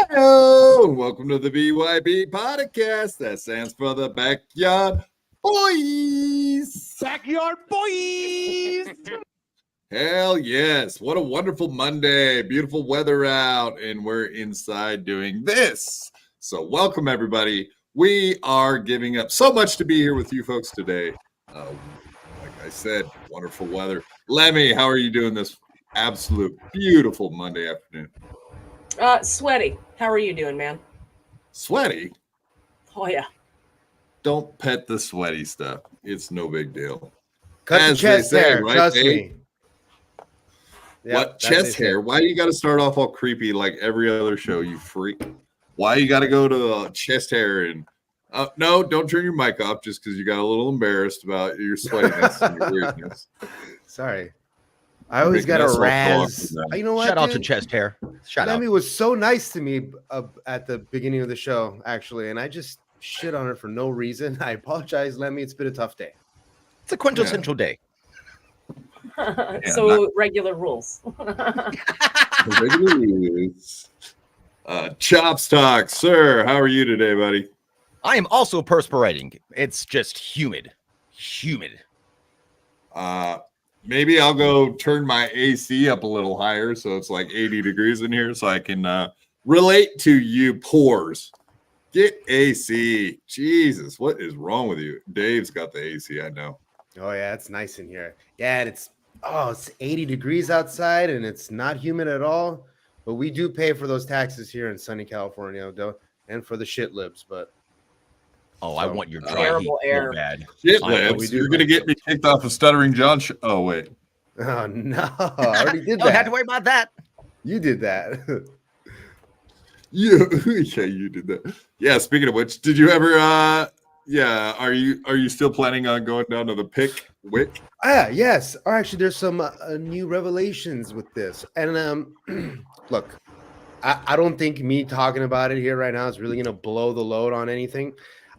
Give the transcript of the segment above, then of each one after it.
Hello, and welcome to the BYB Podcast. That stands for the Backyard Boys. Backyard Boys! Hell yes. What a wonderful Monday. Beautiful weather out, and we're inside doing this. So welcome, everybody. We are giving up so much to be here with you folks today. Like I said, wonderful weather. Lemmy, how are you doing this absolute beautiful Monday afternoon? Sweaty. How are you doing, man? Sweaty? Oh, yeah. Don't pet the sweaty stuff. It's no big deal. Cut As the chest they say, hair, right, trust Dave? me. What, chest hair? Why do you got to start off all creepy like every other show, you freak? Why you got to go to chest hair and no, don't turn your mic off just because you got a little embarrassed about your sweatiness and your weirdness. Sorry. I always got a razz. You know what? Shout out to chest hair. Shout out. Lemmy was so nice to me at the beginning of the show, actually, and I just shit on her for no reason. I apologize, Lemmy. It's been a tough day. It's a quintessential day. Regular rules. Regular rules. Chopstalk, sir. How are you today, buddy? I am also perspiring. It's just humid. Humid. Maybe I'll go turn my AC up a little higher so it's like 80 degrees in here so I can relate to you pores. Get AC. Jesus, what is wrong with you? Dave's got the AC, I know. Oh, yeah, it's nice in here. Yeah, and it's 80 degrees outside and it's not humid at all. But we do pay for those taxes here in sunny California, though, and for the shit libs, but I want your dry terrible heat air. so bad. Shit, Labs, you're going to get me kicked off of Stuttering John. Oh, wait. Oh, no. I already did Don't that. have to worry about that. You did that. Yeah, you did that. Yeah, speaking of which, did you ever, are you still planning on going down to the Wick? Yes. Actually, there's some new revelations with this. And look, I don't think me talking about it here right now is really going to blow the load on anything.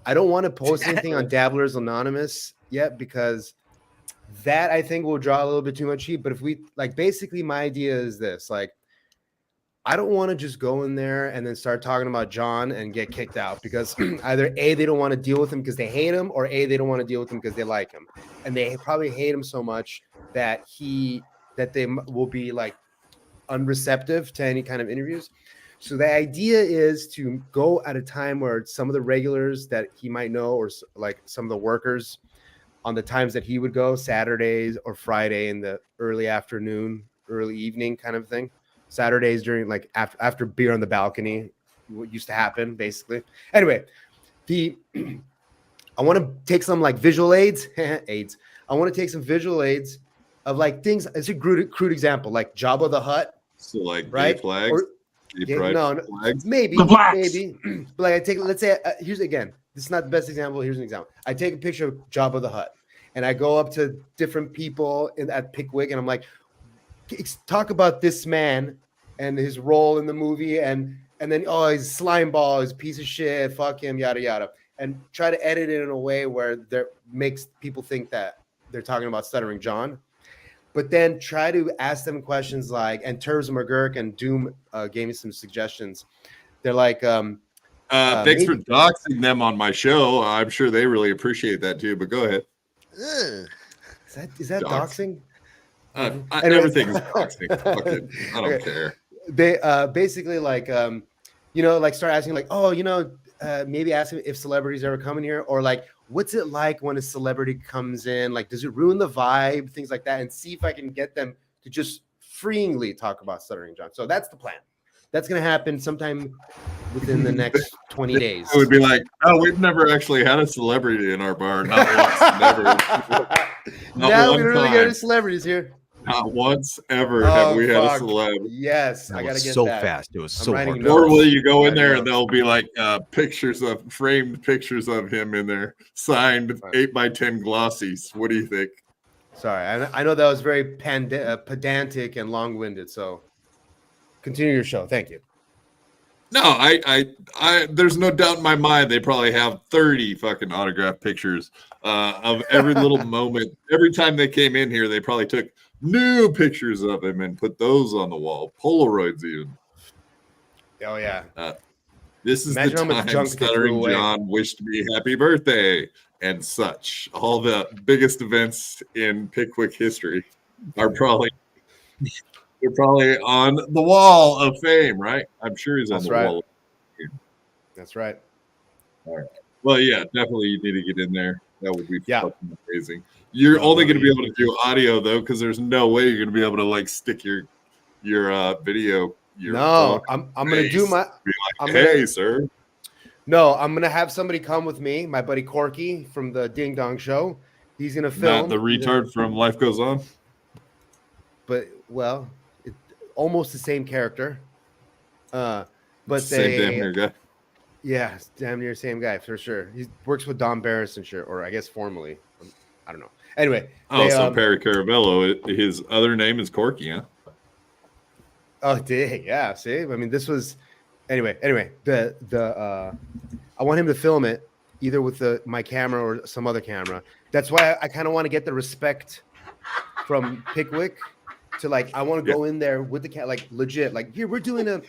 I don't want to post anything on Dabblers Anonymous yet because that I think will draw a little bit too much heat. But if we basically my idea is this, I don't want to just go in there and then start talking about John and get kicked out because either A, they don't want to deal with him because they hate him, or A, they don't want to deal with him because they like him. And they probably hate him so much that they will be unreceptive to any kind of interviews. So the idea is to go at a time where some of the regulars that he might know, or some of the workers on the times that he would go, Saturdays or Friday in the early afternoon, early evening kind of thing. Saturdays during after beer on the balcony, what used to happen basically. Anyway, I want to take some visual aids. I want to take some visual aids of things. It's a crude example, like Jabba the Hutt. So right? gay flags? Flags? Maybe. But I take, let's say, here's again, this is not the best example. Here's an example. I take a picture of Jabba the Hutt and I go up to different people at Pickwick and I'm like, talk about this man and his role in the movie and and then he's slime ball, he's a piece of shit, fuck him, yada yada, and try to edit it in a way where there makes people think that they're talking about Stuttering John, but then try to ask them questions like, and Terz McGurk and Doom gave me some suggestions. They're like, thanks for doxing them on my show. I'm sure they really appreciate that too. But go ahead. Is that doxing? Everything is doxing. Fucking, I don't care. They basically like like start asking like, maybe ask him if celebrities ever come in here, or like, what's it like when a celebrity comes in? Like, does it ruin the vibe? Things like that, and see if I can get them to just freely talk about Stuttering John. So that's the plan. That's going to happen sometime within the next 20 days. It would be like, oh, we've never actually had a celebrity in our bar. Not once, never. Now we really get any celebrities here. Not once ever have we had a celeb. Yes, I gotta get so that. fast. It was so hard. Or will you go in there and there'll be like framed pictures of him in there, signed 8x10 glossies. What do you think? Sorry, I know that was very pedantic and long-winded. So continue your show. Thank you. No, I there's no doubt in my mind they probably have 30 fucking autograph pictures of every little moment. Every time they came in here, they probably took new pictures of him and put those on the wall. Polaroids even. Oh yeah. This is Imagine the time Stuttering John wished me happy birthday and such. All the biggest events in Pickwick history are probably they're probably on the wall of fame, right? I'm sure he's on the wall of fame. That's right. All right. Well, yeah, definitely you need to get in there. That would be fucking amazing. You're only going to be able to do audio though, because there's no way you're going to be able to like stick your video. I'm going to do my. Be like, hey, sir. No, I'm going to have somebody come with me. My buddy Corky from the Ding Dong Show. He's going to film. Not the retard from Life Goes On. But almost the same character. But same damn hair guy. Yeah, damn near same guy for sure. He works with Don Barris and shit, or I guess formerly. I don't know. Anyway. So Perry Caravello, his other name is Corky, huh? Oh, dang. Yeah, see? I mean, this was anyway, I want him to film it either with my camera or some other camera. That's why I kind of want to get the respect from Pickwick to like, I want to go in there with the like legit, like here we're doing a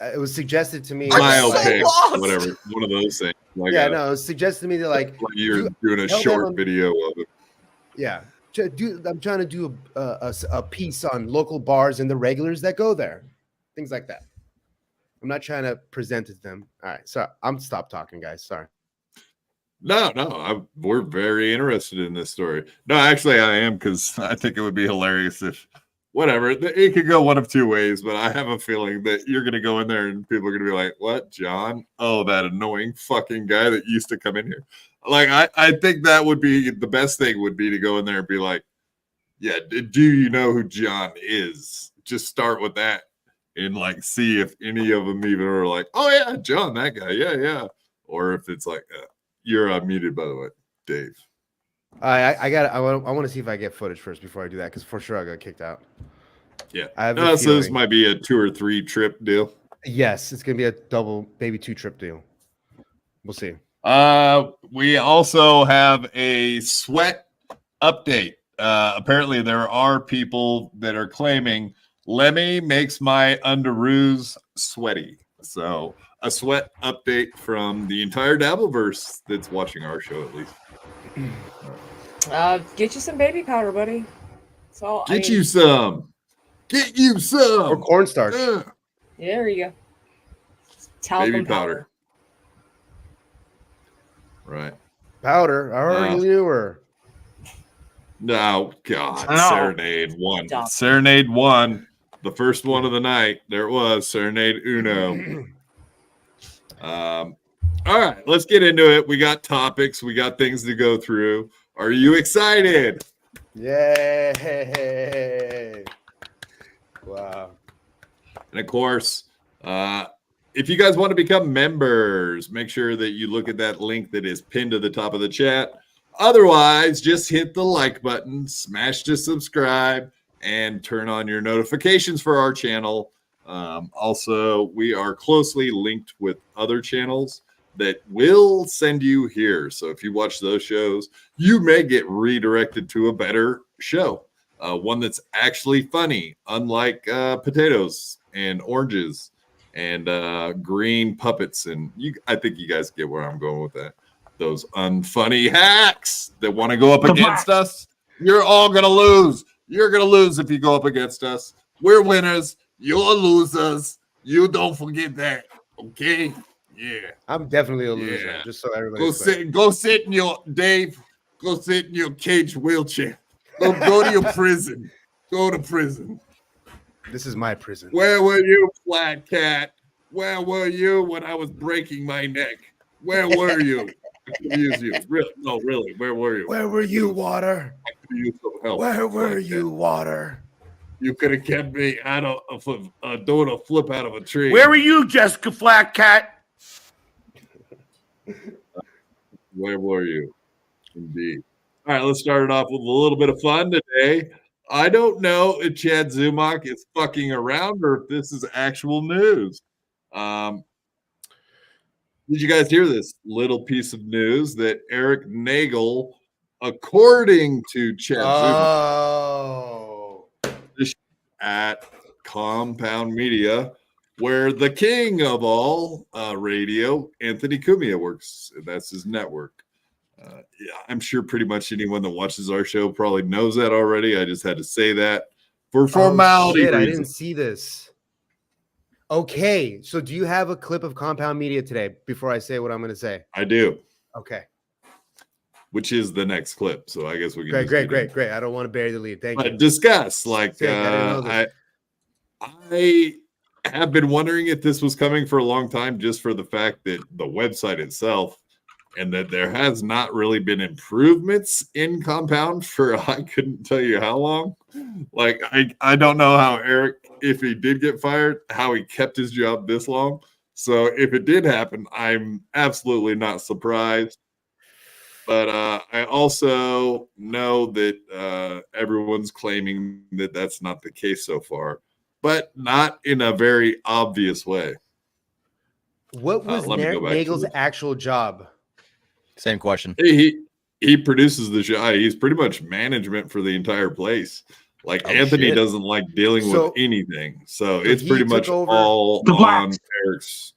it was suggested to me biopic, whatever, one of those things. Like it was suggested to me that like you're doing a short video of it. Yeah. I'm trying to do a piece on local bars and the regulars that go there, things like that. I'm not trying to present it to them. All right, so I'm stop talking, guys. Sorry. No, we're very interested in this story. No, actually, I am, because I think it would be hilarious if whatever. It could go one of two ways, but I have a feeling that you're going to go in there and people are going to be like, what, John? Oh, that annoying fucking guy that used to come in here. Like, I think that would be the best thing would be to go in there and be like, yeah, do you know who John is? Just start with that and like see if any of them even are like, oh yeah, John, that guy. Yeah. Or if it's like, you're muted, by the way, Dave. I want to see if I get footage first before I do that, because for sure I got kicked out. Yeah. So this might be a 2 or 3 trip deal. Yes, it's gonna be a double, maybe 2 trip deal. We'll see. We also have a sweat update. Apparently there are people that are claiming Lemmy makes my underoos sweaty. So a sweat update from the entire Dabbleverse that's watching our show, at least. Get you some baby powder, buddy. So Get you some or cornstarch. Yeah, there you go. Talcum baby powder. Right. Powder. I already knew her. No, God. No. Serenade 1. Serenade 1. The first one of the night. There it was. Serenade Uno. All right. Let's get into it. We got topics. We got things to go through. Are you excited? Yay. Wow. And of course, if you guys want to become members, make sure that you look at that link that is pinned to the top of the chat. Otherwise, just hit the like button, smash to subscribe, and turn on your notifications for our channel. Also, we are closely linked with other channels that will send you here. So if you watch those shows, you may get redirected to a better show, one that's actually funny, unlike potatoes and oranges and green puppets. And I think you guys get where I'm going with that. Those unfunny hacks that want to go up against us, you're all going to lose. You're going to lose if you go up against us. We're winners. You're losers. You don't forget that. Okay? Yeah. I'm definitely a loser, just so everybody go sit in your cage wheelchair. Go to your prison. Go to prison. This is my prison. Where were you, Flat Cat? Where were you when I was breaking my neck? Where were you? I could use you. Really? No, really. Where were you? Where were you, Water? I could use some help. Where were you, Water? You could have kept me out of doing a flip out of a tree. Where were you, Jessica Flat Cat? Where were you? Indeed. All right, let's start it off with a little bit of fun today. I don't know if Chad Zumach is fucking around or if this is actual news. Did you guys hear this little piece of news that Eric Nagel, according to Chad Zumach, at Compound Media, where the king of all radio, Anthony Cumia, works. That's his network. Yeah, I'm sure pretty much anyone that watches our show probably knows that already. I just had to say that for formality reasons. I didn't see this. Okay, so do you have a clip of Compound Media today before I say what I'm going to say? I do. Okay. Which is the next clip. So I guess we can great. I don't want to bury the lead. Thank you. Discuss. Like I have been wondering if this was coming for a long time, just for the fact that the website itself, and that there has not really been improvements in Compound for I couldn't tell you how long. Like I don't know how Eric, if he did get fired, how he kept his job this long. So if it did happen, I'm absolutely not surprised. But I also know that everyone's claiming that that's not the case so far, but not in a very obvious way. What was Nagel's actual job? Same question. He produces the show. He's pretty much management for the entire place. Like Anthony doesn't like dealing with anything, so it's pretty much all on Eric's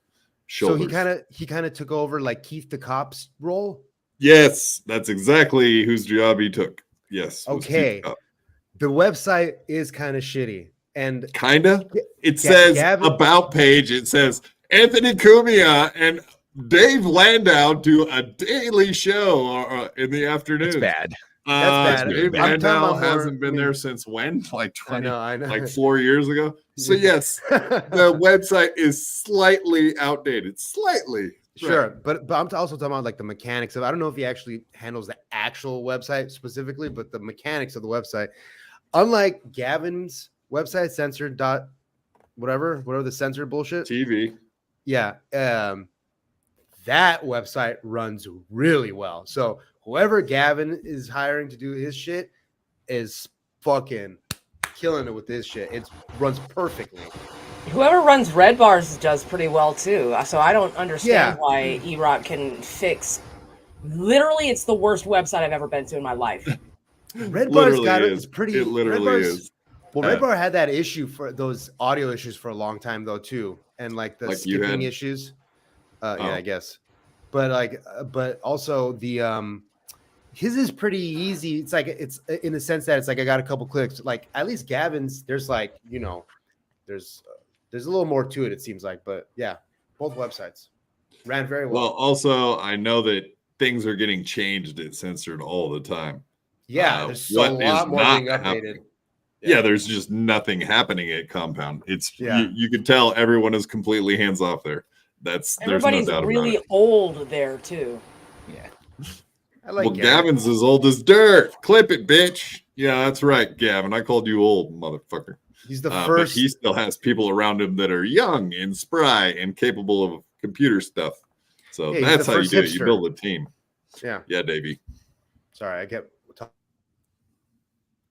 shoulders. So he kind of took over like Keith the Cop's role. Yes, that's exactly whose job he took. Yes. Okay. The website is kind of shitty, and it says about page. It says Anthony Cumia and Dave Landau do a daily show in the afternoon. It's bad. That's bad. Dave Landau hasn't been there since when? Like 20, I know. Like 4 years ago. So yes, the website is slightly outdated. Slightly. Sure, right. But I'm also talking about like the mechanics of. I don't know if he actually handles the actual website specifically, but the mechanics of the website. Unlike Gavin's website, censored whatever the censored bullshit. TV. Yeah. That website runs really well. So whoever Gavin is hiring to do his shit is fucking killing it with this shit. It runs perfectly. Whoever runs Red Bars does pretty well too. So I don't understand why E-Rock can fix. Literally, it's the worst website I've ever been to in my life. Red Bar's got it. It's pretty. It literally is. Well, Red Bar had that issue for those audio issues for a long time though too, and like the skipping issues. Yeah, I guess. But also the his is pretty easy. It's like it's in the sense that it's like I got a couple clicks. Like at least Gavin's, there's like there's a little more to it. It seems like, but yeah, both websites ran very well. Well, also I know that things are getting changed and censored all the time. Yeah, there's a lot more being updated. Yeah, there's just nothing happening at Compound. It's you can tell everyone is completely hands off there. Everybody's really old there too. Yeah. Gavin's as old as dirt. Clip it, bitch. Yeah, that's right, Gavin. I called you old, motherfucker. He's the first. But he still has people around him that are young and spry and capable of computer stuff. So that's how you do it. You build a team. Yeah. Yeah, Davey. Sorry, I kept.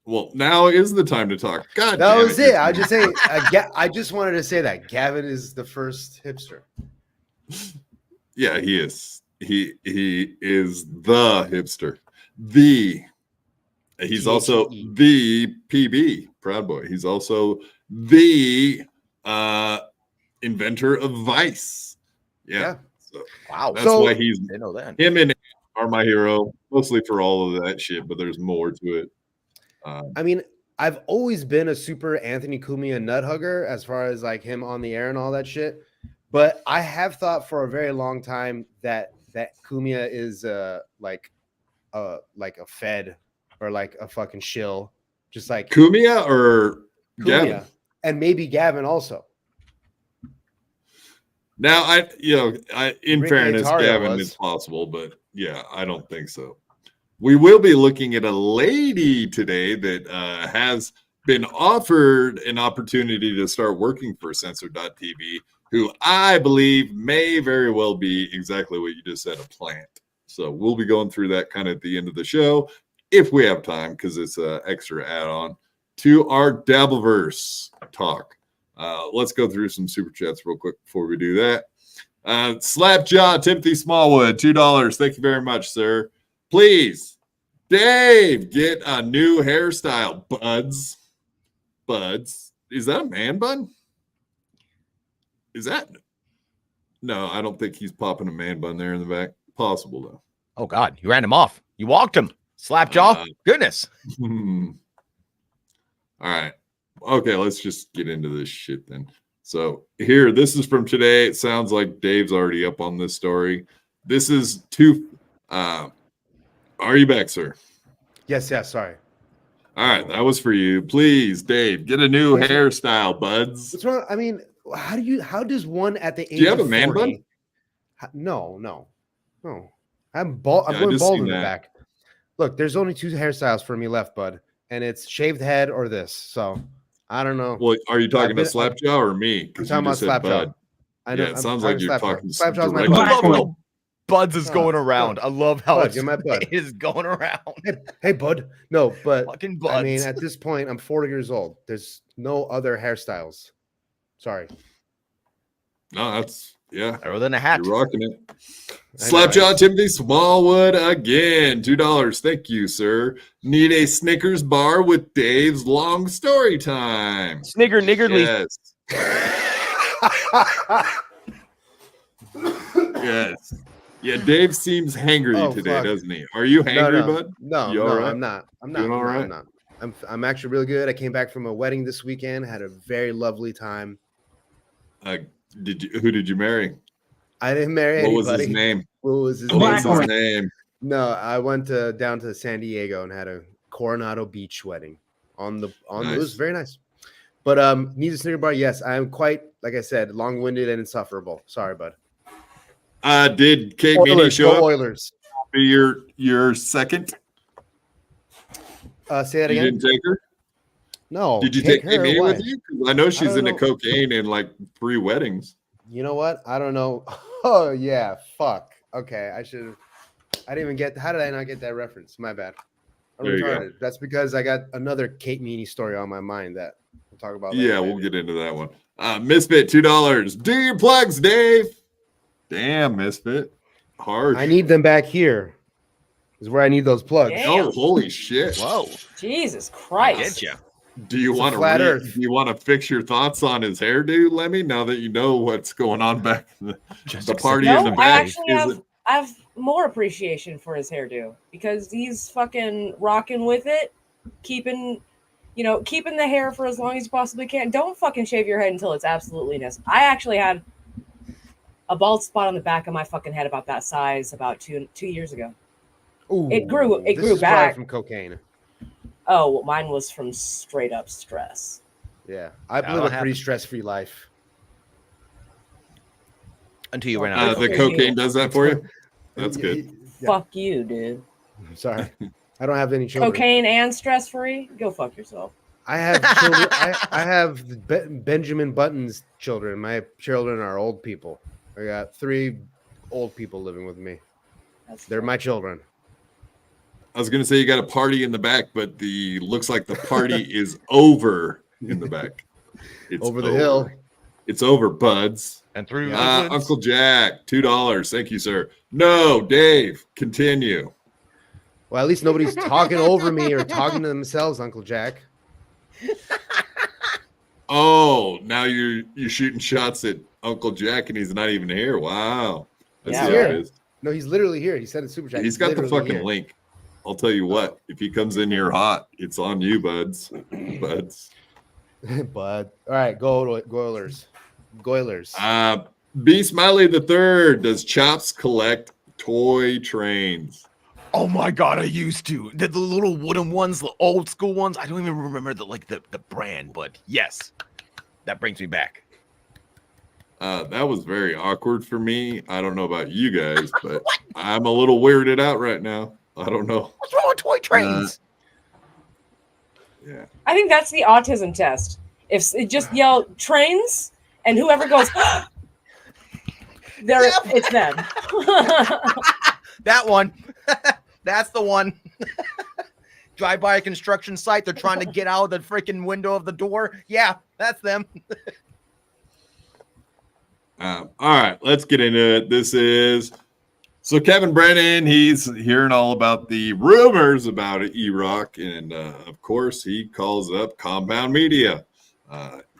Well, now is the time to talk. God, That damn was it. You're- I just wanted to say that Gavin is the first hipster. Yeah, he is. He is the hipster. He's also THE. the PB Proud Boy. He's also the inventor of Vice. Yeah. So Wow. that's why he's Didn't know that. him and are my hero, mostly for all of that shit, but there's more to it. I mean, I've always been a super Anthony Cumia nut hugger as far as like him on the air and all that shit. But I have thought for a very long time that Cumia is like a Fed or like a fucking shill, just like Cumia or Cumia. Gavin? And maybe Gavin also. Now, in Rick fairness, Natario Gavin, was. it's possible, but yeah, I don't think so. We will be looking at a lady today that has been offered an opportunity to start working for Censor.tv, who I believe may very well be exactly what you just said, a plant. So we'll be going through that kind of at the end of the show, if we have time, because it's an extra add-on to our Dabbleverse talk. Let's go through some super chats real quick before we do that. Slapjaw Timothy Smallwood, $2. Thank you very much, sir. Please, Dave, get a new hairstyle. Buds. Is that a man bun? Is that? No, I don't think he's popping a man bun there in the back. Possible, though. Oh, God. You ran him off. You walked him. Slapjaw. Goodness. All right. Okay, let's just get into this shit then. So here, this is from today. It sounds like Dave's already up on this story. This is are you back, sir? Yes, sorry. All right, that was for you. Please, Dave, get a new hairstyle, buds. What's wrong? I mean, how does one at the age Do you have of a man 40, No. I'm bald. I'm going bald in the back. Look, there's only two hairstyles for me left, bud, and it's shaved head or this. So I don't know. Well, are you talking to Slapjaw or me? I'm talking about Slapjaw. I know. Yeah, it sounds like you're talking to Slapjaw's my I bud. love how Buds is going around. I love how Bud, you're my bud. it is going around. Hey, bud. No, but Fucking Buds. I mean, at this point, I'm 40 years old. There's no other hairstyles. Sorry. No, that's better than a hat. You're rocking it. Slapjaw Timothy Smallwood again. $2. Thank you, sir. Need a Snickers bar with Dave's long story time. Niggerly. Yes. Yes. Yeah, Dave seems hangry today, doesn't he? Are you hangry, bud? No, right? I'm not. Doing all right? I'm not. I'm actually really good. I came back from a wedding this weekend. Had a very lovely time. Who did you marry? I didn't marry anybody. What was his name? What was his name? No, I went down to San Diego and had a Coronado Beach wedding. Nice. It was very nice. But need a Snicker bar? Yes, I am quite, like I said, long-winded and insufferable. Sorry, bud. Did Kate Meany show up? Oilers. Be your second? Say that again. You didn't take her? No. Did you take Kate Meany with you? Because I know she's into know. cocaine and like 3 weddings. You know what? I don't know. Oh yeah, fuck. Okay, I didn't even get. How did I not get that reference? My bad. I'm retarded. That's because I got another Kate Meany story on my mind that we'll talk about later. Yeah, we'll get into that one. Misfit, $2. Do your plugs, Dave. Damn, Misfit. Harsh. I need them back here. Is where I need those plugs. Damn. Oh, holy shit. Whoa. Jesus Christ. Get you. Do you want to fix your thoughts on his hairdo, Lemmy? Now that you know what's going on back in the party in the No, back, I have more appreciation for his hairdo because he's fucking rocking with it, keeping the hair for as long as you possibly can. Don't fucking shave your head until it's absolutely necessary. I actually had a bald spot on the back of my fucking head about that size about two years ago. Ooh, it grew this back is from cocaine. Oh, well, mine was from straight up stress. Yeah, I live a pretty stress-free life. Until you ran out. The cocaine does that for you? That's good. Yeah. Fuck you, dude. I'm sorry. I don't have any children. Cocaine and stress-free? Go fuck yourself. I have children. I have Benjamin Button's children. My children are old people. I got 3 old people living with me. They're my children. I was gonna say you got a party in the back, but looks like the party is over in the back. It's Over the hill. It's over, buds. And through the woods. Uncle Jack, $2. Thank you, sir. No, Dave, continue. Well, at least nobody's talking over me or talking to themselves, Uncle Jack. Oh, now you're shooting shots at Uncle Jack and he's not even here. Wow. That's Yeah. how it is. No, he's literally here. He said it's super chat. He's got the literally fucking here. link. I'll tell you what, if he comes in here hot, it's on you, buds. Buds. Bud. All right, Goilers. B Smiley the Third. Does Chops collect toy trains? Oh my god, I used to. The little wooden ones, the old school ones. I don't even remember the brand, but yes, that brings me back. That was very awkward for me. I don't know about you guys, but I'm a little weirded out right now. I don't know. What's wrong with toy trains? Yeah. I think that's the autism test. If it just yell trains and whoever goes, there, it's them. That one. That's the one. Drive by a construction site. They're trying to get out of the freaking window of the door. Yeah, that's them. All right, let's get into it. So Kevin Brennan, he's hearing all about the rumors about E-Rock, and of course he calls up Compound Media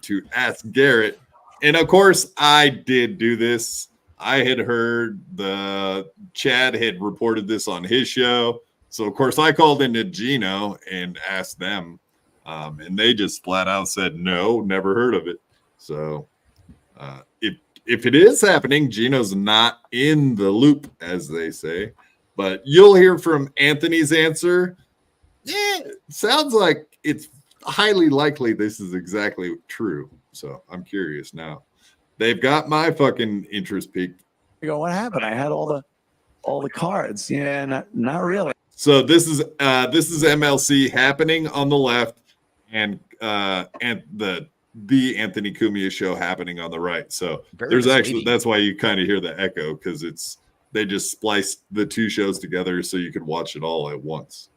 to ask Garrett. And of course I did do this. I had heard Chad had reported this on his show. So of course I called into Gino and asked them, and they just flat out said, no, never heard of it. So if it is happening, Gino's not in the loop, as they say. But you'll hear from Anthony's answer. Yeah, sounds like it's highly likely this is exactly true. So I'm curious now. They've got my fucking interest peaked. I go, what happened? I had all the cards. Yeah, not really. So this is MLC happening on the left, and the Anthony Cumia show happening on the right. So there's actually, that's why you kind of hear the echo, because they just spliced the two shows together so you could watch it all at once.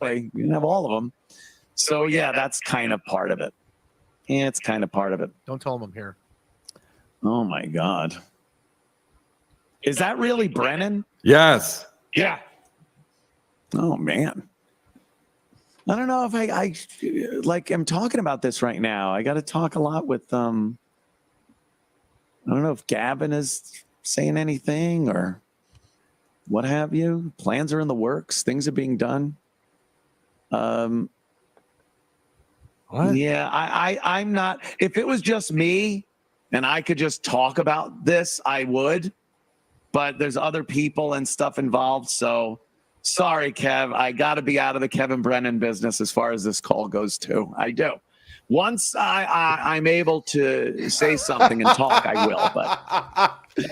You can have all of them. So yeah, that's kind of part of it. Yeah, it's kind of part of it. Don't tell him I'm here. Oh my God. Is that really Brennan? Yes. Yeah. Oh man. I don't know if I am talking about this right now. I got to talk a lot with I don't know if Gavin is saying anything or what have you. Plans are in the works. Things are being done. What? Yeah, I'm not. If it was just me and I could just talk about this, I would. But there's other people and stuff involved, so. Sorry, Kev. I got to be out of the Kevin Brennan business as far as this call goes, too. I do. Once I'm able to say something and talk, I will. But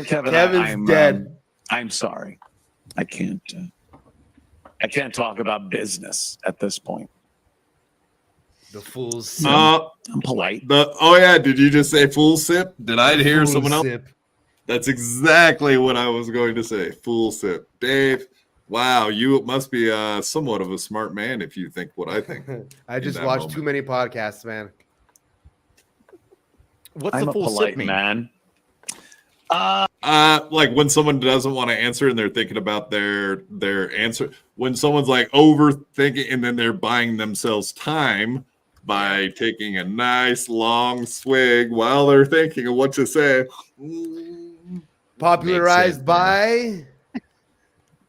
Kevin, Kevin's dead. I'm sorry. I can't talk about business at this point. The fool's I'm polite. Did you just say full sip? Did I hear someone else? sip. That's exactly what I was going to say. Full sip. Dave. Wow, you must be somewhat of a smart man if you think what I think. I just watched too many podcasts, man. What's I'm the a full polite sip mean? man. Like when someone doesn't want to answer and they're thinking about their answer. When someone's like overthinking and then they're buying themselves time by taking a nice long swig while they're thinking of what to say. Popularized by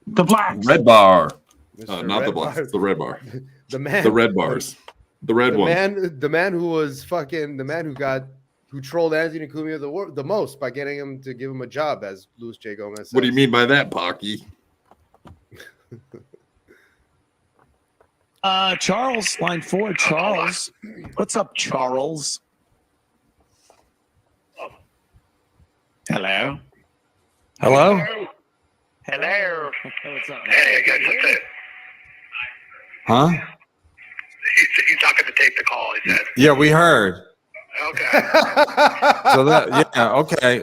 The Blacks. Red Bar. Mr. Not Red the Blacks. Bar. The Red Bar. The man. The Red Bars. The red one. The man who trolled Anthony Cumia the most by getting him to give him a job, as Luis J. Gomez says. What do you mean by that, Pocky? Charles, line 4. Charles. What's up, Charles? Hello. Hello? Hello. What's up? Hey, I got you. Huh? He's not going to take the call, he said. Yeah, we heard. Okay. So that, yeah, okay.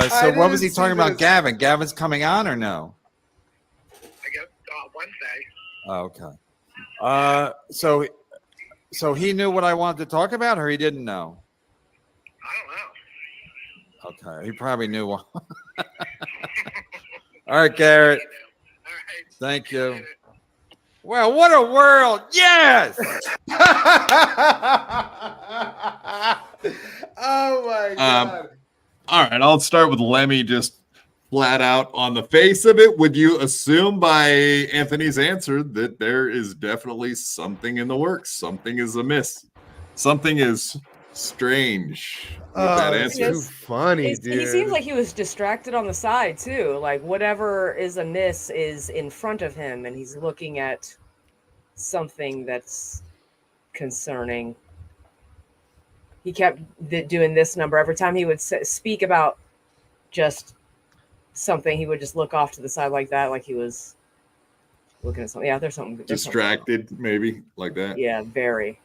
So what was he didn't talking see about, this. Gavin? Gavin's coming on or no? I guess, Wednesday. Okay. So he knew what I wanted to talk about, or he didn't know? I don't know. Okay. He probably knew. All right, Garrett. All right. Thank you. Well, what a world! Yes. Oh my god. All right, I'll start with Lemmy. Just flat out on the face of it, would you assume by Anthony's answer that there is definitely something in the works? Something is amiss. Something is strange with that That's answer. too funny, dude. He seems like he was distracted on the side too. Like whatever is amiss is in front of him, and he's looking at something that's concerning. He kept doing this number every time he would speak about just something. He would just look off to the side like that, like he was looking at something. Yeah, there's something Distracted, maybe like that. Yeah, very.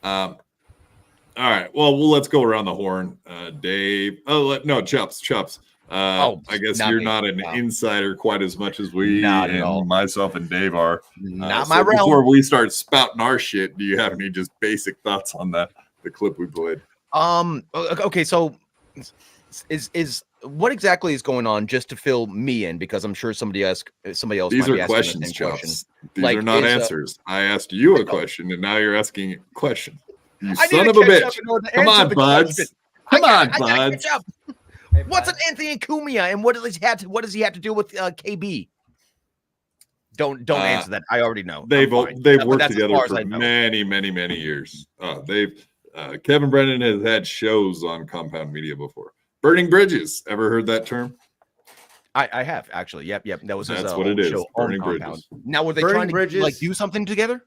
All right. Well, let's go around the horn. Dave. Oh, no, Chups. I guess you're not an insider quite as much as we and myself and Dave are. Not so my realm. Before we start spouting our shit, do you have any just basic thoughts on the clip we played? Okay, so is what exactly is going on, just to fill me in, because I'm sure somebody else These might are be asking questions, the same question. Chups. These are not answers. I asked you a question, and now you're asking a question. You son of a bitch. Come on, buds. Come on, buds. What's an Anthony Cumia, and what does he have to do with KB? Don't answer that. I already know. They've worked together for many years. Kevin Brennan has had shows on Compound Media before. Burning Bridges. Ever heard that term? I have actually. Yep. That's what it is. Show Burning Bridges. Bridges. Now, were they Burning trying Bridges, to like do something together?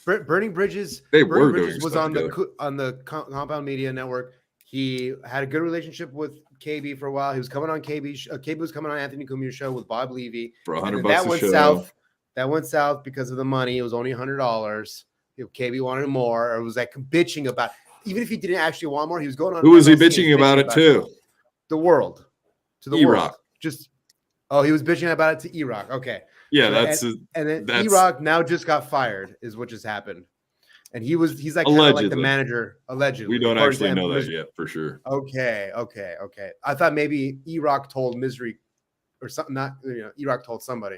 Burning Bridges. They Burning were Bridges doing was stuff on together. the Compound Media Network. He had a good relationship with KB for a while. He was coming on KB was coming on Anthony Cumia's show with Bob Levy. For $100 that a went show. south. That went south because of the money. It was only $100. If KB wanted more, or it was like bitching about. Even if he didn't actually want more, he was going on. Who was he MLC and bitching about it to? The world. To the E-Rock. world. He was bitching about it to E-Rock. Okay. Yeah, So, and then E-Rock now just got fired, is what just happened. And he's like kind of like the manager, allegedly. We don't actually know that yet for sure. Okay. I thought maybe E-Rock told Misery or something. Not E-Rock told somebody.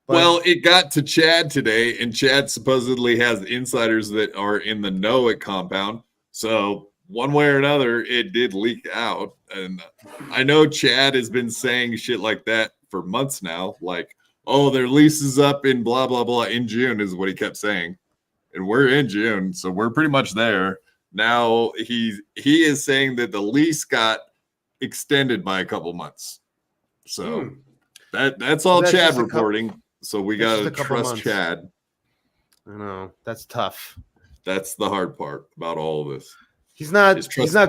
But, well, it got to Chad today, and Chad supposedly has insiders that are in the know at Compound. So one way or another, it did leak out. And I know Chad has been saying shit like that for months now. Like, oh, their lease is up in blah, blah, blah in June is what he kept saying. And we're in June, so we're pretty much there. Now he is saying that the lease got extended by a couple months. So that's all Chad reporting. So we got to trust Chad. I know. That's tough. That's the hard part about all of this. He's not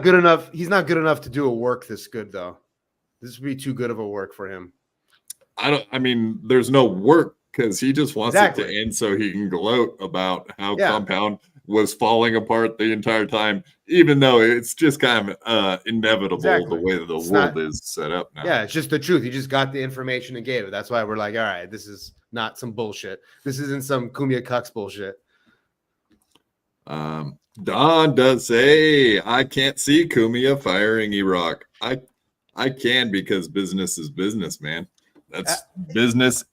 good enough. He's not good enough to do a work this good, though. This would be too good of a work for him. I mean, there's no work because he just wants it to end so he can gloat about how Compound was falling apart the entire time, even though it's just kind of inevitable the way that the world is set up now. Yeah, it's just the truth. He just got the information and gave it. That's why we're like, all right, this is not some bullshit. This isn't some Cumia Cucks bullshit. Don does say, I can't see Cumia firing E-Rock. I can, because business is business, man. That's business.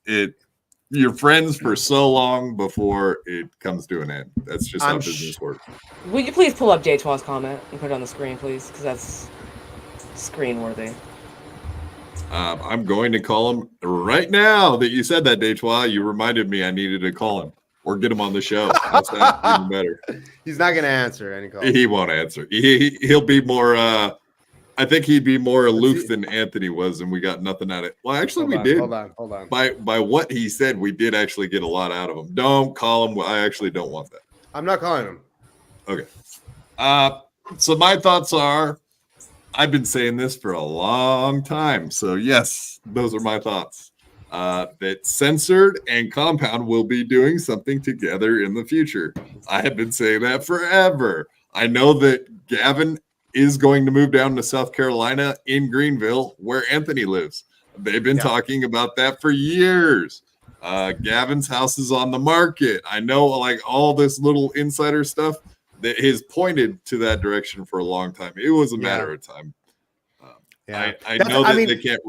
You're friends for so long before it comes to an end. That's just how business works. Would you please pull up J12's comment and put it on the screen, please? Because that's screen worthy. I'm going to call him right now that you said that, J12. You reminded me I needed to call him or get him on the show. That's that even better. He's not going to answer any calls. He won't answer. He'll be more. I think he'd be more aloof than Anthony was, and we got nothing out of it. Well, actually, we did. Hold on. By what he said, we did actually get a lot out of him. Don't call him. I actually don't want that. I'm not calling him. Okay. So my thoughts are, I've been saying this for a long time. So yes, those are my thoughts. That Censored and Compound will be doing something together in the future. I have been saying that forever. I know that Gavin is going to move down to South Carolina in Greenville, where Anthony lives. They've been talking about that for years. Gavin's house is on the market. I know, like, all this little insider stuff that has pointed to that direction for a long time. It was a matter of time. I know that they can't.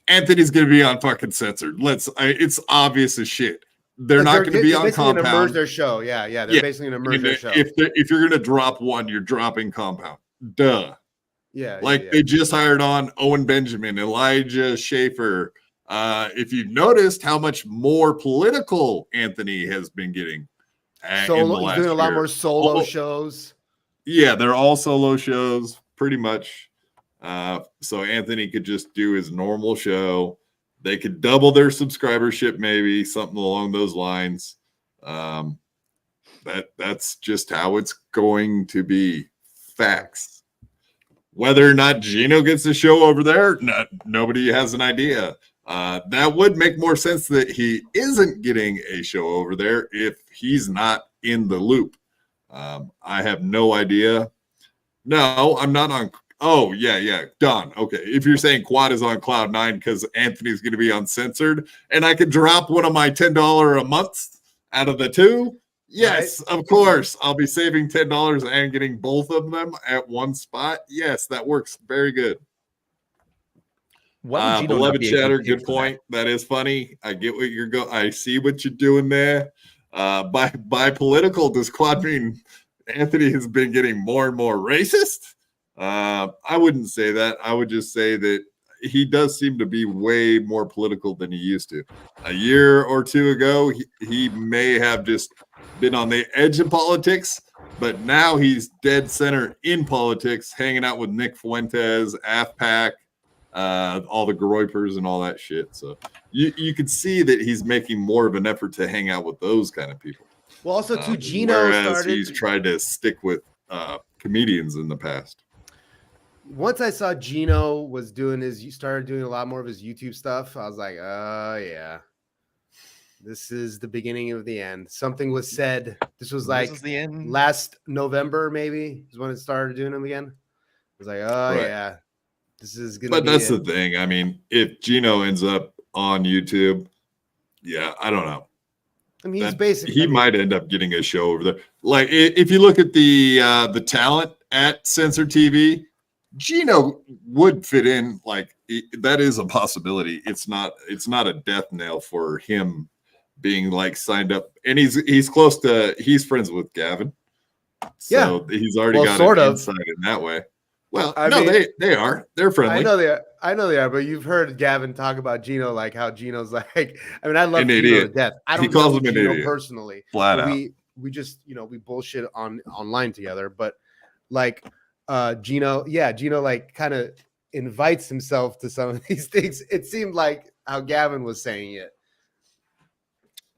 Anthony's going to be on fucking censored. It's obvious as shit. They're not going to be on Compound. They're merge their show. Yeah. They're basically going to merge their show. If you're going to drop one, you're dropping Compound. Duh. Yeah. They just hired on Owen Benjamin, Elijah Schaefer. If you've noticed how much more political Anthony has been getting. He's doing a lot more solo shows. Yeah, they're all solo shows, pretty much. So Anthony could just do his normal show. They could double their subscribership, maybe something along those lines. That's just how it's going to be. Facts. Whether or not Gino gets a show over there, nobody has an idea. That would make more sense that he isn't getting a show over there if he's not in the loop. I have no idea. No, I'm not on. Oh, yeah. Done. Okay. If you're saying Quad is on Cloud 9 because Anthony's going to be uncensored and I could drop one of my $10 a month out of the two, yes, right. Of course. I'll be saving $10 and getting both of them at one spot. Yes, that works very good. Beloved chatter, good point. That is funny. I get what you're going. I see what you're doing there. By political, does Quad mean Anthony has been getting more and more racist? I wouldn't say that. I would just say that he does seem to be way more political than he used to. A year or two ago, he may have just been on the edge of politics, but now he's dead center in politics, hanging out with Nick Fuentes, AFPAC, all the Groypers and all that shit. So you could see that he's making more of an effort to hang out with those kind of people. Well, also too, Gino he's tried to stick with comedians in the past. Once I saw Gino started doing a lot more of his YouTube stuff, I was like, oh yeah, this is the beginning of the end. Something was said. This was the end. Last November, maybe, is when it started doing them again. I was like, oh right. Yeah, this is gonna. But that's the thing. I mean, if Gino ends up on YouTube, yeah, I don't know. I mean, he's basically. He might end up getting a show over there. Like if you look at the talent at Censor TV. Gino would fit in, like that is a possibility. It's not a death nail for him being like signed up, and he's friends with Gavin, so he's already got an insight in that way. Well, they are. They're friendly. I know they are, but you've heard Gavin talk about Gino, like how Gino's like. I mean, I love Gino to death. I don't know Gino personally. Flat out. We just we bullshit online together, but like. Gino like kind of invites himself to some of these things. It seemed like how Gavin was saying it.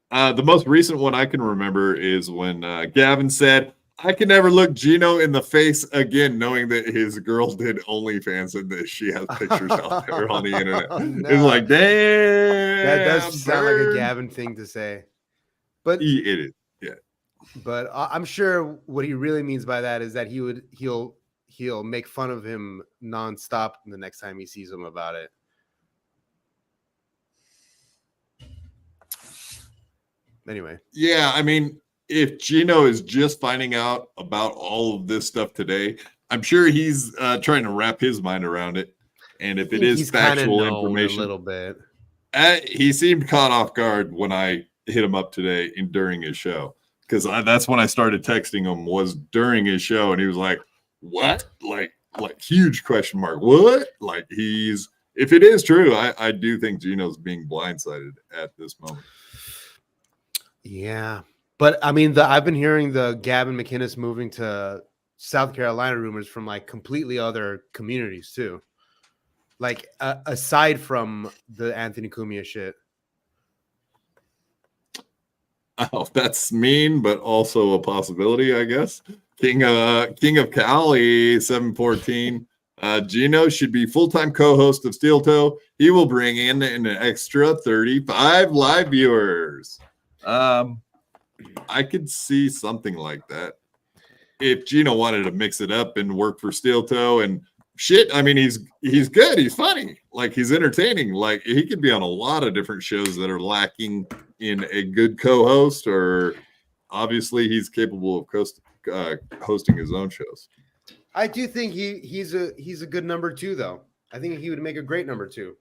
The most recent one I can remember is when Gavin said, I can never look Gino in the face again, knowing that his girl did OnlyFans and that she has pictures out there on the internet. No. It's like, damn. That does sound like a Gavin thing to say. But it is, yeah. But I'm sure what he really means by that is that he'll make fun of him nonstop the next time he sees him about it. Anyway. Yeah, I mean, if Gino is just finding out about all of this stuff today, I'm sure he's trying to wrap his mind around it. And if it is factual information, a little bit. He seemed caught off guard when I hit him up today during his show. Because that's when I started texting him, was during his show. And he was like, what? Like huge question mark. What? Like if it is true, I do think Gino's being blindsided at this moment. Yeah. But I mean, I've been hearing the Gavin McInnes moving to South Carolina rumors from like completely other communities too. Like aside from the Anthony Cumia shit. Oh, that's mean, but also a possibility, I guess. King of Cali 714. Gino should be full-time co-host of Steel Toe. He will bring in an extra 35 live viewers. I could see something like that. If Gino wanted to mix it up and work for Steel Toe and shit. I mean, he's good. He's funny. Like, he's entertaining. Like, he could be on a lot of different shows that are lacking in a good co-host, or obviously he's capable of hosting his own shows. I do think he's a good number 2, though. I think he would make a great number 2.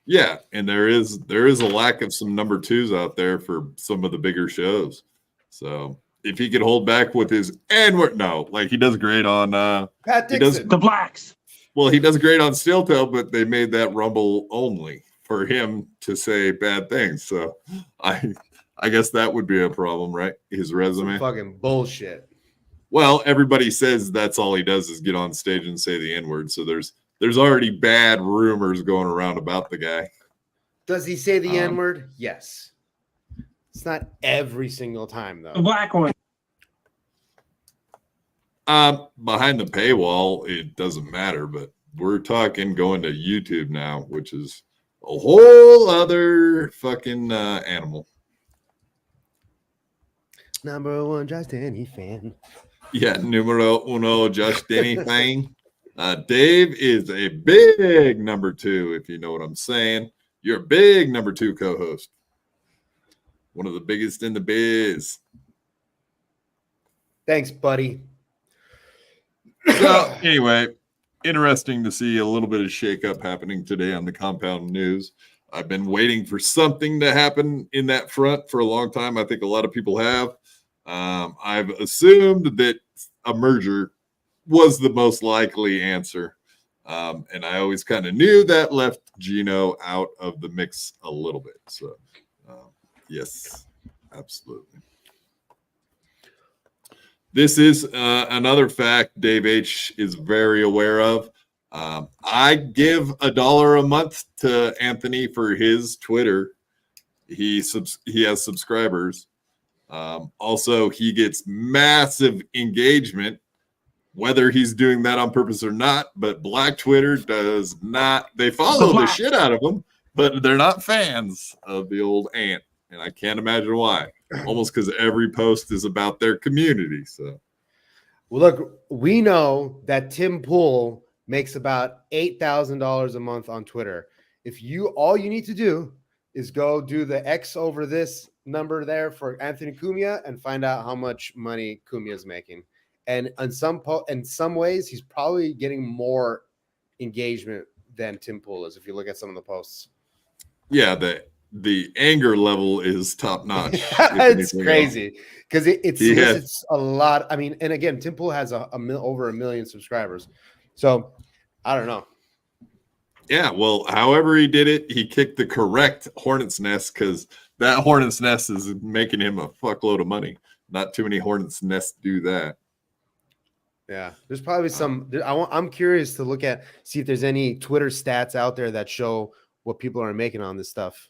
Yeah, and there is a lack of some number 2s out there for some of the bigger shows. So if he could hold back with his he does great on Pat Dixon. The blacks. Well, he does great on Steel Toe, but they made that Rumble only for him to say bad things. So I guess that would be a problem, right? His resume. Fucking bullshit. Well, everybody says that's all he does is get on stage and say the N-word. So there's already bad rumors going around about the guy. Does he say the N-word? Yes. It's not every single time, though. The black one. Behind the paywall, it doesn't matter, but we're talking going to YouTube now, which is a whole other fucking animal. Number 1, Josh Danny fan. Yeah, numero uno, Josh Denny fan. Dave is a big number 2, if you know what I'm saying. You're a big number 2 co-host. One of the biggest in the biz. Thanks, buddy. So, anyway, interesting to see a little bit of shakeup happening today on the Compound News. I've been waiting for something to happen in that front for a long time. I think a lot of people have. I've assumed that a merger was the most likely answer. And I always kind of knew that left Gino out of the mix a little bit. So, yes, absolutely. This is another fact Dave H. is very aware of. I give $1 a month to Anthony for his Twitter. He has subscribers. Also, he gets massive engagement, whether he's doing that on purpose or not. But Black Twitter does not. They follow the shit out of him, but they're not fans of the old Ant. And I can't imagine why. Almost because every post is about their community. So, well, look, we know that Tim Pool makes about $8,000 a month on Twitter. All you need to do is go do the X over this number there for Anthony Cumia and find out how much money Cumia is making. And in some ways, he's probably getting more engagement than Tim Pool is if you look at some of the posts. Yeah, the anger level is top notch. It's crazy because it's a lot. I mean, and again, Tim Pool has over 1 million subscribers. So I don't know. Yeah, well, however he did it, he kicked the correct hornet's nest because that hornet's nest is making him a fuckload of money. Not too many hornet's nests do that. Yeah, there's probably some. I'm curious to see if there's any Twitter stats out there that show what people are making on this stuff.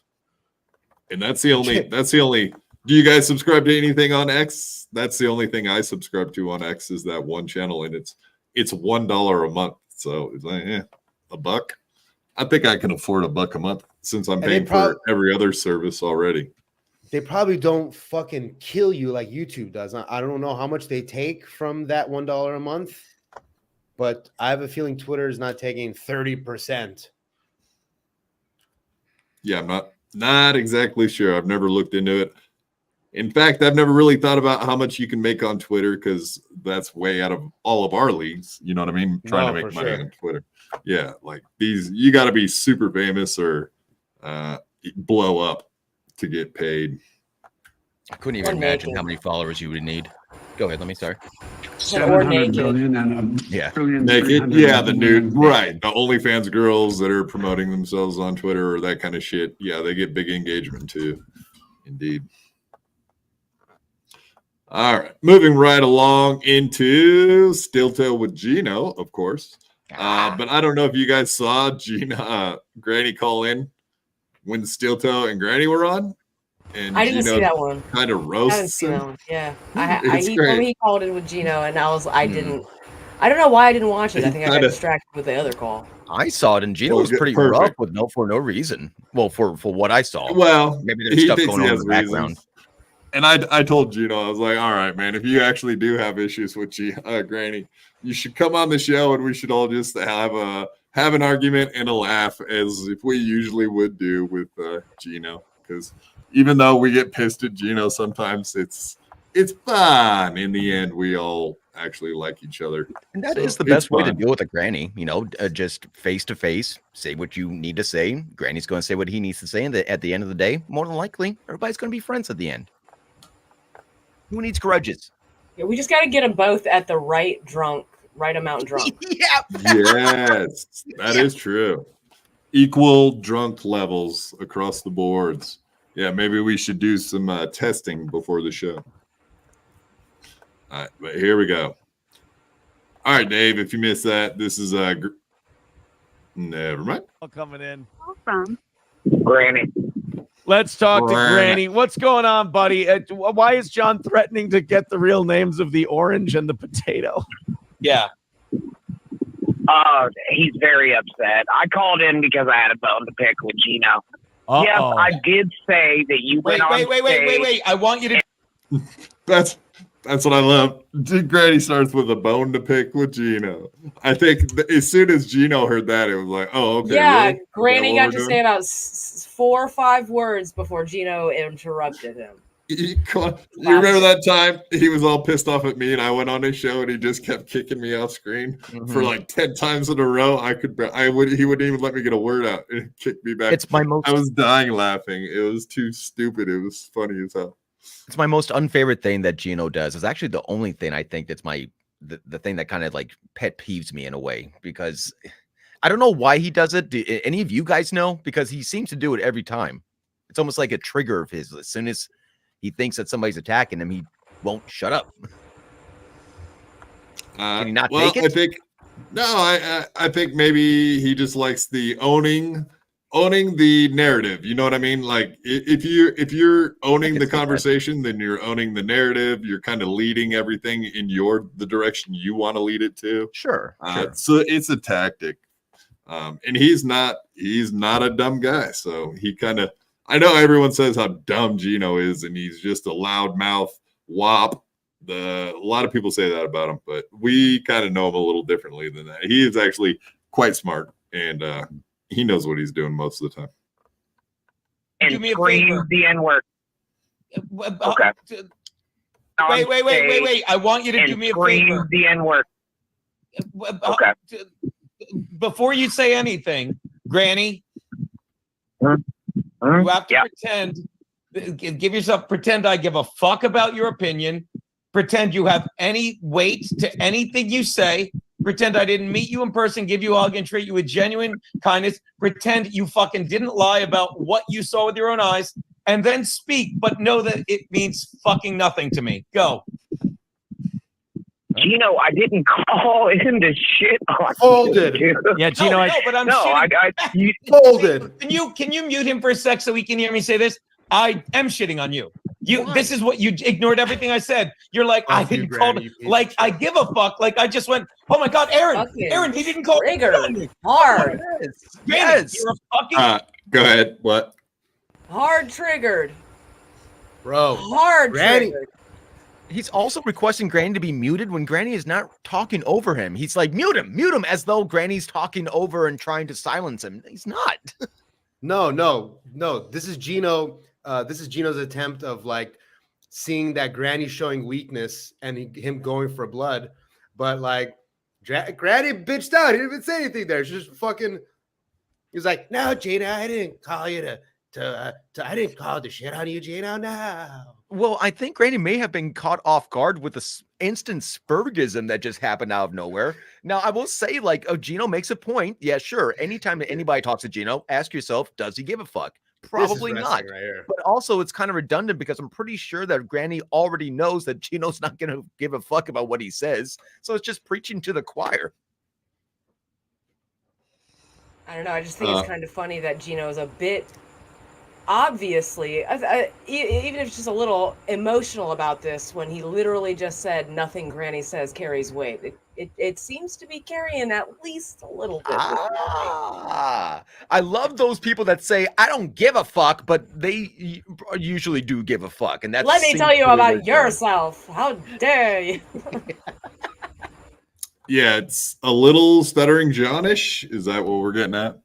And that's the only. Do you guys subscribe to anything on X? That's the only thing I subscribe to on X is that one channel, and it's $1 a month. So it's like, $1. I think I can afford $1 a month since I'm paying for every other service already. They probably don't fucking kill you like YouTube does. I don't know how much they take from that $1 a month, but I have a feeling Twitter is not taking 30%. Yeah, I'm not exactly sure. I've never looked into it. In fact, I've never really thought about how much you can make on Twitter because that's way out of all of our leagues. You know what I mean? Trying to make money on Twitter. Yeah, like you got to be super famous or blow up to get paid. I couldn't even imagine how many followers you would need. Go ahead, let me start. 700 billion and naked. Yeah, the nude. Right. The OnlyFans girls that are promoting themselves on Twitter or that kind of shit. Yeah, they get big engagement too. Indeed. All right. Moving right along into Steel Toe with Gino, of course. But I don't know if you guys saw Granny call in when Steel Toe and Granny were on. And I didn't see that one. Kind of roasts him. Yeah, he told me he called in with Gino, and I didn't. I don't know why I didn't watch it. I think I got distracted with the other call. I saw it, and Gino was pretty rough for no reason. Well, for what I saw. Well, maybe there's stuff going on in the background. And I told Gino, I was like, all right, man, if you actually do have issues with Granny, you should come on the show and we should all just have an argument and a laugh as if we usually would do with Gino. Because even though we get pissed at Gino sometimes, it's fun. In the end, we all actually like each other. And that is the best way to deal with a granny, just face to face, say what you need to say. Granny's going to say what he needs to say. And at the end of the day, more than likely, everybody's going to be friends at the end. Who needs grudges? Yeah, we just got to get them both at the right amount drunk. Yes, that is true. Equal drunk levels across the boards. Yeah, maybe we should do some testing before the show. All right, but here we go. All right, Dave, if you missed that, this is never mind. Coming in. From Granny. Let's talk to Granny. What's going on, buddy? Why is John threatening to get the real names of the orange and the potato? Yeah. He's very upset. I called in because I had a bone to pick with Gino. Uh-oh. Yes, I did say that you went on stage. Wait. I want you to. That's what I love. Granny starts with a bone to pick with Gino. I think as soon as Gino heard that, it was like, oh, okay. Yeah, really? Granny got to say about 4 or 5 words before Gino interrupted him. You remember that time he was all pissed off at me and I went on his show and he just kept kicking me off screen for like 10 times in a row. He wouldn't even let me get a word out and kick me back. I was dying laughing. It was too stupid. It was funny as hell. It's my most unfavorite thing that Gino does. It's actually the only thing I think that's the thing that kind of like pet peeves me in a way, because I don't know why he does it. Do any of you guys know? Because he seems to do it every time. It's almost like a trigger of his. As soon as he thinks that somebody's attacking him, he won't shut up. Can he not take it? I think maybe he just likes the owning the narrative. You know what I mean? Like if you're owning the conversation, then you're owning the narrative. You're kind of leading everything in the direction you want to lead it to. Sure. So it's a tactic. And he's not a dumb guy. So he kind of, I know everyone says how dumb Gino is and he's just a loudmouth wop. A lot of people say that about him, but we kind of know him a little differently than that. He is actually quite smart and he knows what he's doing most of the time. And Do me a scream favor. the N-word. Okay. Wait. I want you to do me a favor. The N-word. Okay. Before you say anything, Granny, you have to pretend I give a fuck about your opinion. Pretend you have any weight to anything you say. Pretend I didn't meet you in person, give you a hug, and treat you with genuine kindness. Pretend you fucking didn't lie about what you saw with your own eyes, and then speak, but know that it means fucking nothing to me. Go. Gino, I didn't call in to shit on Folded. you. Yeah, Gino. But I'm you Folded. Can you mute him for a sec so he can hear me say this? I am shitting on you. This is what you ignored everything I said. You're like, I didn't call. Like, I give a fuck. Like, I just went, oh my God, Aaron, he didn't call. Triggered. Hard. Yes. You're a fucking. Go ahead. What? Hard triggered. Bro. Hard Granny. triggered. He's also requesting Granny to be muted when Granny is not talking over him. He's like, mute him, as though Granny's talking over and trying to silence him. He's not. No. This is Gino. This is Gino's attempt of like seeing that Granny showing weakness and him going for blood. But like Granny bitched out. He didn't even say anything there. She just fucking. He's like, no, Gino, I didn't call you I didn't call the shit on you, Gino. No. Well, I think Granny may have been caught off guard with the instant spurgism that just happened out of nowhere. Now, I will say, like, Gino makes a point. Yeah, sure. Anytime that anybody talks to Gino, ask yourself, does he give a fuck? Probably not. Right, but also, it's kind of redundant because I'm pretty sure that Granny already knows that Gino's not going to give a fuck about what he says. So it's just preaching to the choir. I don't know. I just think it's kind of funny that Gino is a bit obviously, even if it's just a little emotional about this, when he literally just said nothing Granny says carries weight. It seems to be carrying at least a little bit. I love those people that say I don't give a fuck, but they usually do give a fuck, and that's. Let me tell you about yourself. How dare you? Yeah, it's a little Stuttering John-ish. Is that what we're getting at?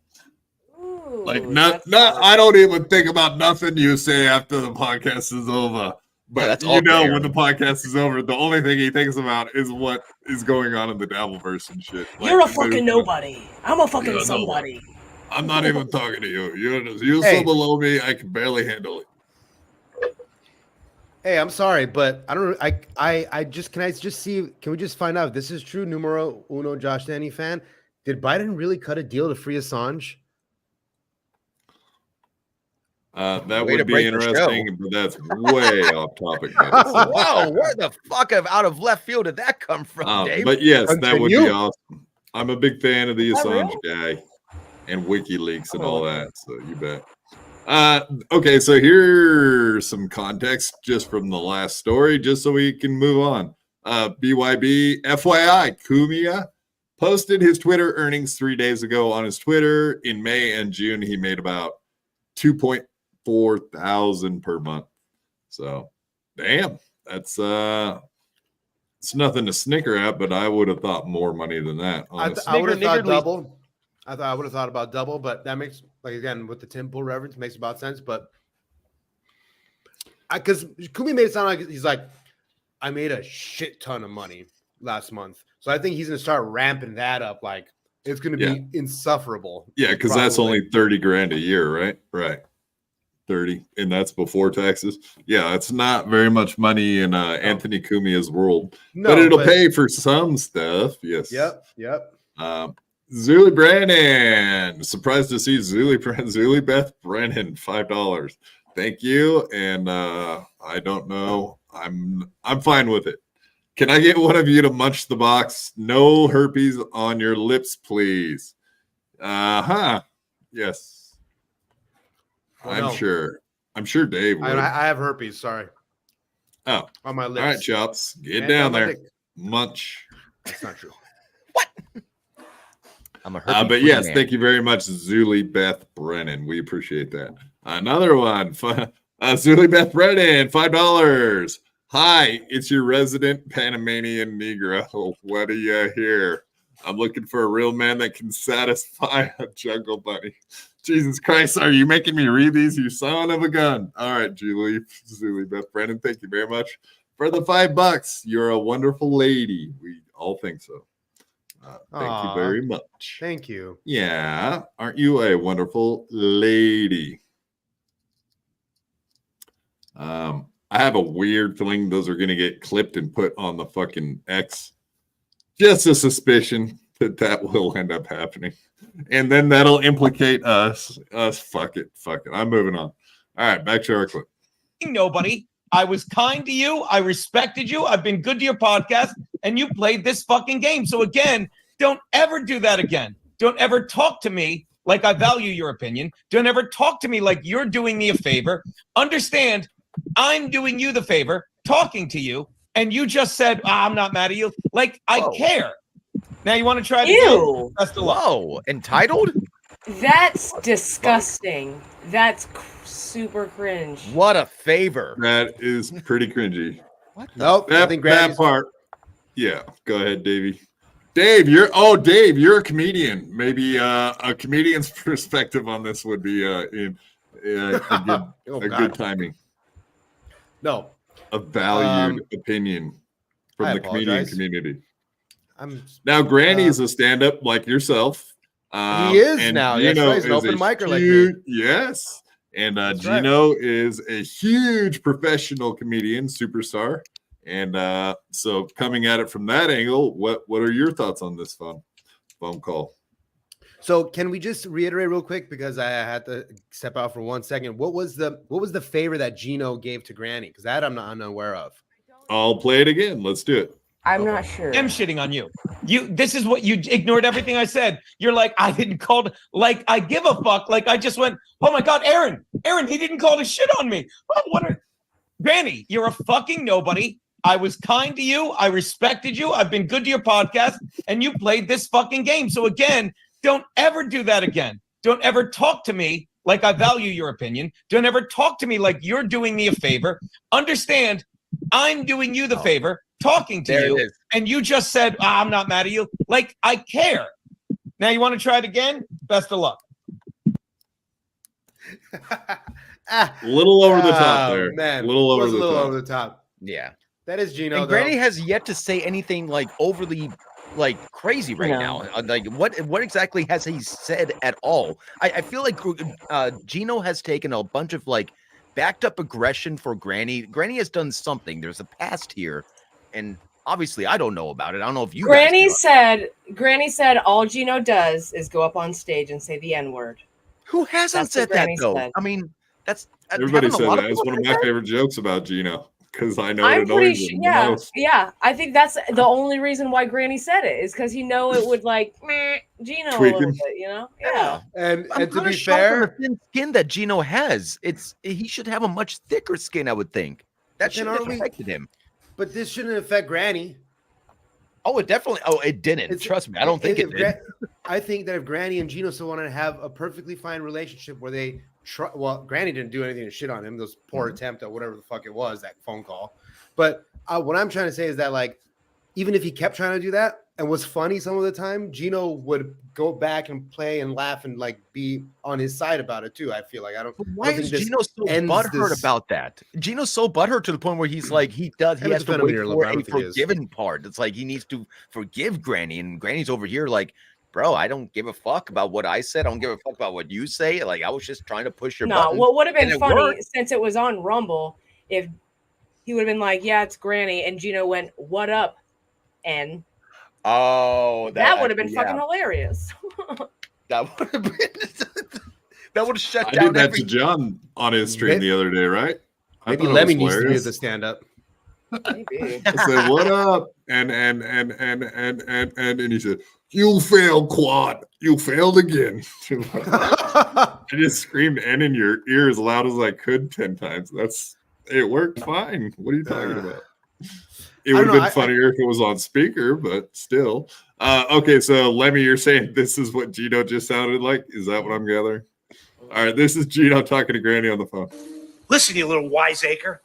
Ooh, Like, I don't even think about nothing you say after the podcast is over. But when the podcast is over, the only thing he thinks about is what is going on in the Dabbleverse and shit. You're a fucking nobody. I'm a fucking somebody. I'm not even talking to you. You're so below me, I can barely handle it. Hey, I'm sorry, but I don't. Can we just find out if this is true? Numero uno, Josh Danny fan. Did Biden really cut a deal to free Assange? That would be interesting, but that's way off topic. Whoa, where the fuck out of left field did that come from, Dave? But yes, that would be awesome. I'm a big fan of the Assange guy and WikiLeaks and all that, so you bet. Okay, so here's some context just from the last story, just so we can move on. BYB, FYI, Kumia posted his Twitter earnings 3 days ago on his Twitter. In May and June, he made about 2.4 thousand per month. So, damn, that's it's nothing to snicker at, but I would have thought more money than that. I would have thought double. I would have thought about double, but that makes, like, again, with the Tim Pool reference, makes about sense. But because Kumi made it sound like he's like, I made a shit ton of money last month, so I think he's gonna start ramping that up. Like, it's gonna be insufferable. Yeah, because that's only 30 grand a year, right? Right. 30, and that's before taxes. Yeah, it's not very much money in Anthony Cumia's world, but it'll pay for some stuff. Yes. Yep. Zuli Brennan, surprised to see Zuli Beth Brennan, $5. Thank you, and I don't know. I'm fine with it. Can I get one of you to munch the box? No herpes on your lips, please. Yes. I'm sure Dave would. I have herpes. Sorry. Oh, on my lips. All right, Chops, get down there. Munch. That's not true. What? I'm a herpes. But yes, thank you very much, Zuli Beth Brennan. We appreciate that. Another one, Zuli Beth Brennan, $5. Hi, it's your resident Panamanian Negro. What do you hear? I'm looking for a real man that can satisfy a jungle bunny. Jesus Christ, are you making me read these, you son of a gun? All right, Zuli Beth Brennan, thank you very much for the $5. You're a wonderful lady. We all think so. Thank you very much. Thank you. Yeah, aren't you a wonderful lady? I have a weird feeling those are going to get clipped and put on the fucking X. Just a suspicion that will end up happening. And then that'll implicate us. Fuck it. I'm moving on. All right, back to our clip. Nobody. I was kind to you. I respected you. I've been good to your podcast, and you played this fucking game. So again, don't ever do that again. Don't ever talk to me like I value your opinion. Don't ever talk to me like you're doing me a favor. Understand, I'm doing you the favor, talking to you, and you just said, I'm not mad at you. Like, I care. Now you want to try to Ew. That's the law. Whoa, entitled? That's disgusting. That's super cringe. What a favor. That is pretty cringy. What? Nope. That part. Yeah. Go ahead, Davey. Dave, you're a comedian. Maybe a comedian's perspective on this would be a good timing. No. A valued opinion from the comedian community. Now, Granny's a stand-up like yourself. He is now. That's right. He's an open micer like me. Yes. And Gino is a huge professional comedian, superstar. And so coming at it from that angle, what are your thoughts on this phone call? So can we just reiterate real quick, because I had to step out for 1 second. What was the favor that Gino gave to Granny? Because that I'm not unaware of. I'll play it again. Let's do it. I'm not sure. I'm shitting on you. This is what you ignored everything I said. You're like, I didn't call, like, I give a fuck. Like, I just went, oh my God, Aaron, he didn't call to shit on me. Oh, Granny, you're a fucking nobody. I was kind to you. I respected you. I've been good to your podcast, and you played this fucking game. So again, don't ever do that again. Don't ever talk to me like I value your opinion. Don't ever talk to me like you're doing me a favor. Understand, I'm doing you the favor, talking to you, and you just said, I'm not mad at you. Like, I care. Now you want to try it again? Best of luck. A little over the top there. Man, a little over the top. Yeah. That is Gino. And Granny has yet to say anything like overly like crazy right now. Like what exactly has he said at all? I feel like Gino has taken a bunch of like backed up aggression for Granny. Granny has done something. There's a past here, and obviously I don't know about it. I don't know if you. Granny said all Gino does is go up on stage and say the N-word. Who hasn't said that though? Said. I mean, that's everybody said that. It's one of my favorite jokes about Gino. Because I know it annoys him the most. Yeah. I think that's the only reason why Granny said it is because he know it would like Gino a little bit, you know? Yeah. And to be fair, the thin skin that Gino has, he should have a much thicker skin, I would think. That should have affected him. But this shouldn't affect Granny. Oh, it definitely. Oh, it didn't. Trust me, I don't think it did. I think that if Granny and Gino still want to have a perfectly fine relationship where they try, well, Granny didn't do anything to shit on him. Those poor attempt at whatever the fuck it was, that phone call. But what I'm trying to say is that, like, even if he kept trying to do that and was funny some of the time, Gino would go back and play and laugh and like be on his side about it too. I feel like why is Gino so butthurt about that? Gino's so butthurt to the point where he's like he has to wait for a forgiven part. It's like he needs to forgive Granny, and Granny's over here like, bro, I don't give a fuck about what I said. I don't give a fuck about what you say. Like, I was just trying to push your button. What would have been funny since it was on Rumble if he would have been like, yeah, it's Granny, and Gino went, what up, and oh, that would have been fucking hilarious. That would have been that would have shut I down. did that to John on his stream the other day, right? Maybe Lemmy needs to do the stand up. Maybe. I said, what up? And he said, you failed, Quad. You failed again. I just screamed N in your ear as loud as I could 10 times. It worked fine. What are you talking about? It would have been funnier if it was on speaker, but still. Okay, so Lemmy, you're saying this is what Gino just sounded like? Is that what I'm gathering? All right, this is Gino talking to Granny on the phone. Listen, you little wiseacre.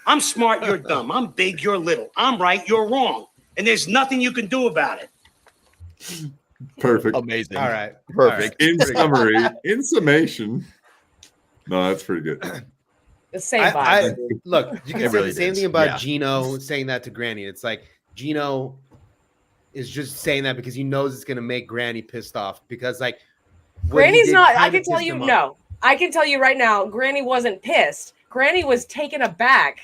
I'm smart, you're dumb. I'm big, you're little. I'm right, you're wrong. And there's nothing you can do about it. Perfect. Amazing. All right. Perfect. In summary, in summation. No, that's pretty good. The same vibe. Look, you can say the same thing about Gino saying that to Granny. It's like Gino is just saying that because he knows it's going to make Granny pissed off. Because, like, Granny's not, I can tell you, no. I can tell you right now, Granny wasn't pissed. Granny was taken aback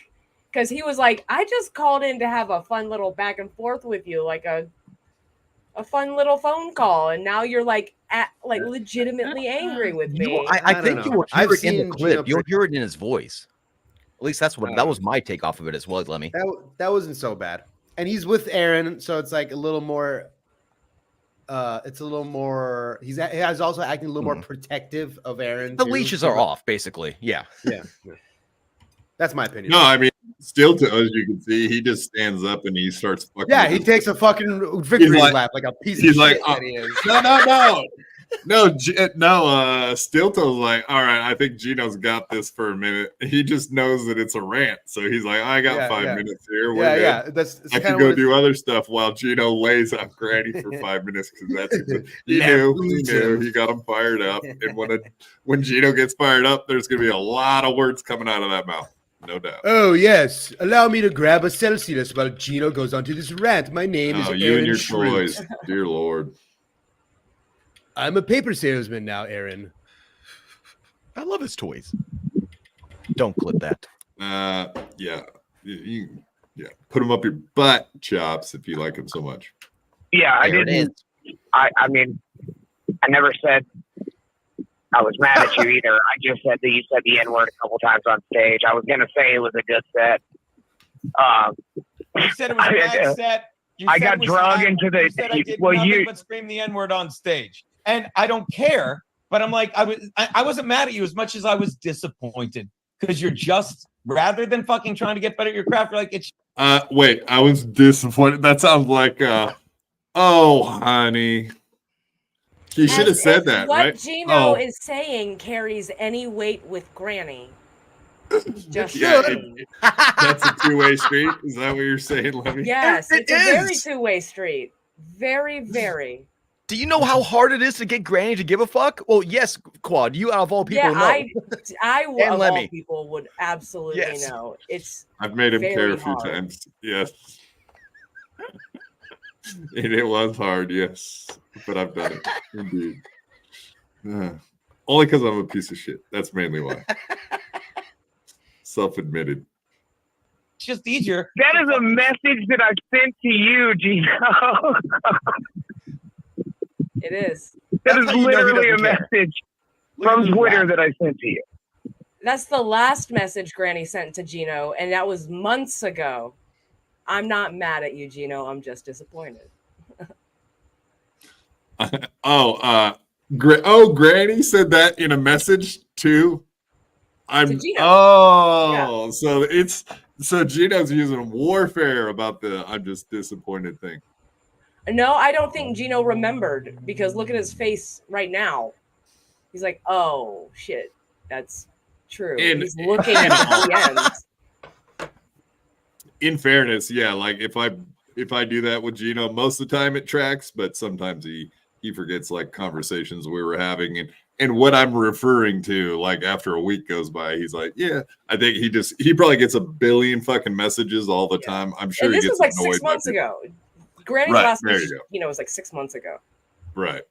because he was like, I just called in to have a fun little back and forth with you, like a fun little phone call, and now you're like legitimately angry with me. I think you will hear it in the clip. You'll hear it in his voice. At least that was my take off of it as well, Lemmy. That wasn't so bad. And he's with Aaron, so it's like a little more. It's a little more. He's also acting a little more protective of Aaron. The leashes are off, basically. Yeah. That's my opinion. No, I mean, still, as you can see, he just stands up and he starts fucking. Yeah, he takes a fucking victory lap like a piece of shit. He's like, that he is. No, Stilto's like, all right, I think Gino's got this for a minute. He just knows that it's a rant, so he's like, I got 5 minutes here. I can go do other stuff while Gino lays on Granny for 5 minutes because that's he knew he got him fired up, and when Gino gets fired up, there's gonna be a lot of words coming out of that mouth. No doubt. Oh, yes. Allow me to grab a Celsius while Gino goes on to this rant. My name is Aaron you and your Schroot. toys. Dear Lord. I'm a paper salesman now, Aaron. I love his toys. Don't clip that. Yeah. Put them up your butt, Chops, if you like them so much. Yeah, I didn't. I mean, I never said I was mad at you either. I just said that you said the N-word a couple times on stage. I was going to say it was a good set. You said it was a bad set. I got drug into the. You said I did nothing but scream the N-word on stage, and I don't care. But I'm like, I wasn't mad at you as much as I was disappointed because you're just rather than fucking trying to get better at your craft. You're like, it's. Wait, I was disappointed. That sounds like, oh, honey. He should have said that, right? What Gino is saying carries any weight with Granny. Just that's a two-way street. Is that what you're saying, Lemmy? Yes, it's a very two-way street. Very, very. Do you know how hard it is to get Granny to give a fuck? Well, yes, Quad. You out of all people know. I of all people would absolutely know. I've made him care a few times. Yes. And it was hard, yes. But I've done it. Indeed. Only because I'm a piece of shit. That's mainly why. Self-admitted. It's just easier. That is a message that I sent to you, Gino. It is. That is literally a message from Twitter that I sent to you. That's the last message Granny sent to Gino, and that was months ago. I'm not mad at you, Gino. I'm just disappointed. Granny said that in a message too. So Gino's using warfare about the I'm just disappointed thing. No, I don't think Gino remembered because look at his face right now. He's like, oh shit, that's true. He's looking at the ends. In fairness, yeah, like if I do that with Gino, most of the time it tracks, but sometimes he forgets like conversations we were having and what I'm referring to, like after a week goes by, he's like, yeah, I think he probably gets a billion fucking messages all the time. I'm sure this he gets was like annoyed 6 months ago. Granny's last message, was like 6 months ago. Right.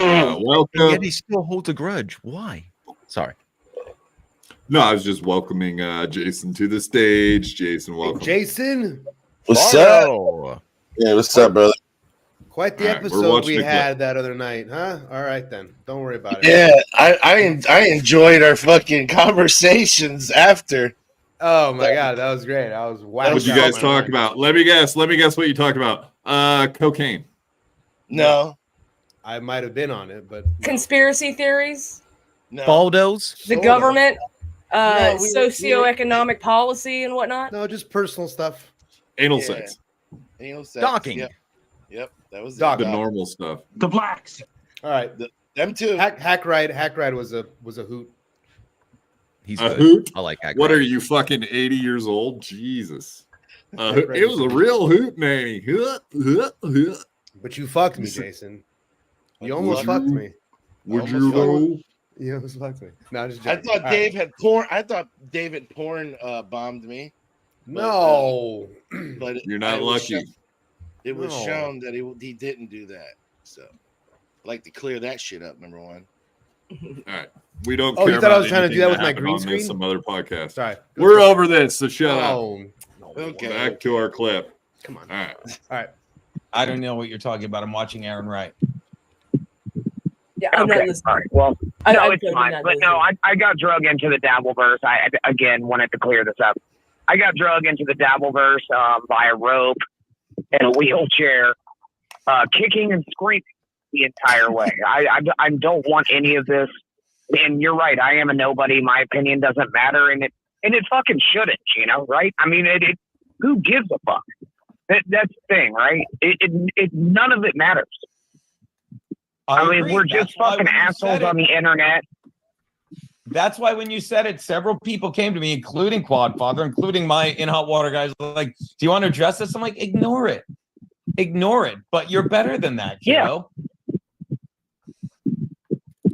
Welcome. And yet he still holds a grudge. Why? Sorry. No, I was just welcoming Jason to the stage. Jason, welcome. Hey, Jason. What's up? Yeah, what's up, brother? Quite the episode we had that other night, huh? All right, then. Don't worry about it. Yeah, I enjoyed our fucking conversations after. Oh, my God. That was great. I was wow. What did you guys talk about? Let me guess what you talked about. Cocaine. No. I might have been on it, but. Conspiracy theories? No. Baldos? The government? Socioeconomic policy and whatnot? No, just personal stuff. Anal sex. Anal sex. Docking. Yep. That was the normal stuff. The blacks. All right. Them too. Hack ride was a hoot. He's a good. hoot? I like Hack What Ride. are you, fucking 80 years old? Jesus. It was a real hoot, nanny. But you fucked me, Jason. You almost fucked me. Would you know? You almost fucked me. No, just I joking. thought Dave had porn. I thought David porn bombed me. No. But you're not lucky. It was shown that he didn't do that. So I'd like to clear that shit up, number one. All right. We don't care. You thought I was trying to do that with my green screen? Some other podcast. Sorry. We're over this, so shut up. Okay. Back to our clip. Come on. All right. I don't know what you're talking about. I'm watching Aaron Wright. Yeah, I'm not listening. All right. Well, no, it's fine. not But no, I got drug into the Dabbleverse. I again wanted to clear this up. I got drug into the Dabbleverse by a rope and a wheelchair, kicking and screaming the entire way. I don't want any of this. And you're right. I am a nobody. My opinion doesn't matter, and it fucking shouldn't. You know, right? I mean, it who gives a fuck? That's the thing, right? It none of it matters. I mean, we're just fucking assholes on the internet. That's why when you said it, several people came to me, including Quadfather, including my In Hot Water guys, like, do you want to address this? I'm like, ignore it. Ignore it. But you're better than that, you know?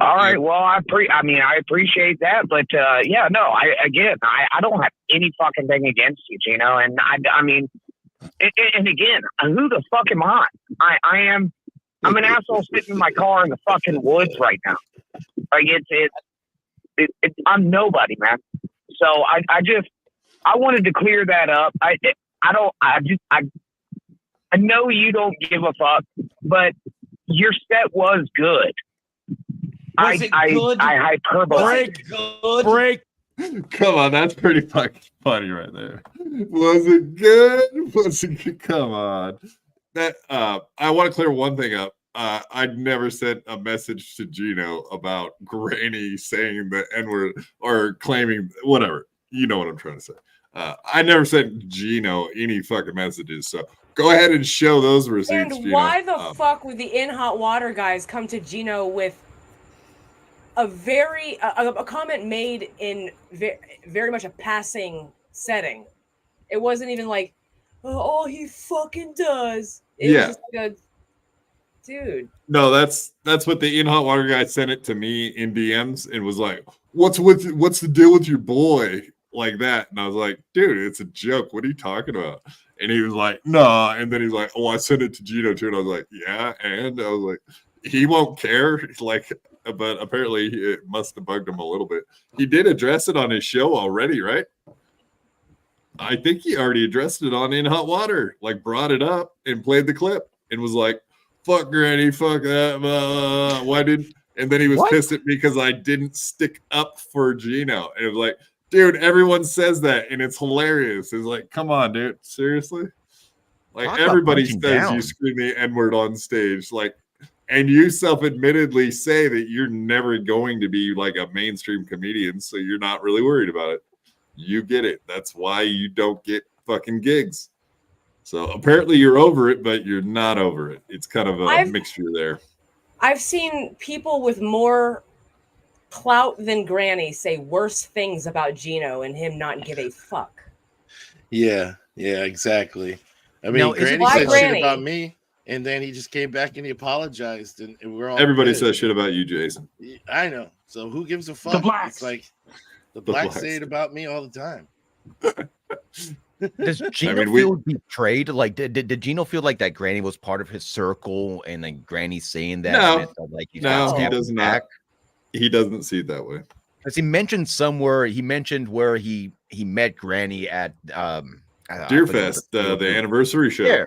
All right. Well, I appreciate that. But, yeah, no, I don't have any fucking thing against you, Gino. And I mean, and again, who the fuck am I? I'm an asshole sitting in my car in the fucking woods right now. Like I'm nobody, man. So I wanted to clear that up. I know you don't give a fuck, but your set was good. Was it good? I hyperbole. Break. Come on, that's pretty fucking funny right there. Was it good? Was it good? Come on. That I want to clear one thing up. I'd never sent a message to Gino about Granny saying the N-word or claiming whatever. You know what I'm trying to say. I never sent Gino any fucking messages. So go ahead and show those receipts. And Gino. why the fuck would the In Hot Water guys come to Gino with a comment made in very much a passing setting? It wasn't even like, oh, he fucking does. It was just like a dude. No, that's what the In Hot Water guy sent it to me in DMs and was like, what's the deal with your boy? Like that. And I was like, dude, it's a joke. What are you talking about? And he was like, nah. And then he's like, oh, I sent it to Gino too. And I was like, yeah. And I was like, he won't care. Like, but apparently it must have bugged him a little bit. He did address it on his show already, right? I think he already addressed it on In Hot Water, like brought it up and played the clip and was like, fuck Granny, fuck that. Why didn't? And then he was pissed at me because I didn't stick up for Gino. And it was like, dude, everyone says that and it's hilarious. It's like, come on, dude. Seriously? Like, Talk everybody about says down. you scream the N-word on stage. Like, and you self-admittedly say that you're never going to be like a mainstream comedian, so you're not really worried about it. You get it. That's why you don't get fucking gigs. So apparently you're over it, but you're not over it. It's kind of a mixture there. I've seen people with more clout than Granny say worse things about Gino and him not give a fuck. Yeah, exactly. I mean, Now, Granny said shit about me, and then he just came back and he apologized, and we're all everybody good. says shit about you, Jason. I know. So who gives a fuck? The blacks. It's like the blacks say it about me all the time. Does Gino feel betrayed? Like, did Gino feel like that Granny was part of his circle, and like Granny saying that? No, meant that, like, he does not. He doesn't see it that way. Because he mentioned somewhere, where he met Granny at Deerfest, the anniversary show.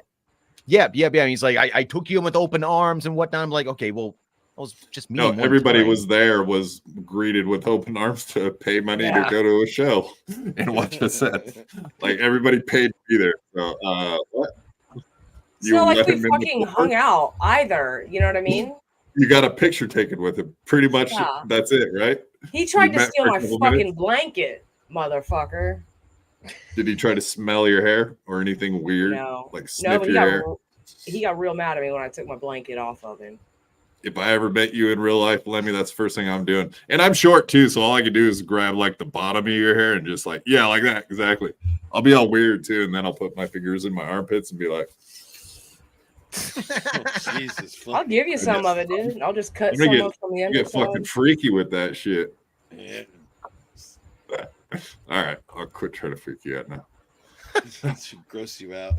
Yeah. And he's like, I took you in with open arms and whatnot. I'm like, okay, well, that was just me. No, everybody was greeted with open arms to pay money to go to a show and watch a set. Like, everybody paid to be there. So, what? It's not like we fucking hung out either. You know what I mean? You got a picture taken with him. Pretty much that's it, right? He tried to steal my fucking blanket, motherfucker. Did he try to smell your hair or anything weird? No. Like sniff your hair? He got real mad at me when I took my blanket off of him. If I ever met you in real life, Lemmy, that's the first thing I'm doing. And I'm short too, so all I can do is grab like the bottom of your hair and just like, yeah, like that. Exactly. I'll be all weird too, and then I'll put my fingers in my armpits and be like, Jesus, I'll give you some of it, dude. I'll just cut some off from the end. Get fucking freaky with that shit. Yeah. All right, I'll quit trying to freak you out now. That should gross you out.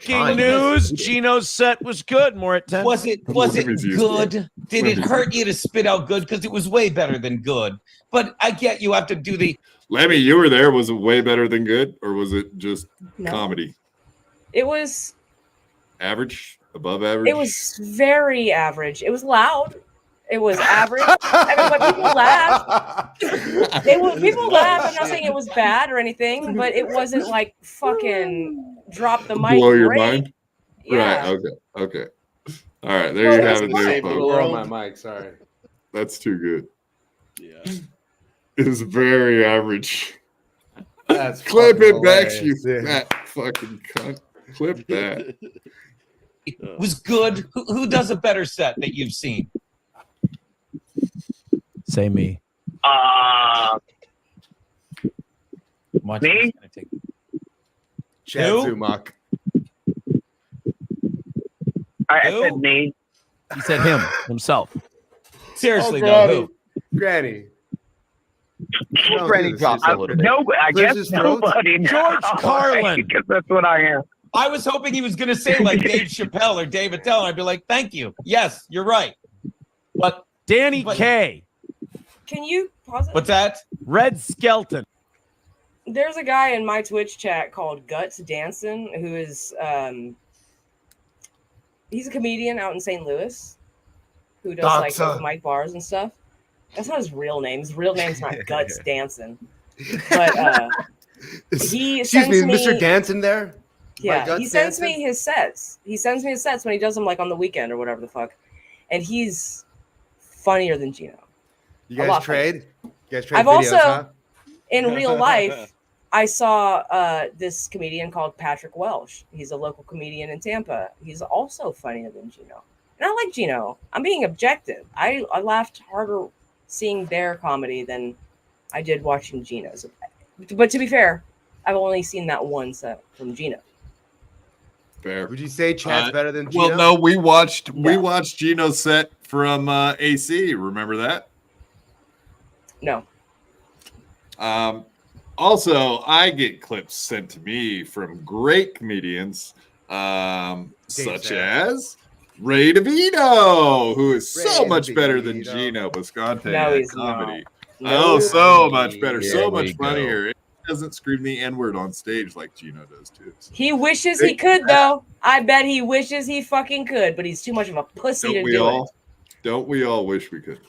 King news: Gino's set was good. More at 10. Was it good? Did it hurt you to spit out good? Because it was way better than good. But I get you have to do the. Lemmy, you were there. Was it way better than good, or was it just comedy? It was average, above average. It was very average. It was loud. It was average. I mean, but people laughed. People laughed. I'm not saying it was bad or anything, but it wasn't like fucking drop the mic. Blow your mind. Yeah. Right. Okay. All right. There you have it. There, folks. Blow my mic. Sorry. That's too good. Yeah. It is very average. That's clip it back, hilarious. you fat fucking cunt. Clip that. It was good. Who does a better set that you've seen? Say me. Me? Chad Who? Zumach. I said me. He said himself. Seriously, Granny. though, who? Granny. Granny drops a little bit. I guess nobody. George Carlin. Because that's what I am. I was hoping he was going to say like Dave Chappelle or Dave Attell. I'd be like, thank you. Yes, you're right. But Danny Kaye. Can you pause it? what's that? Red Skelton. There's a guy in my Twitch chat called Guts Danson who is he's a comedian out in St. Louis who does like open mic bars and stuff. That's not his real name. His real name's not Guts Danson. But He Excuse sends me, me Mr. Danson there. My Yeah, guts he sends dancing? me his sets. He sends me his sets when he does them like on the weekend or whatever the fuck. And he's funnier than Gino. You A guys lot trade? You guys trade I've videos, also huh? in real life, I saw this comedian called Patrick Welsh. He's a local comedian in Tampa. He's also funnier than Gino. And I like Gino. I'm being objective. I laughed harder seeing their comedy than I did watching Gino's. But to be fair, I've only seen that one set from Gino. Fair. Would you say Chad's better than Gino? Well, no, we watched Gino's set from AC. Remember that? No. Also, I get clips sent to me from great comedians, such as Ray DeVito, who is so much better than Gino Bisconte No, at he's comedy. not. So much better, so There much we go. funnier. It doesn't scream the N-word on stage like Gino does too. So. He wishes he could, though. I bet he wishes he fucking could, but he's too much of a pussy to do it. Don't we all wish we could?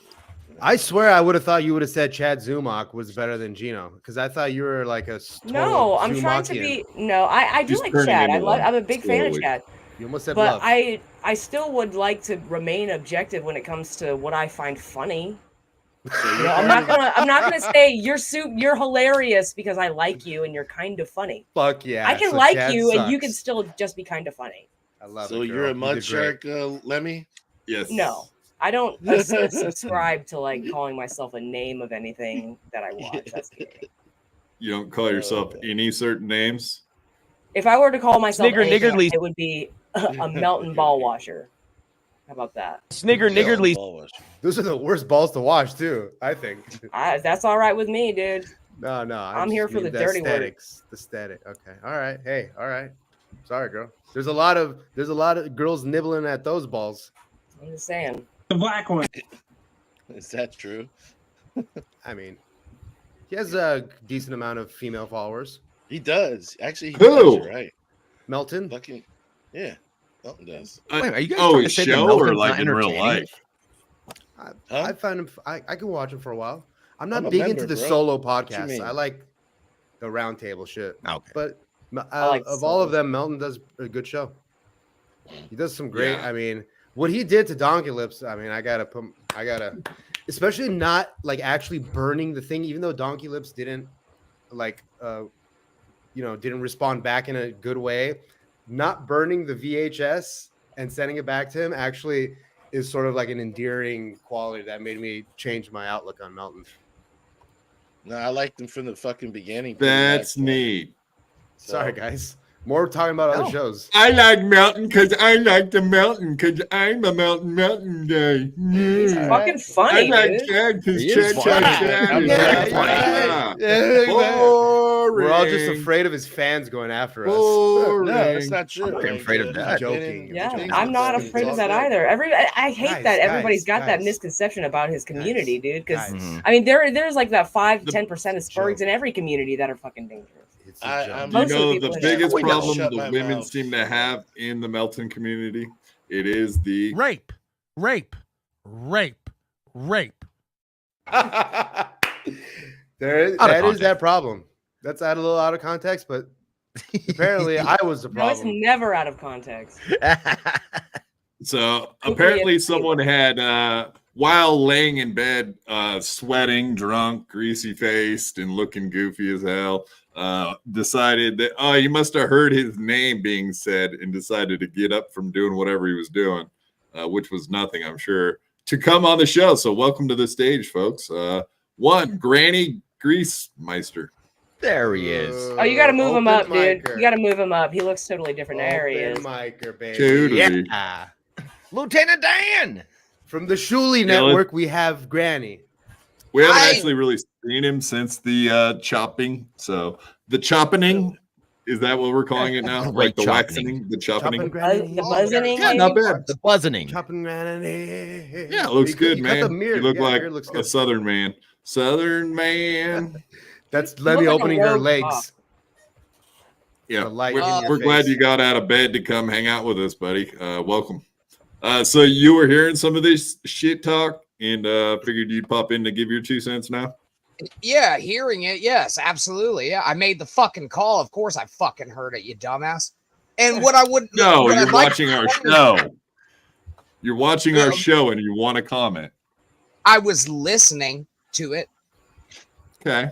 I swear I would have thought you would have said Chad Zumach was better than Gino because I thought you were like a No, I'm trying to be. No, I do He's like turning Chad. into one I'm a big fan of slowly. Chad. You almost said But love. I still would like to remain objective when it comes to what I find funny. You know, I'm not gonna say you're hilarious because I like you and you're kind of funny. Fuck yeah. I can so like Chad you and you sucks. can still just be kind of funny. I love So it. you're girl. a mud You did great. shark, Lemmy? Yes. No, I don't subscribe to like calling myself a name of anything that I watch. That's gay. You don't call yourself any certain names? If I were to call myself Snigger anything, niggerly. it would be a mountain ball washer. How about that? Snigger niggerly. Those are the worst balls to wash too. I think. That's all right with me, dude. No. I'm here for the dirty work. aesthetics. The static. Okay. All right. Hey. All right. Sorry, girl. There's a lot of girls nibbling at those balls. I'm just saying. The black one. Is that true? I mean, he has a decent amount of female followers. He does. Actually, he Who? does. You're right. Melton. Fucking yeah. Melton does. Wait, are you guys Oh, trying to his say that show or Melton's like not in real entertaining? life? I find him. I can watch him for a while. I'm not I'm a big member, into the bro. solo What you podcasts. mean? I like the roundtable shit. Okay. But like of all of them, Melton does a good show. He does some great. Yeah. I mean, what he did to Donkey Lips. I mean, I gotta, especially not like actually burning the thing, even though Donkey Lips didn't like, didn't respond back in a good way. Not burning the VHS and sending it back to him actually is sort of like an endearing quality that made me change my outlook on Melton. No, I liked him from the fucking beginning. That's neat. Sorry, guys. More talking about other shows. I like Melton because I like the Melton because I'm a Melton guy. He's Yeah. fucking funny, I like dude. Chad because He is Chad. funny. Yeah. We're Boring. all just afraid of his fans going after us. Boring. No, that's not true. I'm not Like, afraid of that. Joking. Yeah, Joking. I'm not afraid of that either. I hate Guys, that everybody's got that guys. misconception about his community, dude. Because Guys, I mean, there's like that 5 to The- 10% of Spurgs in every community that are fucking dangerous. it's a joke. I'm- You Most of the know people the in there- biggest We know. problem Shut the my women mouth. seem to have in the Melton community? It is the Rape. That is that problem. That's a little out of context, but apparently I was the No, it's problem. never out of context. So Who apparently created someone had while laying in bed, sweating, drunk, greasy faced, and looking goofy as hell, decided that you must have heard his name being said and decided to get up from doing whatever he was doing, which was nothing, I'm sure, to come on the show. So welcome to the stage, folks. One Granny Greasemeister. There he is. Oh, you got to move him up, Open dude. micer. You got to move him up. He looks totally different. There he is. Open micer, baby. Totally. Yeah. Lieutenant Dan. From the Shuli Yeah, Network, we have Granny. We haven't Hi. actually really seen him since the chopping. So the choppening, is that what we're calling it now? Like Like the choppening. waxing, the Chopping chopping? Granny. The buzzoning. Yeah, not bad. The buzzoning. Chopping Granny. Yeah, it looks good, You cut man. the mirror. You look Yeah, like mirror looks a good. Southern man. Southern man. That's Lemmy look like a opening her rogue legs. cop. Yeah, The light we're, in your we're glad face. you got out of bed to come hang out with us, buddy. Welcome. So you were hearing some of this shit talk and figured you'd pop in to give your 2 cents now? Yeah, hearing it, yes, absolutely. Yeah, I made the fucking call. Of course, I fucking heard it, you dumbass. And what I would No, you're watching our show. You're watching our show, and you want to comment. I was listening to it. Okay.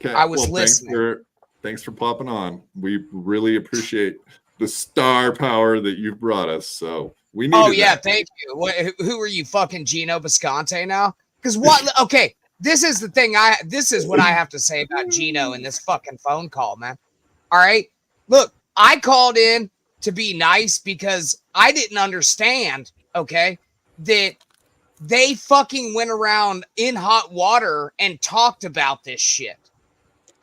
I was listening. Thanks for popping on. We really appreciate the star power that you've brought us. So we need. Oh yeah, thank you. Who are you, fucking Gino Bisconte now? Because what? Okay, this is the thing. This is what I have to say about Gino in this fucking phone call, man. All right, look, I called in to be nice because I didn't understand. Okay, that they fucking went around in hot water and talked about this shit.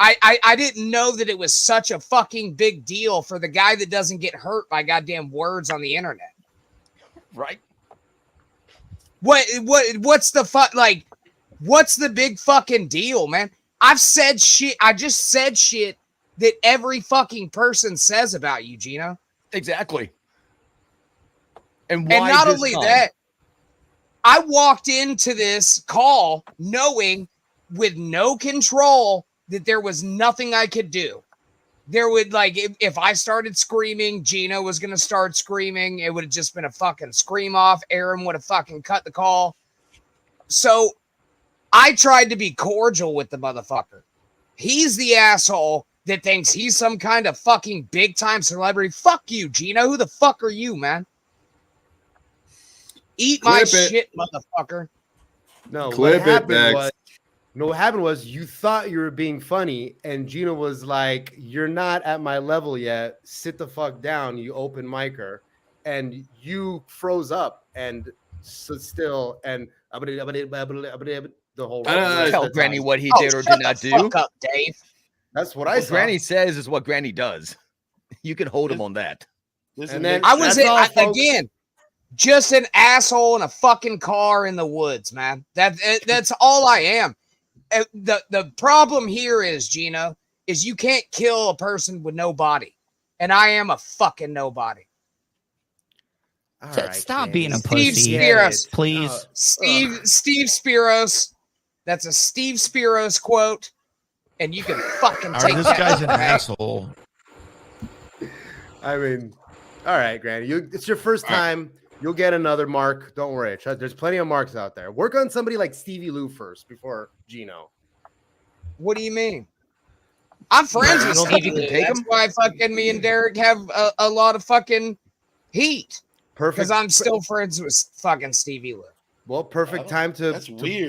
I didn't know that it was such a fucking big deal for the guy that doesn't get hurt by goddamn words on the internet. Right. What's the fuck? Like, what's the big fucking deal, man? I've said shit. I just said shit that every fucking person says about you, Gino. Exactly. And why not only that, I walked into this call knowing with no control that there was nothing I could do. There would, like, if I started screaming, Gino was going to start screaming. It would have just been a fucking scream off. Aaron would have fucking cut the call. So I tried to be cordial with the motherfucker. He's the asshole that thinks he's some kind of fucking big time celebrity. Fuck you, Gino. Who the fuck are you, man? Eat my shit, motherfucker. No, Clip it, Dex. What happened was you thought you were being funny, and Gino was like, "You're not at my level yet. Sit the fuck down, you open micer." And you froze up and stood still, and the whole. Tell Granny what he did or did not do. Fuck up, Dave. That's what I saw. Granny says is what Granny does. You can hold him on that. And then I was again just an asshole in a fucking car in the woods, man. That's all I am. The problem here is, Gino, is you can't kill a person with no body. And I am a fucking nobody. All right, stop being a Steve pussy, Spiros, please. Steve Spiros. That's a Steve Spiros quote. And you can fucking take This that. guy's an asshole. I mean, all right, Granny. It's your first time. You'll get another mark. Don't worry. There's plenty of marks out there. Work on somebody like Stevie Lou first before Gino. What do you mean? I'm friends with Stevie Lou. That's why fucking me and Derek have a lot of fucking heat. Perfect. Because I'm still friends with fucking Stevie Lou. Well, perfect time to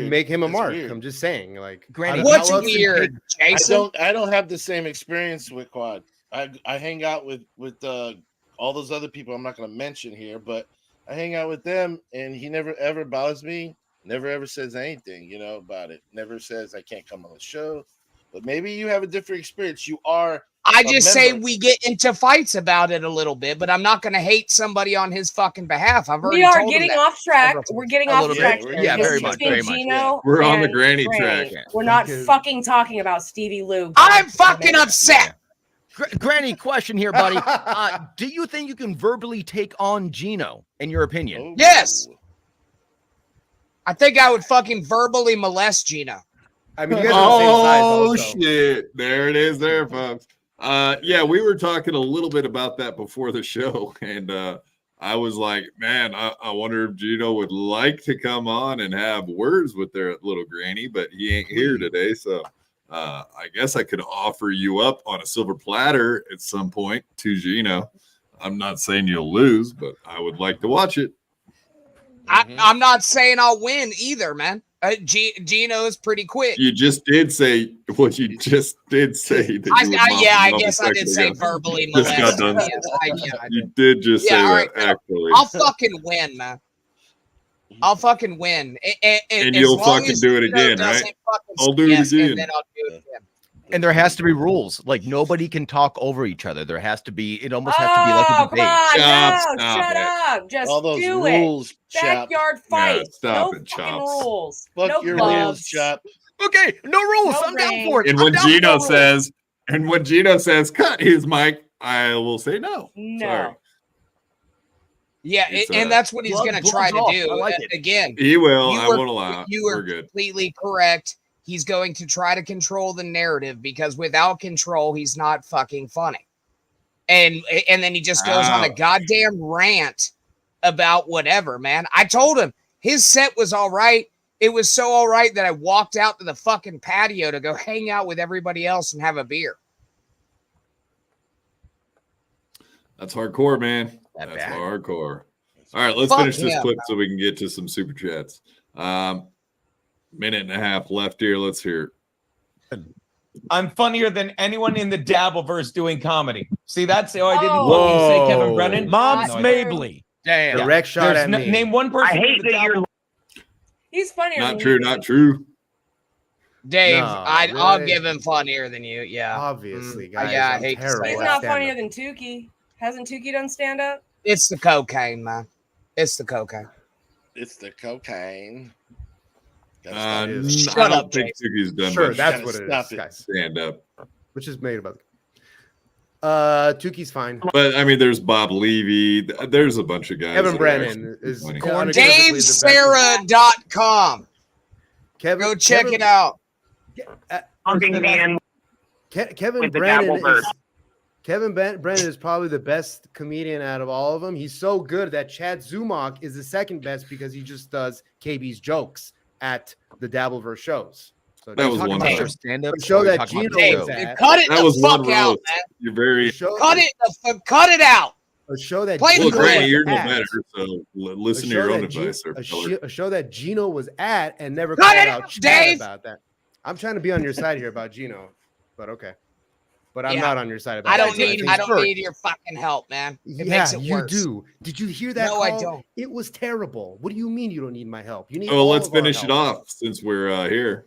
make him a mark. I'm just saying, like, Granny, what's weird, Jason? I don't have the same experience with Quad. I hang out with all those other people I'm not going to mention here, but I hang out with them, and he never ever bothers me. Never ever says anything, about it. Never says I can't come on the show. But maybe you have a different experience. You are. I just say we get into fights about it a little bit, but I'm not going to hate somebody on his fucking behalf. We are getting off track. We're getting off track. Yeah, very much. We're on the Granny track. We're not fucking talking about Stevie Lou. I'm fucking upset. Granny, question here, buddy. Do you think you can verbally take on Gino, in your opinion? Yes. I think I would fucking verbally molest Gino. I mean, you guys are the same size also. Shit. There it is there, folks. Yeah, we were talking a little bit about that before the show, and I was like, man, I wonder if Gino would like to come on and have words with their little Granny, but he ain't here today, so I guess I could offer you up on a silver platter at some point to Gino. I'm not saying you'll lose, but I would like to watch it. I'm not saying I'll win either, man. Gino is pretty quick. You just did say what you just did say. That I guess I did say verbally molest. You did just say that, actually. I'll fucking win, man. I'll fucking win. And you'll fucking do it again, right? I'll do it again. And then I'll do it again. And there has to be rules. Like, nobody can talk over each other. There has to be, it almost has to be like a debate. Shut up. Just all those do rules, it. Backyard fight. Yeah, no fucking rules. Fuck no your gloves. rules, Chop. Okay, no rules. No I'm down for it. And when Gino says, cut his mic, I will say no. No. Sorry. Yeah, and that's what he's going to try to do. I like it. Again, He will. I won't allow. You were completely correct. he's going to try to control the narrative because without control, he's not fucking funny. And then he just goes on a goddamn rant about whatever, man. I told him his set was all right. It was so all right that I walked out to the fucking patio to go hang out with everybody else and have a beer. That's hardcore, man. That's hardcore. All right, let's finish this clip so we can get to some super chats. Minute and a half left here. Let's hear it. I'm funnier than anyone in the Dabbleverse doing comedy. See, that's how I didn't fucking say Kevin Brennan. Mom's Mabley. Damn. Direct shot at me. Name one person. I hate that you're. He's funnier. Not true. Not true. Dave, No, I'll really? give him funnier than you. Yeah. Obviously, guys. Yeah, I I'm hate to terrible say He's at not stand-up. funnier than Tukey. Hasn't Tukey done stand up? It's the cocaine, man. It's the cocaine. It's the cocaine. I Shut don't up, think Tukey's done Sure, much that's what it Stop is, it. guys. stand up. Which is made about. Tukey's fine. But I mean, there's Bob Levy. There's a bunch of guys. Kevin that are Brennan actually is funny. DaveSarra.com. Kevin, Go check it out. Kevin With the Brennan Dabbleverse. is Brennan is probably the best comedian out of all of them. He's so good that Chad Zumach is the second best because he just does KB's jokes at the Dabbleverse shows. So That was one about time. your stand-up. The show or that talking about Gino the was show? at. Cut it That the was one fuck out, roast. man. You're very Cut it out. A show that Play the well, Gino Granny. was You're no at. better. So listen to show your own that Gino- advice, there, fella. a show that Gino was at and never Cut called it out out, Chad Dave. about that. I'm trying to be on your side here about Gino, but okay. But I'm Yeah. not on your side about I that. don't need your fucking help, man. It makes it you worse. do. Did you hear that? No, call? I don't. It was terrible. What do you mean you don't need my help? You need. Oh, all let's of our finish it help. off since we're here.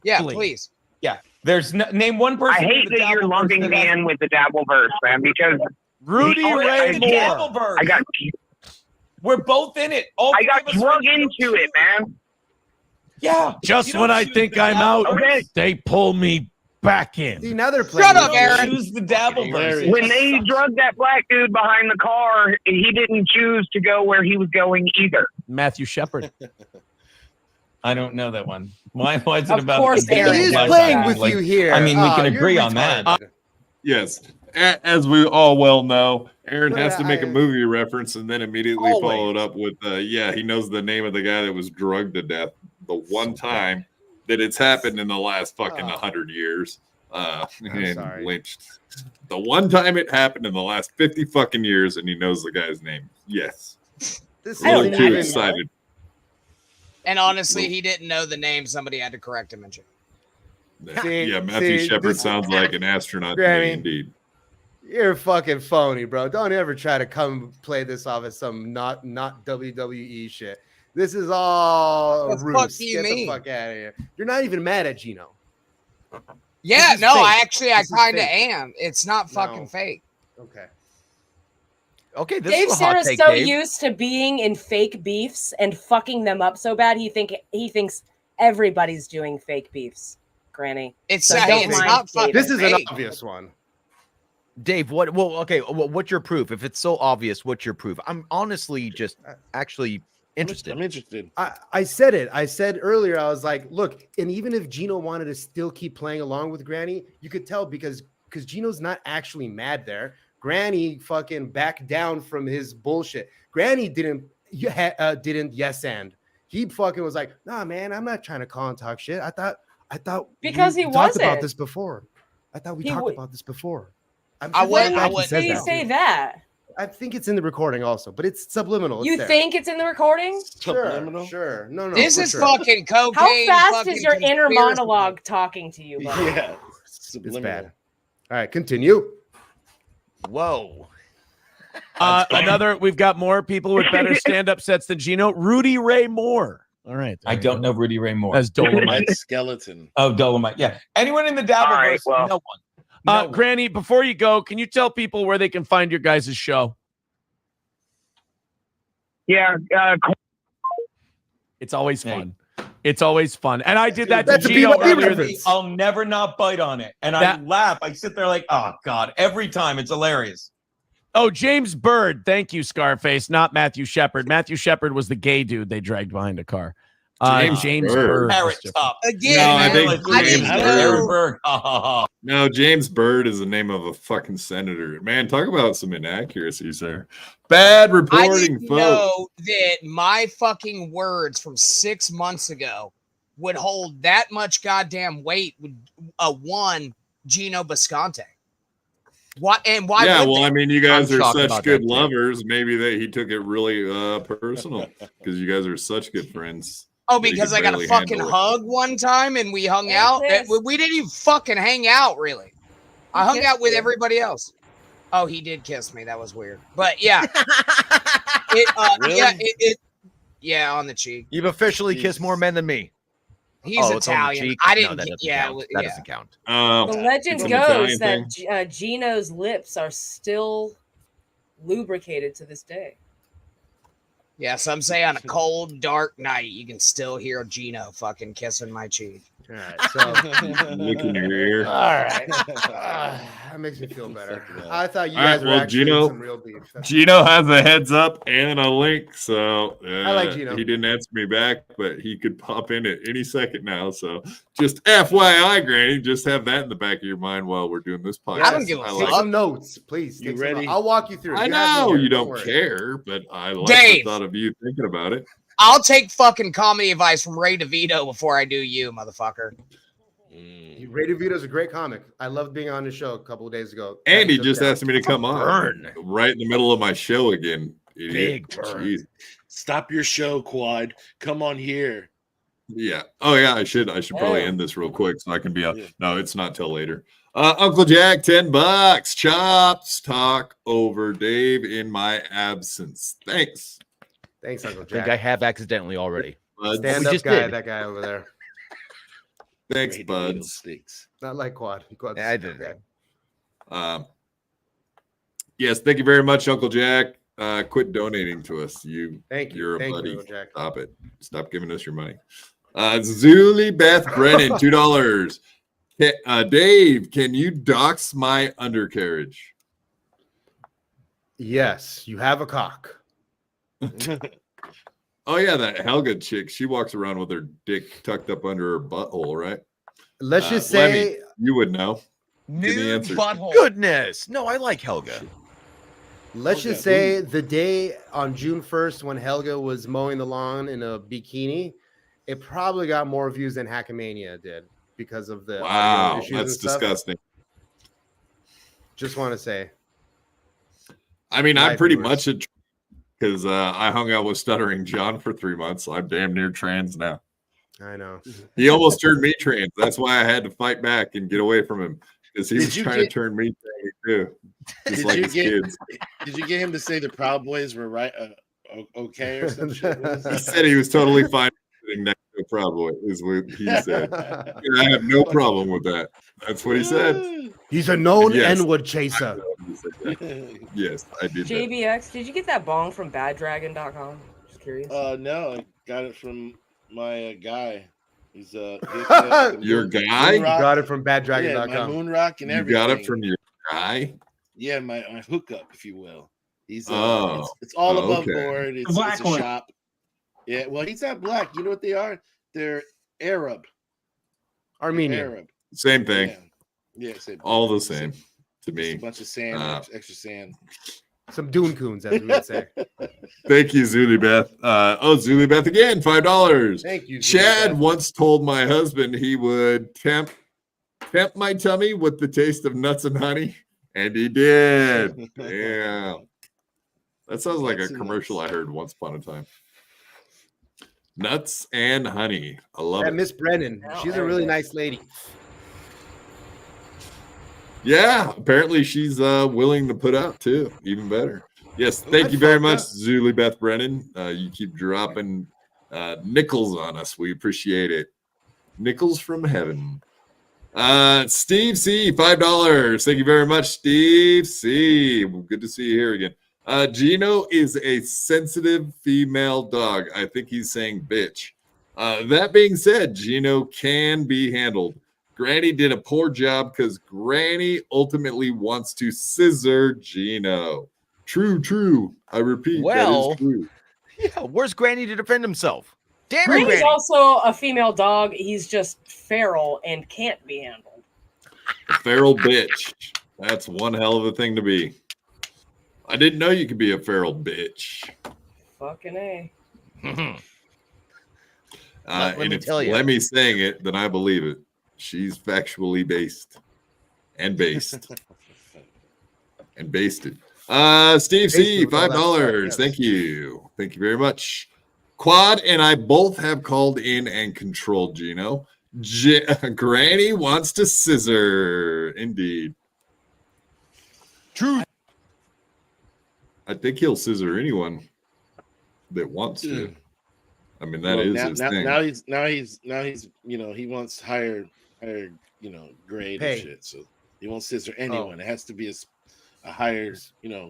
Yeah, please. Yeah. There's name one person. I hate in the that you're Dabbleverse lumping that me has- in with the Dabbleverse, man, because Rudy Ray Moore. Dabbleverse. I got We're both in it. All I three got of us are drug in into it, man. Yeah. Just You when don't I choose think the I'm out, Okay. they pull me back See, in. now they're playing. Shut up, with you. Aaron. Choose the Dabbleverse. When they drugged that black dude behind the car, he didn't choose to go where he was going either. Matthew Shepard. I don't know that one. Why is it Of about? course, the Aaron. He's Like playing that. with you here. I mean, we can you're agree on that. retarded. Yes. As we all well know, Aaron But has to make a I- movie reference and then immediately Always. follow it up with, yeah, he knows the name of the guy that was drugged to death the one time that it's happened in the last fucking 100 years. And sorry. lynched. The one time it happened in the last 50 fucking years, and he knows the guy's name. Yes. This A little isn't too even- excited. And honestly, he didn't know the name. Somebody had to correct him and shit. See- Yeah, Matthew see, Shepard this- sounds like an astronaut to Granny. me, indeed. You're fucking phony, bro. Don't ever try to come play this off as some not WWE shit. This is all What the ruse. fuck do you Get mean? the fuck out of here. You're not even mad at Gino. Yeah, This is no, fake. I This is kind of fake. am. It's not fucking No. fake. Okay. Okay, this Dave is a hot Sarah's take, so Dave. used to being in fake beefs and fucking them up so bad he thinks everybody's doing fake beefs. Granny, It's So don't it's mind not Dave. fucking This is an fake. obvious one. Dave, what's your proof? If it's so obvious, what's your proof? I'm honestly just actually interested. I'm interested. I said it. I said earlier, I was like, look, and even if Gino wanted to still keep playing along with Granny, you could tell because Gino's not actually mad there. Granny fucking backed down from his bullshit. Granny didn't yes and. He fucking was like, nah, man, I'm not trying to call and talk shit. I thought Because we he talked about wasn't. this before. I thought we He talked would- about this before. I'm I sure wouldn't- Zach I actually wouldn't said Did you that. say that? I think it's in the recording also, but it's subliminal. It's You there. think it's in the recording? Subliminal? Sure. No. This for is sure. fucking cocaine. How fast fucking is your inner conspiracy. monologue talking to you, bud? Yeah. It's Subliminal. bad. All right, continue. Whoa. We've got more people with better stand-up sets than Gino. Rudy Ray Moore. All right. I don't know Rudy Ray Moore. That's Dolomite. Red Skeleton. Oh, Dolomite. Yeah. Anyone in the All right, Dabbleverse? well. No one. No one. Granny, before you go, can you tell people where they can find your guys' show? Yeah, It's always fun. It's always fun. And I did that to That's a Gino BYB earlier. reference. I'll never not bite on it. And I That- laugh. I sit there like, oh, God, every time. It's hilarious. Oh, James Bird. Thank you, Scarface, not Matthew Shepard. Matthew Shepard was the gay dude they dragged behind a car. James Bird. Parrot Top. Again, No, I man, think I James didn't Bird. know. Bird. Oh, No, James Bird is the name of a fucking senator. Man, talk about some inaccuracies there. Bad I reporting, didn't folks. know that my fucking words from 6 months ago would hold that much goddamn weight with one Gino Bisconte. What and why? Yeah, would well, they? I mean, you guys I'm are shocked such about good that, too. lovers. Maybe that he took it really personal because you guys are such good friends. Oh, that he because could I got a barely fucking handle it. hug one time and we hung And out. kiss. We didn't even fucking hang out, really. I He hung kissed out with you. everybody else. Oh, he did kiss me. That was weird. But yeah, Really? yeah, on the cheek. You've officially kissed more men than me. He's Oh, it's on the Italian. cheek? I No, didn't. that doesn't Yeah, count. it That yeah. doesn't count. The legend it's an goes Italian that Gino's lips are still lubricated to this day. Yeah, some say on a cold, dark night, you can still hear Gino fucking kissing my cheek. All right, so Licking your ear. all right, that makes me feel better. I thought you All right, guys were well, actually Gino- some real beef. Gino has a heads up and a link, so I like Gino. he didn't answer me back, but he could pop in at any second now. So just FYI, Granny, just have that in the back of your mind while we're doing this podcast. I don't give a Take fuck. some notes, please. You Take some ready? notes. I'll walk you through it. I You have me know here, you don't worry. care, but I like Dave. the thought of you thinking about it. I'll take fucking comedy advice from Ray DeVito before I do you, motherfucker. Ray DeVito's a great comic. I loved being on the show a couple of days ago. Andy That just took asked me to come on Burn. right in the middle of my show again. Idiot. Big burn. Jeez. Stop your show, Quad. Come on here. Yeah. Oh yeah. I should probably Yeah. end this real quick so I can be on. Yeah. No, it's not till later. Uncle Jack, $10. Chopstalk over Dave in my absence. Thanks. Thanks, Uncle I think I Jack. have accidentally already. Buds. Stand We up just guy, did. that guy over there. Thanks, Great little buds. sticks. Not like Quad. Quad's I did okay. Yes, thank you very much, Uncle Jack. Quit donating to us. Thank you. You're a Thank buddy. you, Uncle Jack. Stop it. Stop giving us your money. Zuli Beth Brennan, $2. Dave, can you dox my undercarriage? Yes, you have a cock. Oh yeah, that Helga chick. She walks around with her dick tucked up under her butthole, right? Let's just Lemmy, say you would know. Give me Nude answers. butthole. Goodness. No, I like Helga. let's just say the day on June 1st when Helga was mowing the lawn in a bikini, it probably got more views than Hackamania did because of the audio Wow, issues and that's stuff. disgusting. Just want to say. I mean, I'm Live pretty viewers. much a because I hung out with Stuttering John for 3 months. I'm damn near trans now. I know. He almost turned me trans. That's why I had to fight back and get away from him because he Did was you trying to get- turn me trans too, just Did like you his get- kids. Did you get him to say the Proud Boys were right? Okay, or some shit? What was He that? said he was totally fine sitting next to a Proud Boy, is what he said. And I have no problem with that. That's what he said. He's a known Yes. N-word chaser. Yes, I did that. JBX, did you get that bong from baddragon.com? Just curious. No, I got it from my guy. He's Your guy? You got it from Yeah, baddragon.com. my moon rock and You everything. got it from your guy? Yeah, my hookup, if you will. He's Oh. it's all Oh, above okay. board. It's black a one. shop. Yeah, well, he's not black. You know what they are? They're Arab. Armenian. Arab. Same thing. Yeah, same. All the same to Just a me. bunch of sand, extra sand. Some Dune coons, as we would say. Thank you, Zuli Beth. Zuli Beth again, $5. Thank you. Chad Zuli. once told my husband he would tempt my tummy with the taste of nuts and honey, and he did. Yeah. That sounds like a Nuts and commercial nuts. I heard once upon a time. Nuts and honey. I love Yeah, it. Miss Brennan. She's a really nice lady. Yeah, apparently she's willing to put up too. Even better. Yes, thank I'd you very fuck much, up. Zuli Beth Brennan. You keep dropping nickels on us. We appreciate it. Nickels from heaven. Steve C, $5. Thank you very much, Steve C. Good to see you here again. Gino is a sensitive female dog. I think he's saying bitch. That being said, Gino can be handled. Granny did a poor job because Granny ultimately wants to scissor Gino. True. I repeat, that Well- is true. Yeah, where's Granny to defend himself? Damn it, Granny's Granny. also a female dog. He's just feral and can't be handled. Feral bitch. That's one hell of a thing to be. I didn't know you could be a feral bitch. Fucking A. Let me And if tell you. Lemmy saying it, then I believe it. She's factually based and based and basted. Steve C, $5. Thank you. Thank you very much. Quad and I both have called in and controlled Gino. Granny wants to scissor. Indeed. True. I think he'll scissor anyone that wants to. I mean, that is his thing. Now he's he wants higher grade Pay. and shit. So he won't scissor anyone. It has to be a higher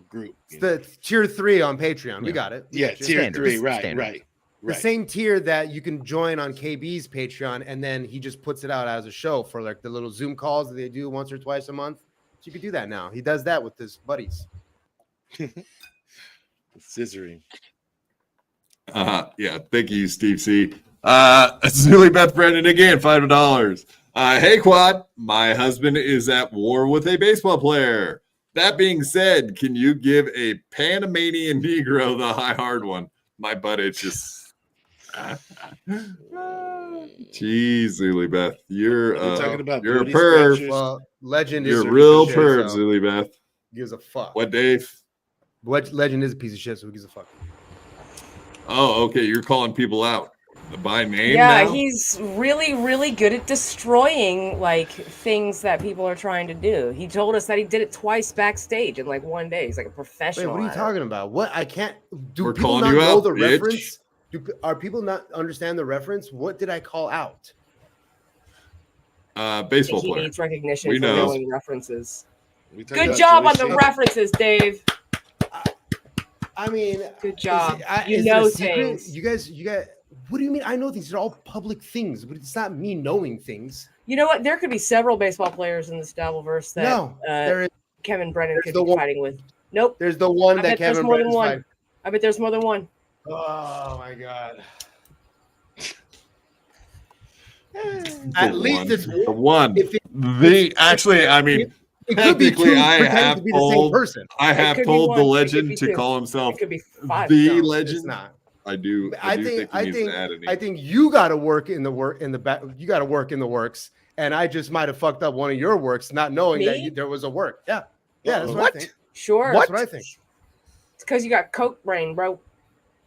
group. It's the tier 3 on Patreon. We got it. Yeah, tier 3. Right. The same tier that you can join on KB's Patreon, and then he just puts it out as a show for like the little Zoom calls that they do once or twice a month. So you can do that now. He does that with his buddies. Scissoring. Yeah, thank you, Steve C. Zuli Beth Brennan again, $5. Hey, Quad, my husband is at war with a baseball player. That being said, can you give a Panamanian Negro the high hard one? My butt itches. Jeez, Zuli Beth, you're talking about you're a booty perv. scratchers? Well, Legend You're is a real piece of perv, shit, so Zuli Beth. gives a fuck. What, Dave? Legend is a piece of shit, so who gives a fuck? Oh, okay. You're calling people out by name. Yeah, now? he's really, really good at destroying like things that people are trying to do. He told us that he did it twice backstage in like one day. He's like a Wait, professional. what are you at it. talking about? What? I can't. Do We're people calling not you know out, the bitch. reference? Are people not understand the reference? What did I call out? I think Baseball he player. needs recognition We for know. knowing references. We talking Good about job Joey on the Shea? references, Dave. I mean, Good job. You is it know a secret? things. You guys. What do you mean? I know things. They're all public things, but it's not me knowing things. You know what? There could be several baseball players in this Dabbleverse that No, there is. Kevin Brennan There's could the be one- fighting with. Nope. There's the one I that bet there's Kevin more than Brennan's one. fighting. I bet there's more than one. Oh my god! The At least one. it's the one. If it- Actually, I mean, it could be technically, two I pretending have to be the same told. person. I It have could be told one, the it could legend be to two. call himself It could be five. the No, legend. It's not. I do. I do think. he I needs think. to add any. I think you got to work in the work in the back. You got to work in the works, and I just might have fucked up one of your works, not knowing that Me? there was a work. Yeah, that's what What? I think. Sure. That's what I think. It's because you got coke brain, bro.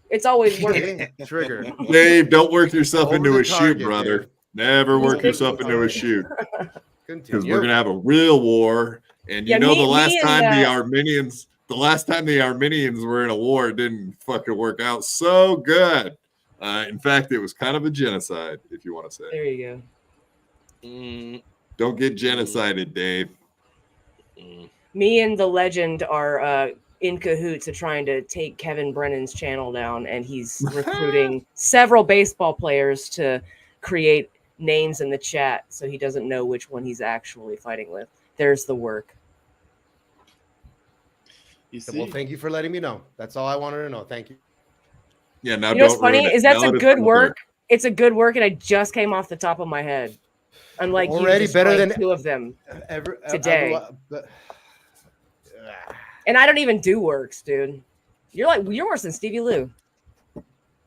It's always working. Okay, triggered. Dave, don't work yourself Over into the a shoot, target, brother. Dave. Never work Continue. yourself into a shoot because Continue. we're gonna have a real war. And you Yeah, know, me- the last me and, time the last time the Armenians were in a war, it didn't fucking work out so good. In fact, it was kind of a genocide, if you want to say. There you go. Don't get genocided, Dave. Me and the legend are in cahoots of trying to take Kevin Brennan's channel down, and he's recruiting several baseball players to create names in the chat so he doesn't know which one he's actually fighting with. There's the work. You see? Well, thank you for letting me know. That's all I wanted to know. Thank you. Yeah, now You know what's don't funny ruin it. is that's Now a it's good fun work. It's a good work, and I just came off the top of my head. Unlike Already you, better destroying than two of them today. But- And I don't even do works, dude. You're worse than Stevie Lou.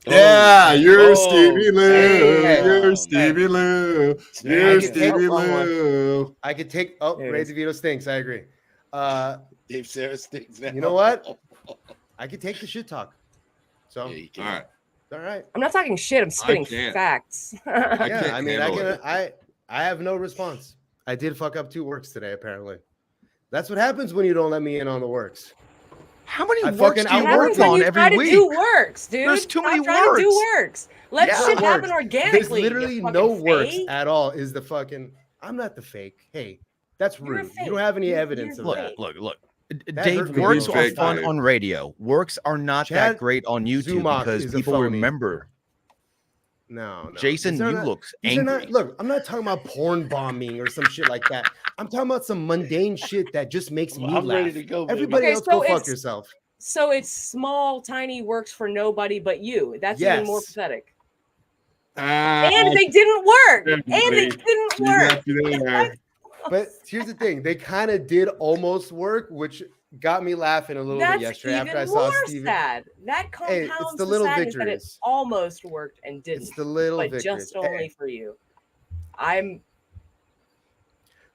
Yeah, you're Oh, Stevie Lou. hey, You're hey. Stevie Lou. I You're can Stevie take- Lou. I could take. Oh, There it Ray is. DeVito stinks. I agree. Dave Sarra stinks now. You know what? I could take the shit talk. So Yeah, you All can. right. all right. I'm not talking shit. I'm spitting can't. facts. I Yeah, can't I mean, I handle can. it. I have no response. I did fuck up 2 works today. Apparently, that's what happens when you don't let me in on the works. How many I works fucking do you What work happens when on you every try to week? do works, dude? There's too Stop many trying to do works. works. Let Yeah, shit happen works. organically. There's you literally fucking no works fake. at all. Is the fucking? I'm not the fake. Hey, that's You're a rude. fake. You don't have any You're evidence of fake. that. Look. That Dave, hurt me works a are little. fun Dave. on radio. Works are not Chad that great on YouTube Zumach because is a people phony. remember. No. Jason, These are you not- look these are angry. not- look, I'm not talking about porn bombing or some shit like that. I'm talking about some mundane shit that just makes me I'm laugh. ready to go. Baby. Everybody Okay, else, so go fuck it's- yourself. So it's small, tiny works for nobody but you. That's even more Yes. pathetic. And they didn't work. And they didn't work. But here's the thing: they kind of did almost work, which got me laughing a little bit yesterday after I saw Steven. Sad. That compounds it's the little sadness that it victories. almost worked and didn't. It's the little but victories. just only for you.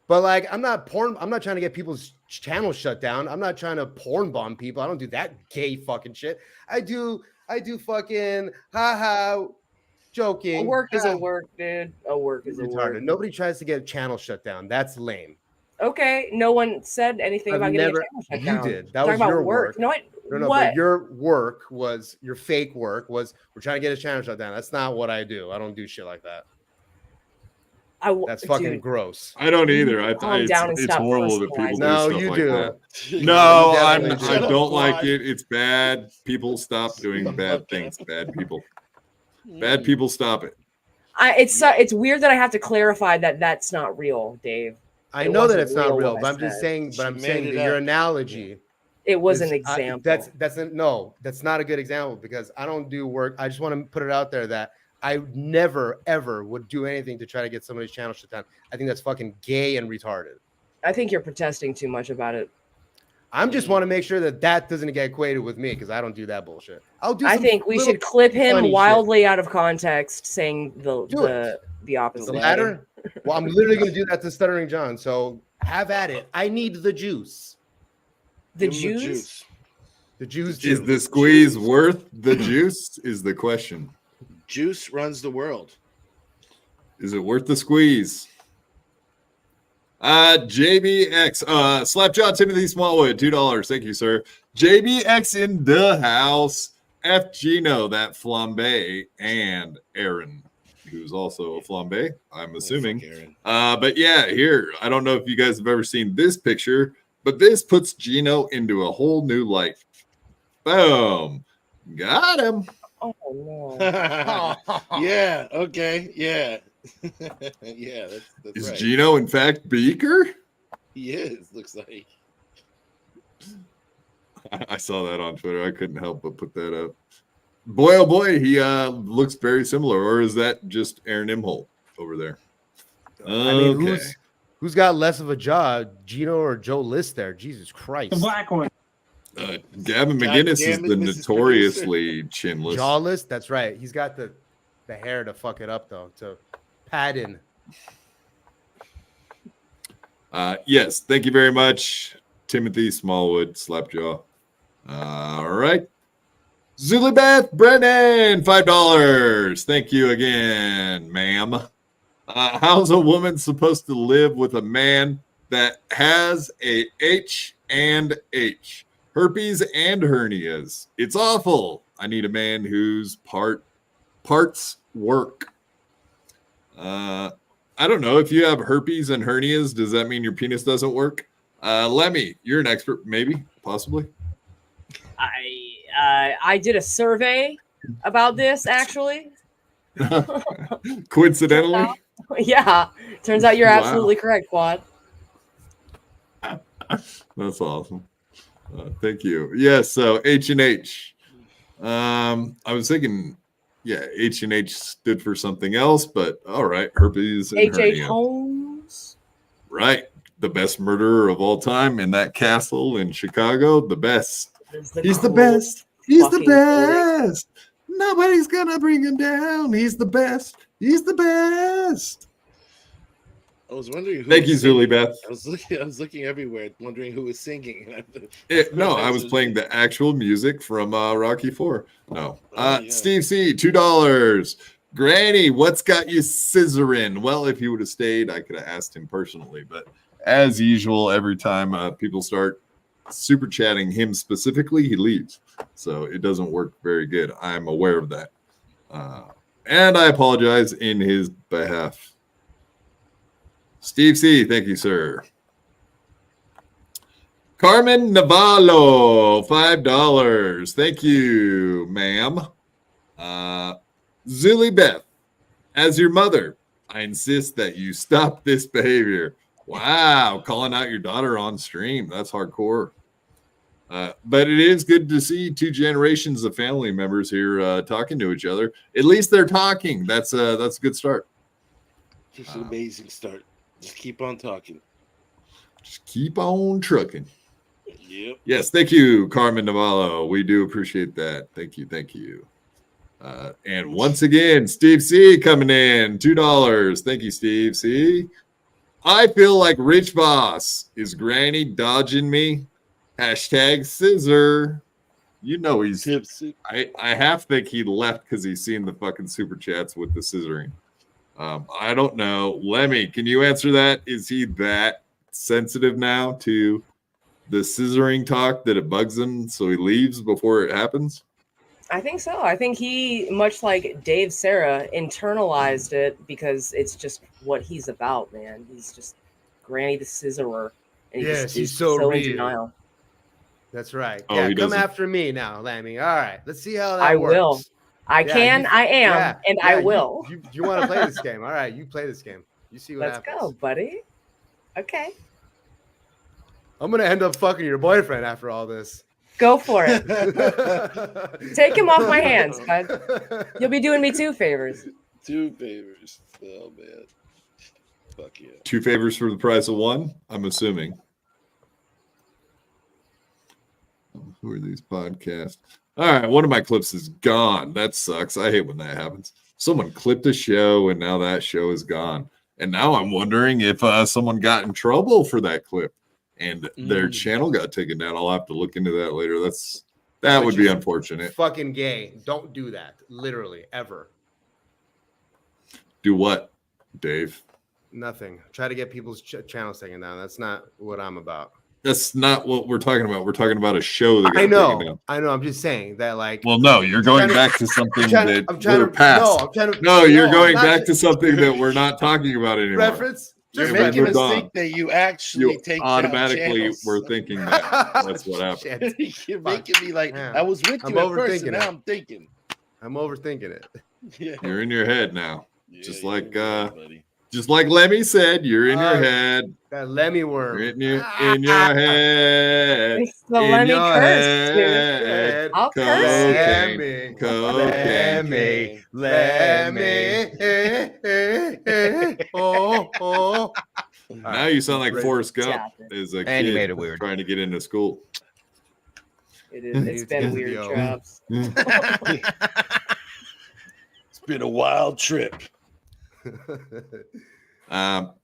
But like, I'm not trying to get people's channels shut down. I'm not trying to porn bomb people. I don't do that gay fucking shit. I do fucking haha joking. A work is a work, dude. A work is a work. Nobody tries to get a channel shut down. That's lame. Okay, no one said anything about getting a channel shut down. You did. That was your work. No, No, what? but your work was your fake work was we're trying to get a channel shut down. That's not what I do. I don't do shit like that. That's fucking gross. I don't either. It's horrible that people do stuff like that. No, I don't like it. It's bad. People stop doing bad things. Bad people. Bad people stop it. It's weird that I have to clarify that that's not real, Dave. I know that it's not real, but I'm just saying. But I'm saying that your analogy. It was an example. That's not a good example because I don't do work. I just want to put it out there that I never ever would do anything to try to get somebody's channel shut down. I think that's fucking gay and retarded. I think you're protesting too much about it. I'm just want to make sure that doesn't get equated with me because I don't do that bullshit. I think we should clip him wildly out of context saying the opposite. The latter? Well, I'm literally going to do that to Stuttering John. So have at it. I need the juice. The juice? The juice. Is the squeeze worth the juice? Is the question. Juice runs the world. Is it worth the squeeze? JBX, Slapjaw Timothy Smallwood, $2. Thank you, sir. JBX in the house. F Gino, that flambe, and Aaron, who's also a flambe, I'm assuming. But yeah, here, I don't know if you guys have ever seen this picture, but this puts Gino into a whole new light. Boom. Got him. Oh no. Yeah, okay, yeah. Yeah, that's Is right. Gino in fact Beaker? He is, looks like. I saw that on Twitter. I couldn't help but put that up. Boy, oh boy, he looks very similar. Or is that just Aaron Imholt over there? I mean, who's got less of a jaw, Gino or Joe List there? Jesus Christ. The black one. Gavin McGinnis is the notoriously chinless. Jawless? That's right. He's got the hair to fuck it up, though, to pad in. Yes, thank you very much, Timothy Smallwood, Slapjaw. All right. Zulibeth Brennan, $5. Thank you again, ma'am. How's a woman supposed to live with a man that has a H and H? Herpes and hernias. It's awful. I need a man whose parts work. I don't know. If you have herpes and hernias, does that mean your penis doesn't work? Lemmy, you're an expert, maybe, possibly. I did a survey about this actually. Coincidentally? Yeah. Turns out you're absolutely correct, Quad. That's awesome. Thank you. Yes, so H&H. I was thinking, yeah, H&H stood for something else, but all right, herpes and H.H. hernia. Holmes. Right. The best murderer of all time in that castle in Chicago. The best. He's the best. He's the best. Nobody's gonna bring him down. He's the best. He's the best. I was wondering who. Thank you, Zuli Beth. I was looking everywhere, wondering who was singing. No, I was playing the actual music from Rocky IV. No. Steve C, $2. Granny, what's got you scissoring? Well, if he would have stayed, I could have asked him personally. But as usual, every time people start super chatting him specifically, he leaves. So it doesn't work very good. I'm aware of that. And I apologize in his behalf. Steve C, thank you, sir. Carmen Navallo, $5. Thank you, ma'am. Zilly Beth, as your mother, I insist that you stop this behavior. Wow, calling out your daughter on stream. That's hardcore. But it is good to see two generations of family members here talking to each other. At least they're talking. That's a good start. Just an amazing start. Just keep on talking. Just keep on trucking. Yep. Yes, thank you, Carmen Navarro. We do appreciate that. Thank you. And once again, Steve C coming in, $2. Thank you, Steve C. I feel like Rich Boss. Is Granny dodging me? Hashtag scissor. You know he's tipsy. I half think he left because he's seen the fucking super chats with the scissoring. I don't know. Lemmy, can you answer that? Is he that sensitive now to the scissoring talk that it bugs him so he leaves before it happens? I think so. I think he, much like Dave Sarra, internalized it because it's just what he's about, man. He's just Granny the Scissorer. And He's so in real. denial. That's right. Oh, Yeah, he come doesn't. after me now, Lammy. All right, let's see how that I works. will. I am, and I will. You want to play this game? All right, you play this game. You see what Let's happens. go, buddy. Okay. I'm gonna end up fucking your boyfriend after all this. Go for it. Take him off my hands, bud. You'll be doing me 2 favors. 2 favors. Oh, man. Fuck yeah. 2 favors for the price of 1, I'm assuming. Who are these podcasts? All right, one of my clips is gone. That sucks. I hate when that happens. Someone clipped a show, and now that show is gone. And now I'm wondering if someone got in trouble for that clip and their channel got taken down. I'll have to look into that later. That would be unfortunate. Fucking gay. Don't do that. Literally, ever. Do what, Dave? Nothing. Try to get people's channels taken down. That's not what I'm about. That's not what we're talking about. We're talking about a show that got I know. taken down. I know. I'm just saying that, like. Well, no, you're going back to something that we're past. No, I'm trying to. No, you're going not back to something that we're not talking about anymore. Reference. You're We making moved us on. think that you actually You take automatically down were thinking that. That's what happened. You're making me like, Yeah. I was with I'm you at first, and overthinking now it. I'm thinking. I'm overthinking it. Yeah. You're in your head now. Just Yeah, like you're right, buddy. just like Lemmy said, you're in your head. That Lemmy worm. You're in your head. It's the in Lemmy your curse, dude. head. I'll curse you. Cocaine. Cocaine. Lemmy. Oh. Now you sound like Forrest Gump happened. as a And you kid made it weird. trying to get into school. It's been weird, Yo. Traps. It's been a wild trip. All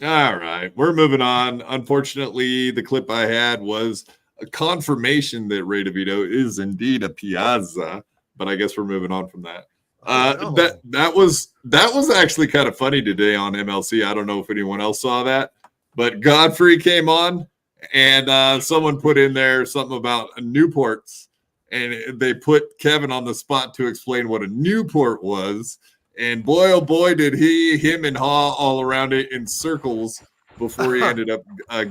right, we're moving on. Unfortunately, the clip I had was a confirmation that Ray DeVito is indeed a Piazza, but I guess we're moving on from that. No. That was actually kind of funny today on MLC. I don't know if anyone else saw that, but Godfrey came on and someone put in there something about Newports, and they put Kevin on the spot to explain what a Newport was. And boy, oh boy, did him and Haw all around it in circles before he ended up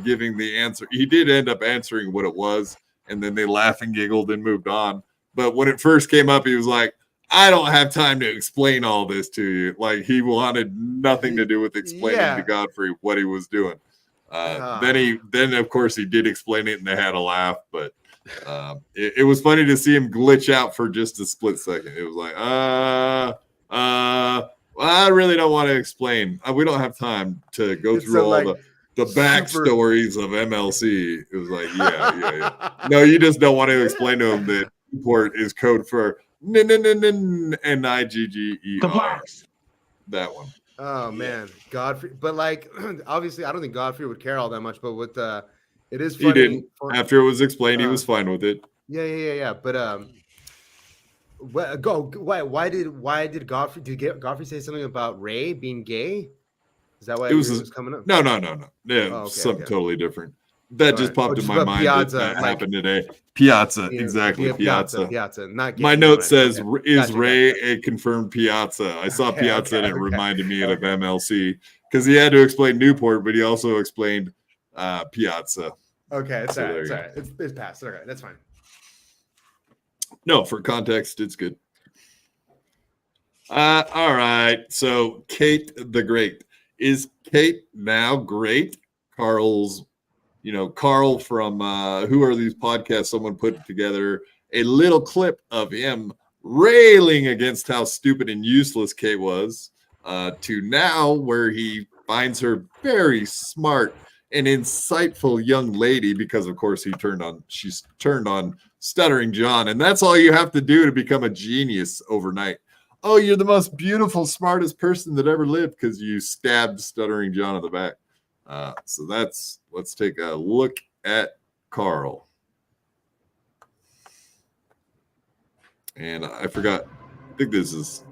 giving the answer. He did end up answering what it was, and then they laughed and giggled and moved on. But when it first came up, he was like, I don't have time to explain all this to you. Like, he wanted nothing to do with explaining to Godfrey what he was doing. Then of course he did explain it and they had a laugh, but it was funny to see him glitch out for just a split second. It was like, well, I really don't want to explain. We don't have time to go through all the backstories of MLC. It was like, yeah. No, you just don't want to explain to him that Newport is code for N-I-G-G-E-R. That one. Oh man, Godfrey. But like, obviously, I don't think Godfrey would care all that much. But with it is funny. He didn't. After it was explained, he was fine with it. Yeah. But why did Godfrey say something about Ray being gay? Is that why it was coming up? No. Yeah, something totally different. That just popped in my mind. Piazza, that happened today. Piazza, exactly. Piazza. Not my note says, "Is Ray a confirmed Piazza?" I saw Piazza and it reminded me of MLC because he had to explain Newport, but he also explained Piazza. Okay, it's all right. It's passed. Okay, that's fine. No, for context, it's good. All right. So Kate the Great. Is Kate now great? Carl's Carl from Who Are These Podcasts, someone put together a little clip of him railing against how stupid and useless Kate was, to now where he finds her very smart and insightful young lady, because of course she's turned on Stuttering John, and that's all you have to do to become a genius overnight. Oh, you're the most beautiful, smartest person that ever lived because you stabbed Stuttering John in the back. So let's take a look at Carl. And I forgot. I think this is.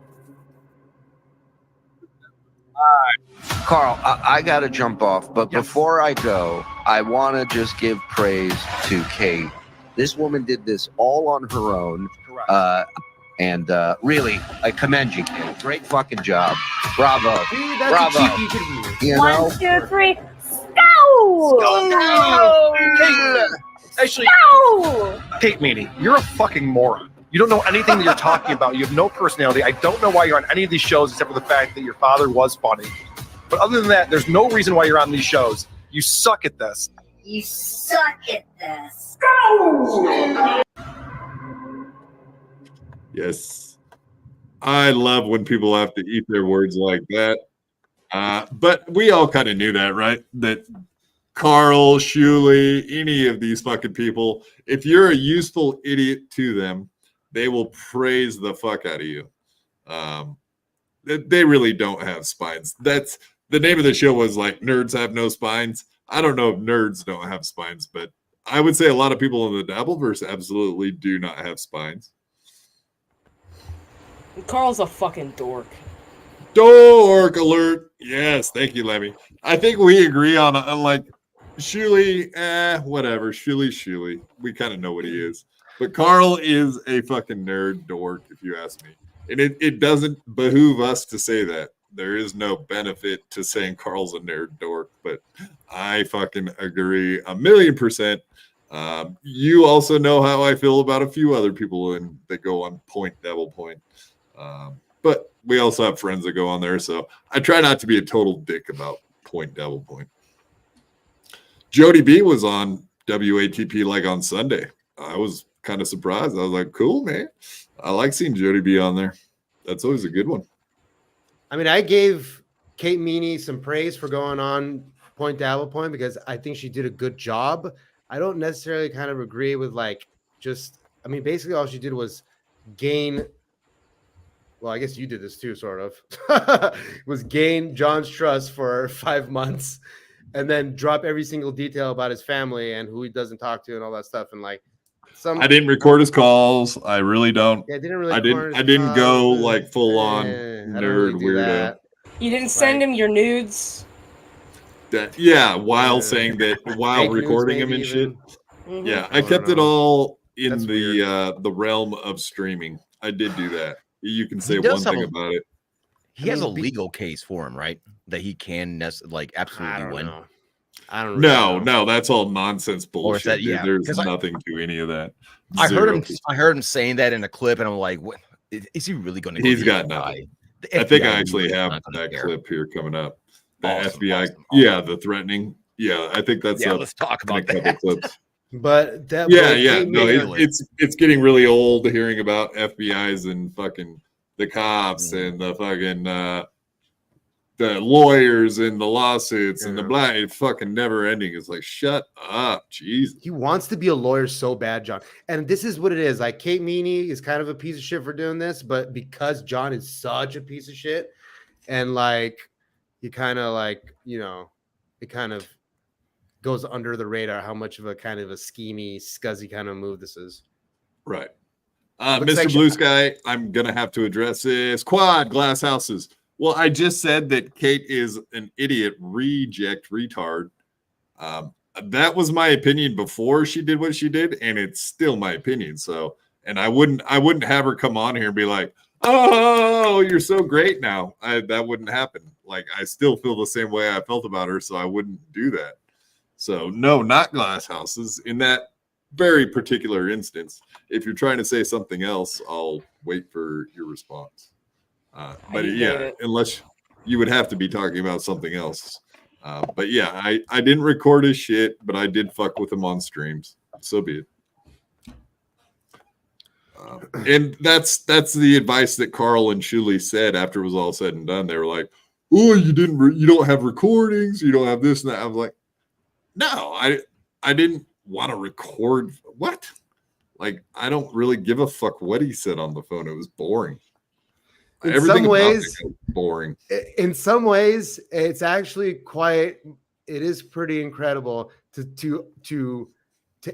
Carl, I got to jump off, but before I go, I want to just give praise to Kate. This woman did this all on her own. And really, I commend you, Kate. Great fucking job. Bravo. See, that's Bravo. a cheeky you could use. You know? 1, 2, 3, go! Actually, Kate Meany, you're a fucking moron. You don't know anything that you're talking about. You have no personality. I don't know why you're on any of these shows except for the fact that your father was funny. But other than that, there's no reason why you're on these shows. You suck at this. You suck at this. Go! Yes. I love when people have to eat their words like that. But we all kind of knew that, right? That Carl, Shuley, any of these fucking people, if you're a useful idiot to them, they will praise the fuck out of you. They really don't have spines. That's the name of the show was like Nerds Have No Spines. I don't know if nerds don't have spines, but I would say a lot of people in the Dabbleverse absolutely do not have spines. Carl's a fucking dork. Dork alert. Yes, thank you, Lemmy. I think we agree on like Shuley, whatever. Shuley. We kind of know what he is. But Carl is a fucking nerd dork, if you ask me. And it doesn't behoove us to say that. There is no benefit to saying Carl's a nerd dork, but I fucking agree 1,000,000%. You also know how I feel about a few other people that go on Point Devil Point. But we also have friends that go on there, so I try not to be a total dick about Point Devil Point. Jody B was on WATP like on Sunday. I was kind of surprised. I was like, cool, man. I like seeing Jody B on there. That's always a good one. I mean, I gave Kate Meany some praise for going on Point Devil Point because I think she did a good job. I don't necessarily kind of agree with basically all she did was gain. Well, I guess you did this too, sort of. Was gain John's trust for 5 months and then drop every single detail about his family and who he doesn't talk to and all that stuff. And I didn't record his calls. I really don't. Yeah, I didn't go like full on nerd weirdo. You didn't send him your nudes. While saying that, while recording him and shit. Mm-hmm. Yeah, I kept it all in the realm of streaming. I did do that. You can say one thing about it. He has a legal case for him, right? That he can absolutely win. I don't know. No, that's all nonsense bullshit. There's nothing to any of that. I heard him saying that in a clip, and I'm like, what is he really going to do? He's got nothing. I think I actually have that clip here coming up. The FBI, the threatening. Yeah, I think that's let's talk about that. Clips. But that it's getting really old hearing about FBI's and fucking the cops and the fucking the lawyers and the lawsuits and the black. It's fucking never ending. It's like, shut up, Jesus. He wants to be a lawyer so bad, John. And this is what it is. Like Kate Meany is kind of a piece of shit for doing this, but because John is such a piece of shit, and he kind of it kind of goes under the radar how much of a kind of a schemy, scuzzy kind of move this is. Right. Mr. Blue Sky, I'm going to have to address this. Quad glass houses. Well, I just said that Kate is an idiot, retard. That was my opinion before she did what she did, and it's still my opinion. So, and I wouldn't have her come on here and be like, "Oh, you're so great now." That wouldn't happen. Like, I still feel the same way I felt about her, so I wouldn't do that. So, no, not glass houses in that very particular instance. If you're trying to say something else, I'll wait for your response. But yeah, unless you would have to be talking about something else. But yeah, I didn't record his shit, but I did fuck with him on streams. So be it. And that's the advice that Carl and Shuli said after it was all said and done. They were like, "Oh, you don't have recordings, you don't have this and that." I was like, "No, I didn't want to record what? Like, I don't really give a fuck what he said on the phone. It was boring. Everything some ways, was boring. In some ways, it's actually it is pretty incredible to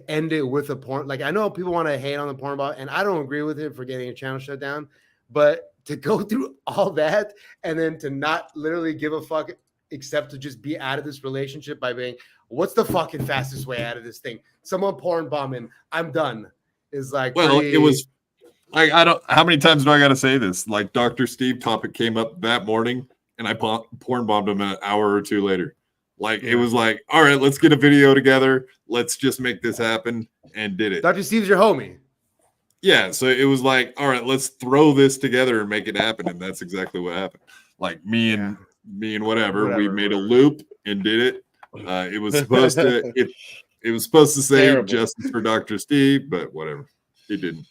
end it with a porn. Like, I know people want to hate on the porn bot, and I don't agree with it for getting a channel shut down, but to go through all that and then to not literally give a fuck except to just be out of this relationship by being, what's the fucking fastest way out of this thing? Someone porn bombing, I'm done. Is like, well, it was like, I don't, how many times do I got to say this? Like, Dr. Steve topic came up that morning and I porn bombed him an hour or two later. Like, it was like, all right, let's get a video together. Let's just make this happen, and did it. Dr. Steve's your homie. Yeah. So it was like, all right, let's throw this together and make it happen. And that's exactly what happened. Like, me and whatever, we made a loop and did it. It was supposed to, it was supposed to say justice for Dr. Steve, but whatever. It didn't.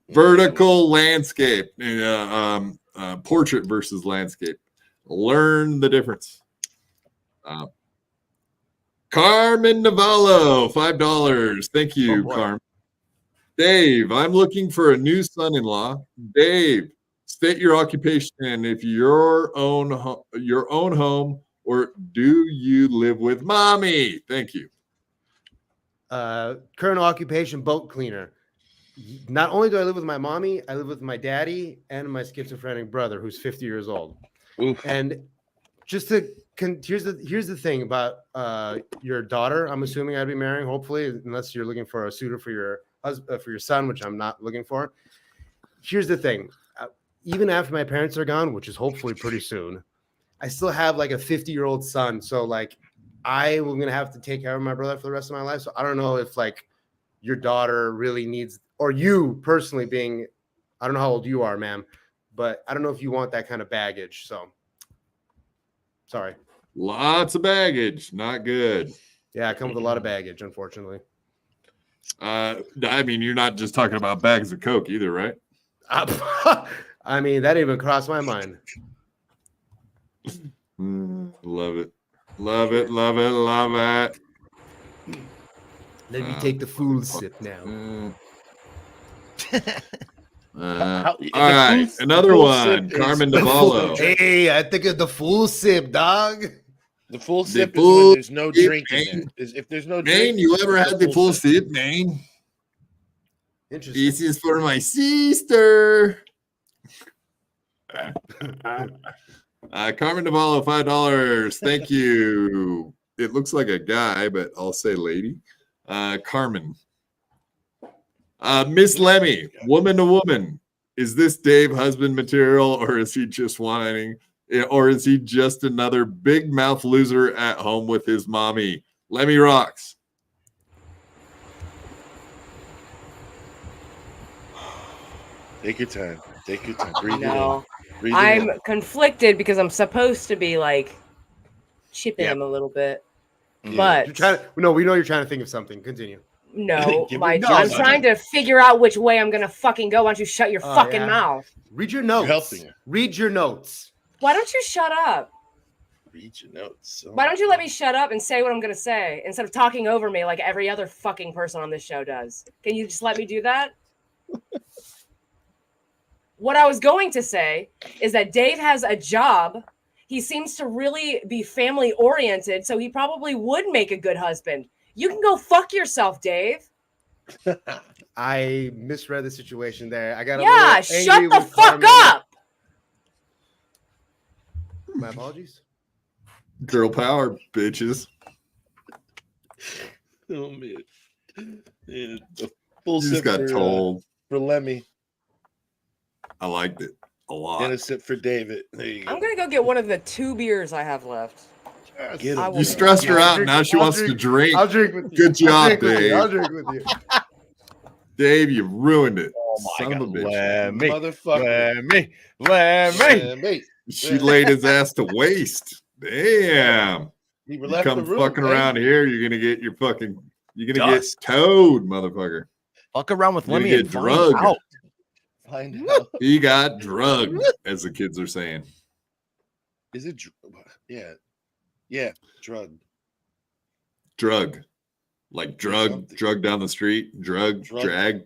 Vertical landscape, portrait versus landscape. Learn the difference. Carmen Navallo, $5. Thank you, Carmen. Dave, I'm looking for a new son-in-law. Dave, state your occupation if your own home, or do you live with mommy? Thank you. Current occupation, boat cleaner. Not only do I live with my mommy, I live with my daddy and my schizophrenic brother, who's 50 years old. Oof. And just to here's the thing about your daughter. I'm assuming I'd be marrying, hopefully, unless you're looking for a suitor for your husband, for your son, which I'm not looking for. Here's the thing: even after my parents are gone, which is hopefully pretty soon, I still have like a 50-year-old son. So like, I am gonna have to take care of my brother for the rest of my life. So I don't know if like your daughter really needs, or you personally being, I don't know how old you are, ma'am, but I don't know if you want that kind of baggage. So sorry. Lots of baggage, not good. Yeah, I come with a lot of baggage, unfortunately. I mean, you're not just talking about bags of Coke either, right? I mean, that even crossed my mind. Love it. Love it, love it, love it. Let me take the full sip now. All right, another one. Carmen Navallo. Hey, I think of the full sip, dog. The full sip is when there's no drink in it. If there's no drink, you ever had the full sip, man? Interesting. This is for my sister. Carmen Navallo, $5. Thank you. It looks like a guy, but I'll say lady. Carmen. Miss Lemmy, woman to woman. Is this Dave husband material, or is he just whining? Or is he just another big mouth loser at home with his mommy? Lemmy rocks. Take your time. Take your time. Breathe No, it in. I'm conflicted because I'm supposed to be like chipping him a little bit, but you're trying to, no, we know you're trying to think of something. Continue. no, I'm trying to figure out which way I'm gonna fucking go. Why don't you shut your fucking mouth? Read your notes. You're helping her. Read your notes. Why don't you shut up? Read your notes. Why don't you let me shut up and say what I'm gonna say instead of talking over me like every other fucking person on this show does? Can you just let me do that? What I was going to say is that Dave has a job. He seems to really be family oriented, so he probably would make a good husband. You can go fuck yourself, Dave. I misread the situation there. I got shut the fuck up. My apologies. Girl power, bitches. Oh man. Yeah, the full You sip just got told. for Lemmy. I liked it a lot. And a sip for David. There you go. I'm gonna go get one of the 2 beers I have left. Get I him. will- You stressed her out. Now she wants to drink. I'll drink with you. Good job, Dave. I'll drink with you. Dave, you ruined it. Oh my Son God. of a bitch. Lemmy. Motherfucker. Lemmy. Lemmy. She laid his ass to waste. Damn. He You left come the room, fucking man. around here, you're gonna get your fucking. You're gonna Dust. get towed, motherfucker. Fuck around with You're gonna Lemmy and get find drugged. out. Find out. He got drugged, as the kids are saying. Is it? Yeah, drug. Drug, like drug down the street, drugged. Yeah.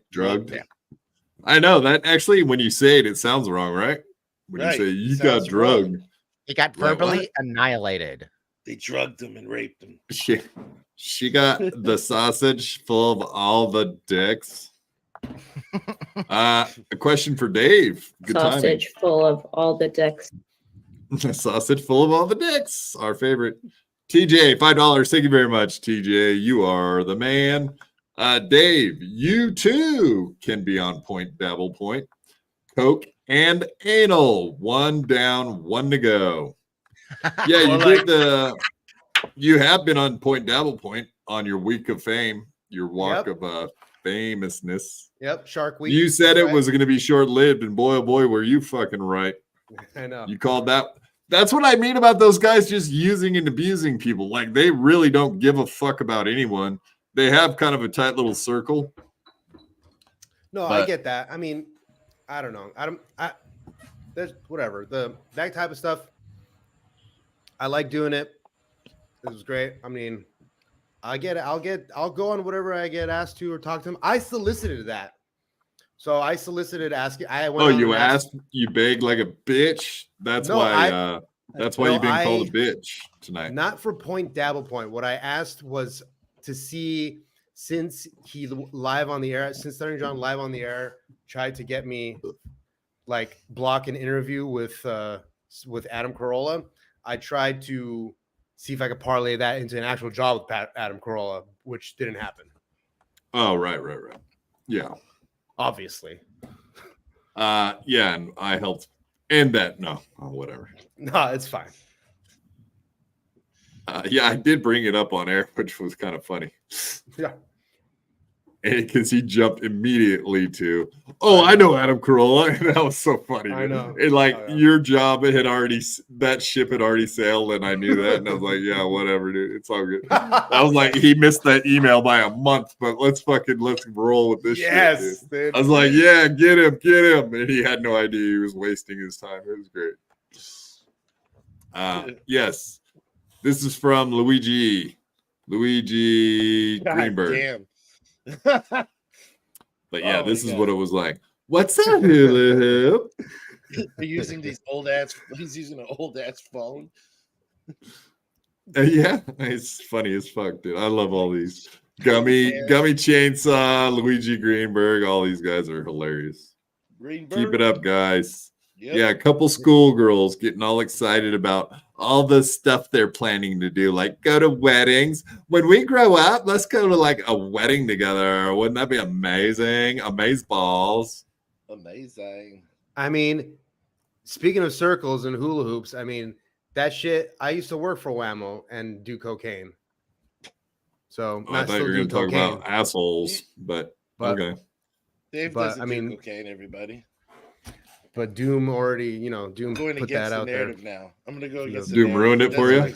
I know that actually. When you say it, it sounds wrong, right? When Right, you say it you got sounds drugged, wrong. He got Like verbally what? annihilated. They drugged him and raped him. she got the sausage full of all the dicks. A question for Dave. Good Sausage full of all the dicks. timing. Sausage full of all the dicks. Our favorite. TJ, $5. Thank you very much, TJ. You are the man. Dave, you too can be on point, dabble point. Coke and anal. One down, one to go. Yeah, you did you have been on point, dabble point on your week of fame, your walk of famousness. Yep, Shark Week. You said it Right. was going to be short-lived, and boy, oh boy, were you fucking right. I know. You called that. That's what I mean about those guys just using and abusing people. Like, they really don't give a fuck about anyone. They have kind of a tight little circle. No, I get that. I mean, I don't know. There's whatever. That type of stuff. I like doing it. It was great. I mean, I'll go on whatever I get asked to or talk to him. I solicited that. So I solicited asking. You asked, you begged like a bitch. That's why you've been called a bitch tonight. Not for point dabble point. What I asked was to see, since he live on the air, since Stuttering John live on the air tried to get me like block an interview with Adam Carolla. I tried to see if I could parlay that into an actual job with Adam Carolla, which didn't happen. Oh, right. Yeah. Obviously. Yeah, and I helped end that. No, whatever. No, it's fine. Yeah, I did bring it up on air, which was kind of funny. Yeah. And because he jumped immediately to, I know Adam Carolla. And that was so funny. I know. And your job that ship had already sailed, and I knew that. And I was like, yeah, whatever, dude. It's all good. I was like, he missed that email by a month, but let's roll with this shit. Dude. I was like, yeah, get him. And he had no idea he was wasting his time. It was great. Yes. This is from Luigi Greenberg. Damn. But yeah, this is what it was like. What's up, hula hoop? He's using an old ass phone. Yeah, it's funny as fuck, dude. I love all these. Gummy Chainsaw, Luigi Greenberg, all these guys are hilarious. Keep it up, guys. Yep. Yeah, a couple schoolgirls getting all excited about all the stuff they're planning to do, like go to weddings. When we grow up, let's go to like a wedding together. Wouldn't that be amazing? Amazeballs. Amazing. I mean, speaking of circles and hula hoops, I mean, that shit, I used to work for Whammo and do cocaine. So I thought you were going to talk about assholes, but okay. Dave doesn't do cocaine, everybody. But Doom already, Doom going put against that out the there. narrative now. I'm going to go against the Doom ruined it for you?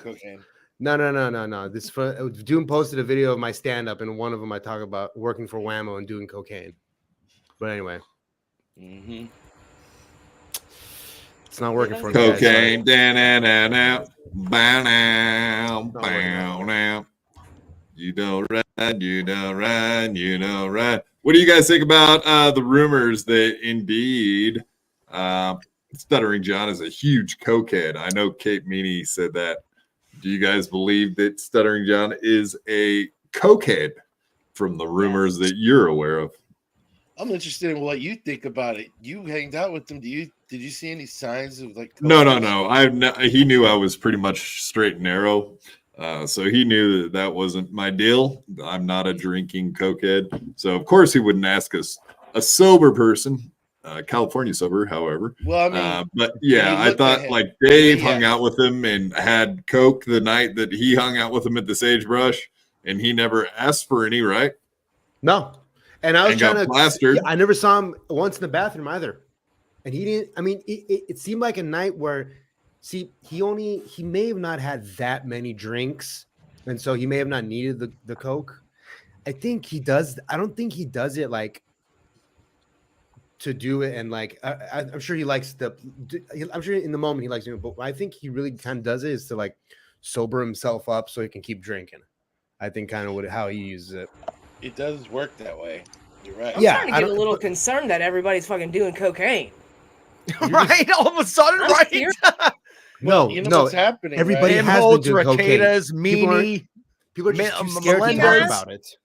No. Doom posted a video of my stand-up, and one of them I talk about working for Whammo and doing cocaine. But anyway. Mm-hmm. It's not working for me. Cocaine. You don't run. What do you guys think about the rumors that indeed Stuttering John is a huge cokehead? I know Kate Meany said that. Do you guys believe that Stuttering John is a cokehead from the rumors that you're aware of? I'm interested in what you think about it. You hanged out with him. Did you see any signs of like? No. He knew I was pretty much straight and narrow. So he knew that wasn't my deal. I'm not a drinking cokehead. So, of course, he wouldn't ask us, a sober person, California sober, however. Well, I mean, but yeah, I thought like Dave hung out with him and had coke the night that he hung out with him at the Sagebrush, and he never asked for any, right? No. And I was trying to plastered. I never saw him once in the bathroom either. And he didn't. I mean, it seemed like a night where See, he may have not had that many drinks, and so he may have not needed the Coke. I think he does. I don't think he does it like to do it, and like I'm sure he likes I'm sure in the moment he likes doing it, but I think he really kind of does it is to like sober himself up so he can keep drinking. I think kind of how he uses it. It does work that way. You're right. I'm starting to get a little concerned that everybody's fucking doing cocaine. Right? All of a sudden, I'm right? serious. No, you know no. what's happening. Everybody right? has been doing cocaine. Cicadas, People are just too scared to talk about it.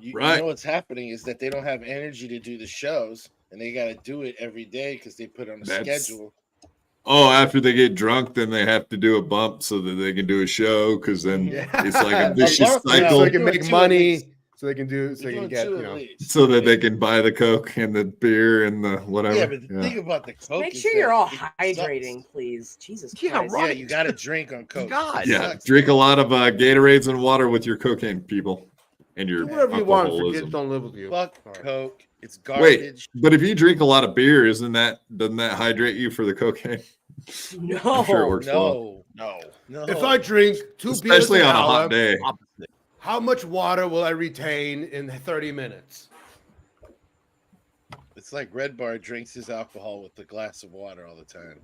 You know what's happening is that they don't have energy to do the shows, and they got to do it every day because they put on a schedule. Oh, after they get drunk, then they have to do a bump so that they can do a show because then it's like a vicious cycle. So they can make money. So they can do. So they can get so that they can buy the Coke and the beer and the whatever. Yeah, but the thing about the Coke Make is sure you're that all it hydrating, sucks. please. Jesus Yeah, Christ. Yeah, you got to drink on Coke. God. Yeah, drink a lot of Gatorades and water with your cocaine, people, and your Do whatever you want. For alcoholism. kids don't live with you. Fuck Coke. It's Wait, garbage. but if you drink a lot of beer, doesn't that hydrate you for the cocaine? No, I'm sure it works well. No. If I drink 2 beers Especially an on a hour, hot day. how much water will I retain in 30 minutes? It's like Red Bar drinks his alcohol with a glass of water all the time.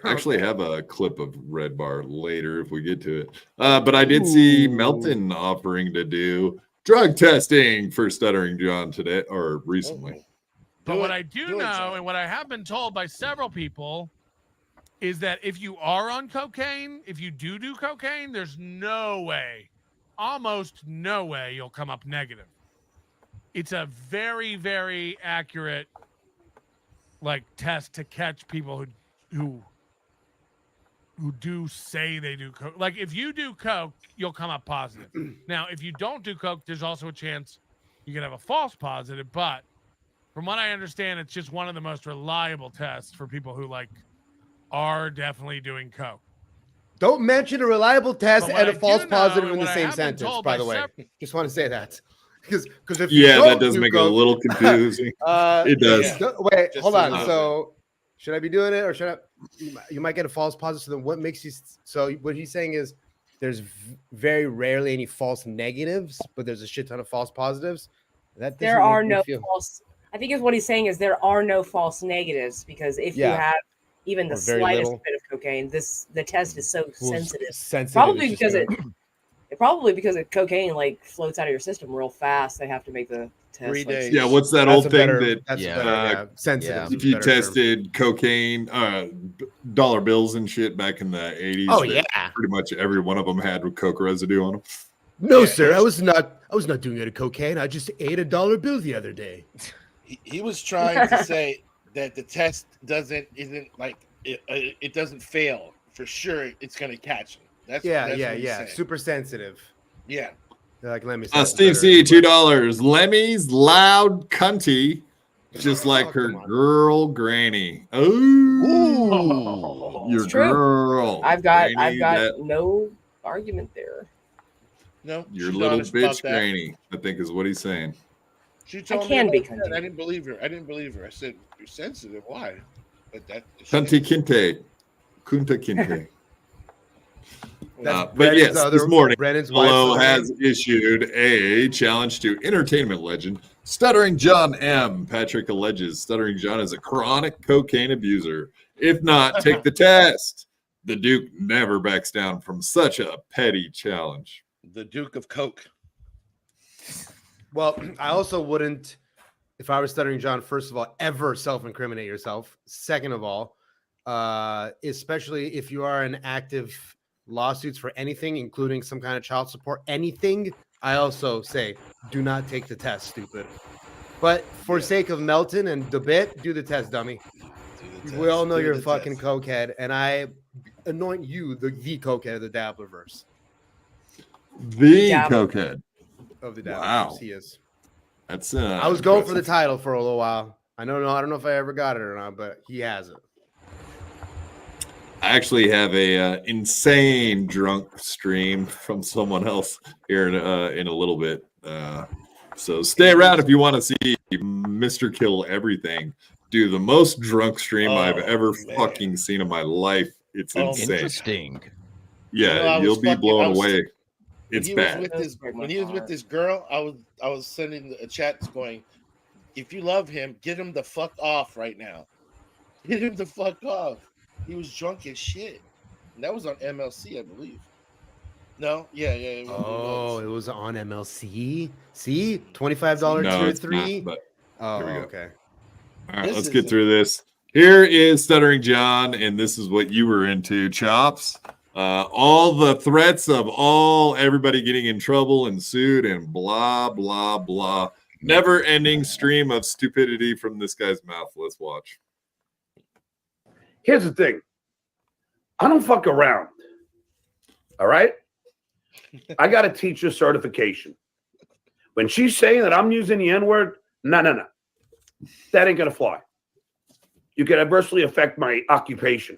I actually have a clip of Red Bar later if we get to it. But I did see Melton offering to do drug testing for Stuttering John today or recently. But what I do know, and what I have been told by several people, is that if you are on cocaine, if you do cocaine, there's no way, almost no way you'll come up negative. It's a very, very accurate like test to catch people who do say they do coke. Like if you do coke, you'll come up positive. Now, if you don't do coke, there's also a chance you can have a false positive, but from what I understand, it's just one of the most reliable tests for people who like are definitely doing coke. Don't mention a reliable test But what and a I false do know, positive and in the what I same have been sentence, told by by the way. several- Just want to say that. Because if you Yeah, don't that does do make it a coke- little confusing. It does. Yeah. Wait, Just hold a on. little So should I be doing it or should I? You might get a false positive. So then what makes you? So what he's saying is there's very rarely any false negatives, but there's a shit ton of false positives. That There doesn't are make me no feel- false. I think is what he's saying is there are no false negatives because if you Yeah. have even the Or very slightest little. bit of cocaine, the test is so Well, sensitive. sensitive Probably is just because good. probably because cocaine like floats out of your system real fast. They have to make the test 3 like, days. Yeah, what's that That's old a thing better- that that's a Yeah. better, yeah. Sensitive. Yeah. is a if you better term. tested cocaine, dollar bills and shit back in the 80s? Oh, that yeah. pretty much every one of them had coke residue on them. No, Yeah, sir, I was not doing any cocaine. I just ate a dollar bill the other day. He was trying to say that the test isn't like it doesn't fail for sure. It's going to catch him. That's Yeah, what yeah, he's yeah. saying. Super sensitive. Yeah. Like, let me. Steve C, $2. Lemmy's loud cunty, just like her come on. girl granny. Oh, your It's true. girl. I've got Granny, that- no argument there. No, your she's little honest about bitch that. granny, I think is what he's saying. She told can me be about that. cunty. I didn't believe her. I said, "You're sensitive. Why?" But that Cunty kinte. Kunta kinte. But Brennan's yes, other- this morning, Brennan's Polo wife's has issued a challenge to entertainment legend Stuttering John M. Patrick alleges Stuttering John is a chronic cocaine abuser. If not, take the test. The Duke never backs down from such a petty challenge. the Duke of Coke. Well, I also wouldn't, if I was Stuttering John, first of all, ever self-incriminate yourself. Second of all, especially if you are in active lawsuits for anything, including some kind of child support, anything, I also say, do not take the test, stupid. But for sake of Melton and the bit, do the test, dummy. We all know you're a fucking cokehead, and I anoint you the cokehead of the Dabblerverse. The Dabble. cokehead. Of the Dabblerverse, Wow. he is. That's I was going for the title for a little while. I don't know if I ever got it or not, but he has it. I actually have a insane drunk stream from someone else here in a little bit. So stay around if you want to see Mr. Kill Everything do the most drunk stream I've ever fucking seen in my life It's Oh, insane. Interesting. Yeah, you'll be blown away. It's when bad. When he was with this girl, I was sending a chat going, if you love him, get him the fuck off right now. Get him the fuck off. He was drunk as shit. And that was on MLC, I believe. No, yeah. It was on MLC. See, $25 No, tier it's 3. not, but Oh, here we go. okay. All right, This let's is get a- through this. Here is Stuttering John, and this is what you were into, Chops. All the threats of everybody getting in trouble and sued and blah, blah, blah. Never-ending stream of stupidity from this guy's mouth. Let's watch. Here's the thing. I don't fuck around. All right? I got a teacher certification. When she's saying that I'm using the N-word, no. That ain't going to fly. You can adversely affect my occupation.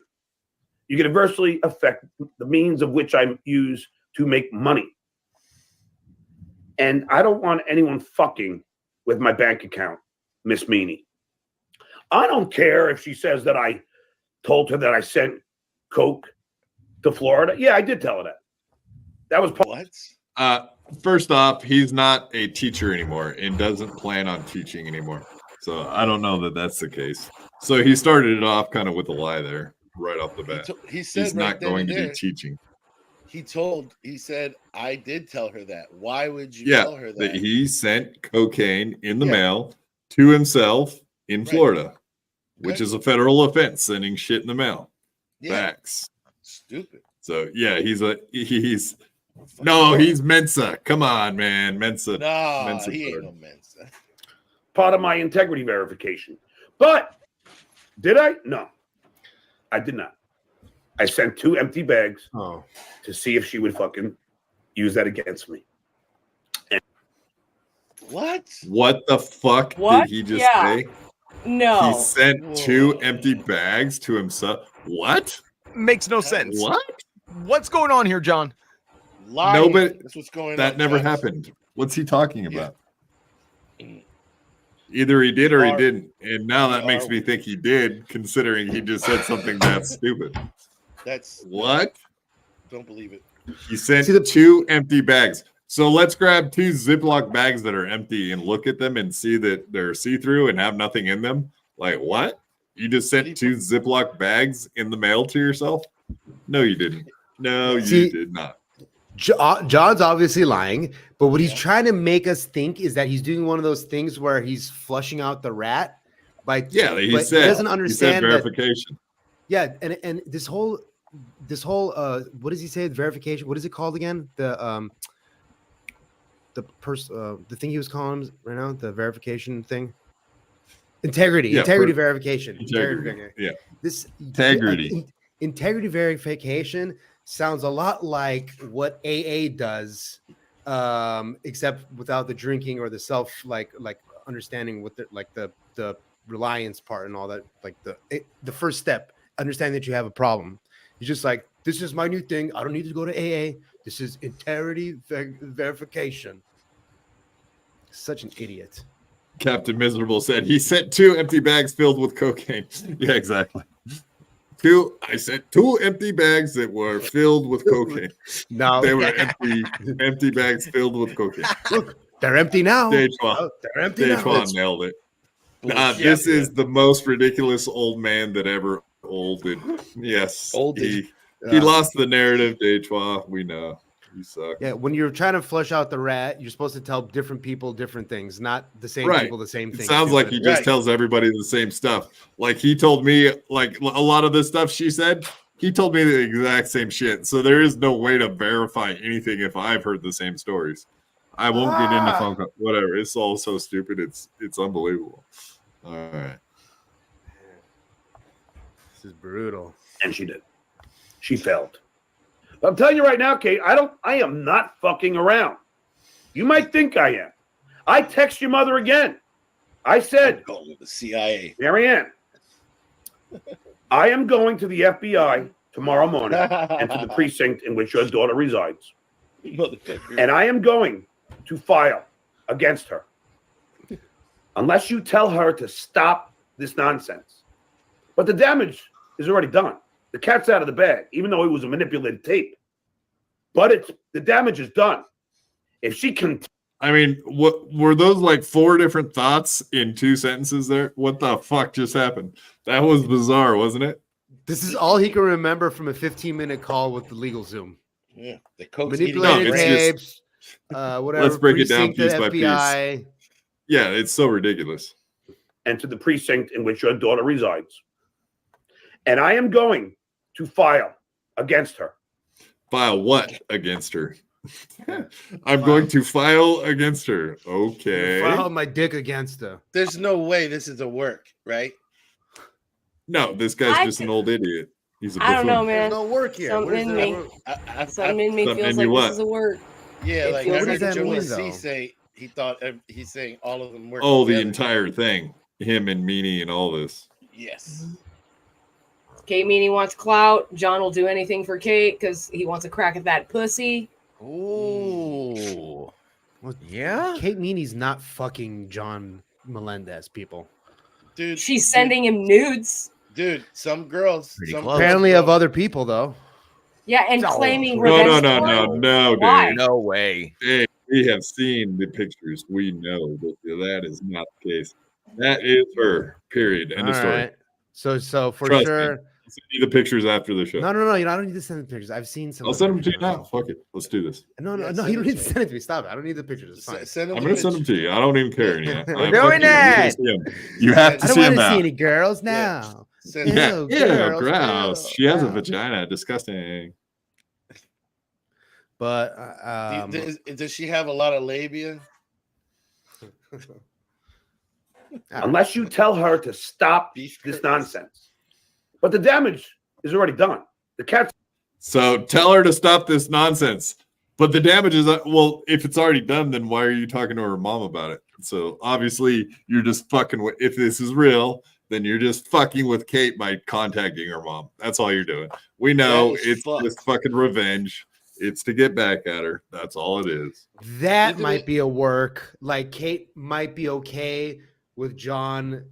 You can adversely affect the means of which I use to make money. And I don't want anyone fucking with my bank account, Miss Meanie. I don't care if she says that I told her that I sent coke to Florida. Yeah, I did tell her that. That was what? First off, he's not a teacher anymore and doesn't plan on teaching anymore. So I don't know that that's the case. So he started it off kind of with a lie there right off the bat. He said he's right not then going and to there, be teaching. He said, I did tell her that. Why would you Yeah, tell her that? that he sent cocaine in the mail to himself in Florida, which is a federal offense, sending shit in the mail. Yeah. Facts. Stupid. So yeah, he's Mensa. Come on, man. Mensa. No, Mensa he ain't card. no Mensa. part of my integrity verification. But did I? No, I did not. I sent 2 empty bags to see if she would fucking use that against me. What? What the fuck What? did he just Yeah. say? No. He sent 2 empty bags to himself. What? Makes no sense. What? What's going on here, John? Lying. No, but That's what's going that on. never Travis. happened. What's he talking about? Either he did or he didn't. And now that makes me think he did, considering he just said something that stupid. That's What? Don't believe it. He sent 2 empty bags. So let's grab 2 Ziploc bags that are empty and look at them and see that they're see-through and have nothing in them. Like, what? You just sent 2 Ziploc bags in the mail to yourself? No, you didn't. No, you did not. John's obviously lying, but what he's trying to make us think is that he's doing one of those things where he's flushing out the rat. He doesn't understand verification. And this whole what does he say? The verification. What is it called again? The thing he was calling right now, the verification thing. Integrity verification. This integrity. Integrity verification sounds a lot like what AA does, except without the drinking or the self like understanding with the reliance part and all that. Like the first step, understanding that you have a problem. He's just like, this is my new thing. I don't need to go to AA. This is integrity verification. Such an idiot. Captain Miserable said he sent 2 empty bags filled with cocaine. Yeah, exactly. I sent 2 empty bags that were filled with cocaine. No, they were empty bags filled with cocaine. Look, they're empty now. They're empty now. Nailed it. This is the most ridiculous old man that ever olded. Yes, he lost the narrative. Dejois, we know. You suck. Yeah, when you're trying to flush out the rat, you're supposed to tell different people different things, not the same people the same thing. It sounds like he just tells everybody the same stuff. Like he told me, like a lot of the stuff she said, he told me the exact same shit. So there is no way to verify anything if I've heard the same stories. I won't get into phone call. Whatever. It's all so stupid. It's unbelievable. All right. This is brutal. And she did. She failed. But I'm telling you right now, Kate, I am not fucking around. You might think I am. I text your mother again. I said, going to the CIA. Marianne, I am going to the FBI tomorrow morning and to the precinct in which your daughter resides. And I am going to file against her. Unless you tell her to stop this nonsense. But the damage is already done. The cat's out of the bag, even though it was a manipulated tape. But the damage is done. If she can, I mean, what were those like 4 different thoughts in 2 sentences there? What the fuck just happened? That was bizarre, wasn't it? This is all he can remember from a 15-minute call with the legal Zoom. Yeah, the coach manipulated tapes, whatever. Let's break it down piece by FBI. piece. Yeah, it's so ridiculous. Enter the precinct in which your daughter resides, and I am going to file against her. File what against her? I'm going to file against her. Okay. File my dick against her. There's no way this is a work, right? No, this guy's just an old idiot. He's a I don't know, buffoon. man. There's no work here. Something in me, something in me feels like this is a work. Yeah, It like feels I like heard that Joey mean, C though. say he thought he's saying all of them work. Oh, the together. entire thing. Him and Meanie and all this. Yes. Kate Meany wants clout. John will do anything for Kate because he wants a crack at that pussy. Ooh. Yeah? Kate Meany's not fucking John Melendez, people. Dude, She's sending him nudes. Dude, some girls. Apparently of other people, though. Yeah, and claiming No, revenge. no, Why? Dave. No way. Dave, we have seen the pictures. We know that is not the case. That is her. Period. End of All story. right. So for Trust me. sure. I'll send you the pictures after the show. No. I don't need to send the pictures. I've seen some. I'll of send them to you now. Fuck it. Let's do this. No. You don't need to send it to me. Stop it. I don't need the pictures. It's fine. I'm going to send them to you. I don't even care. Yeah. We're doing it. You have to I don't see want them to now. see any girls now. Yeah, Ew, yeah, girls, gross. ew, She has a gross. vagina. Disgusting. But Does she have a lot of labia? Unless you tell her to stop this nonsense. But the damage is already done. The cat's So tell her to stop this nonsense. But the damage is, well, if it's already done, then why are you talking to her mom about it? So obviously you're just fucking with, if this is real, then you're just fucking with Kate by contacting her mom. That's all you're doing. We know That is it's fucked. just fucking revenge. It's to get back at her. That's all it is. that might be a work. Like Kate might be okay with John.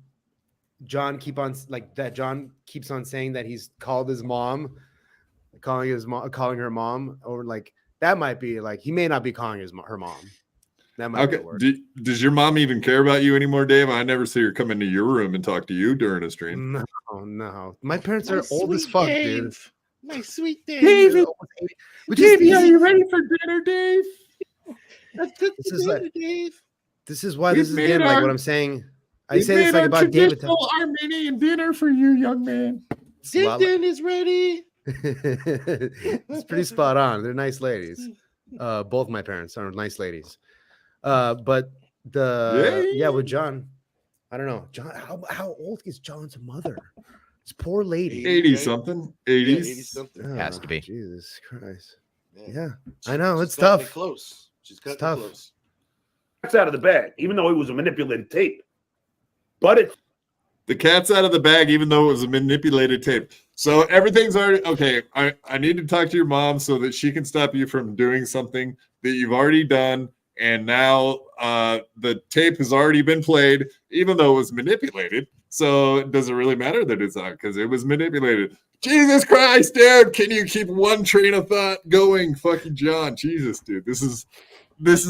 John keeps on saying that he's called his mom, calling her mom, or like that might be like he may not be calling her mom. That might be a work. Does your mom even care about you anymore, Dave? I never see her come into your room and talk to you during a stream. No. My parents are old as fuck, dude. My sweet Dave. Davey, are you ready for dinner, Dave? This is why We've this is made again like our- what I'm saying. I We say this made like our about David. traditional Armenian dinner for you, young man. Dinner is ready. It's pretty spot on. They're nice ladies. Both my parents are nice ladies. But with John, I don't know. John, how old is John's mother? It's poor lady. 80 something. 80s. Has to be. Jesus Christ. Yeah, I know it's She's cutting tough. it close. She's cutting tough. it close. cat's out of the bag, even though it was a manipulated tape. But the cat's out of the bag, even though it was a manipulated tape. So everything's already okay. I need to talk to your mom so that she can stop you from doing something that you've already done. And now the tape has already been played, even though it was manipulated. So it doesn't really matter that it's not because it was manipulated. Jesus Christ, dude. Can you keep one train of thought going? Fucking John. Jesus, dude. This is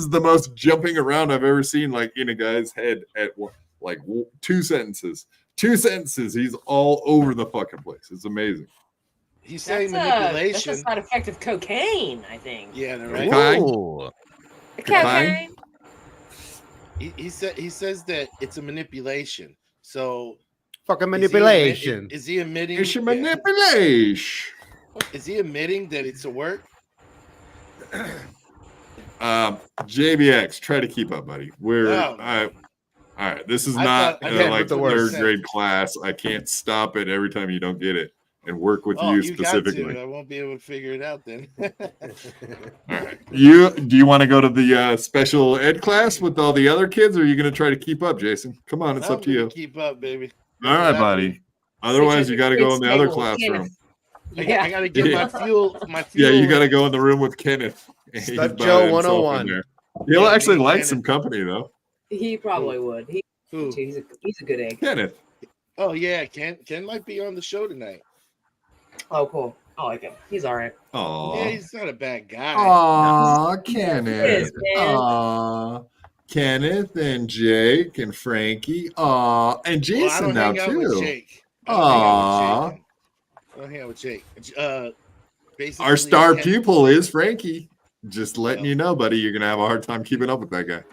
the most jumping around I've ever seen, like in a guy's head at like 2 sentences. 2 sentences. He's all over the fucking place. It's amazing. He's saying That's manipulation. a side effect of cocaine, I think. Yeah, right. Cocaine. He says that it's a manipulation. So fucking manipulation. Is he admitting? It's a manipulation. Is he admitting that it's a work? JBX, try to keep up, buddy. All right. This is not like third grade class. I can't stop it every time you don't get it and work with you specifically. Got to. I won't be able to figure it out then. All right. Do you want to go to the special ed class with all the other kids, or are you going to try to keep up, Jason? Come on, it's up to you. Keep up, baby. All right, buddy. Otherwise, you got to go in the other classroom. I got to get my fuel. Yeah, you got to go in the room with Kenneth. Stuck Joe 101. He'll actually like some company, though. He probably would. He's a good egg. Kenneth. Oh yeah, Ken might be on the show tonight. Oh, cool. I like him. He's all right. Aw. Yeah, he's not a bad guy. Aw, He Kenneth. is, man. Aw. Kenneth and Jake and Frankie. Aw. And Well, I Jason don't now, hang out with too. Jake. Aw. I don't hang out with Jake. Basically, Our star Ken- pupil is Frankie. Just letting you know, buddy, you're going to have a hard time keeping up with that guy.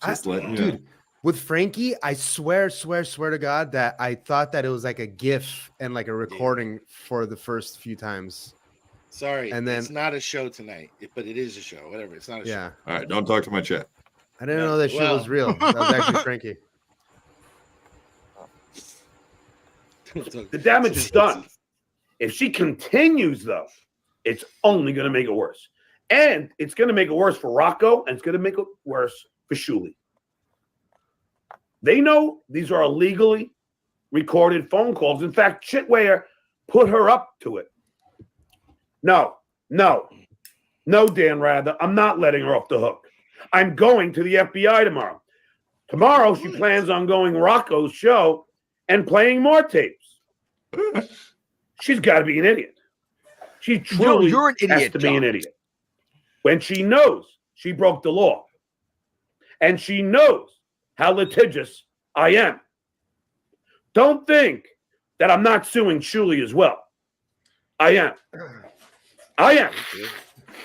Just letting you know. Dude, with Frankie, I swear to God that I thought that it was like a GIF and like a recording for the first few times. Sorry, And then it's not a show tonight, but it is a show. Whatever, it's not a yeah. show. All right, don't talk to my chat. I didn't know that shit was real. That was actually Frankie. The damage is done. If she continues, though, it's only going to make it worse. And it's going to make it worse for Rocco, and it's going to make it worse for Shuli. They know these are illegally recorded phone calls. In fact, Chitwayer put her up to it. No, Dan Rather. I'm not letting her off the hook. I'm going to the FBI tomorrow. Tomorrow, she plans on going Rocco's show and playing more tapes. She's got to be an idiot. She truly you're an idiot, has to be John. an idiot. When she knows she broke the law and she knows how litigious I am. Don't think that I'm not suing Shuli as well. I am.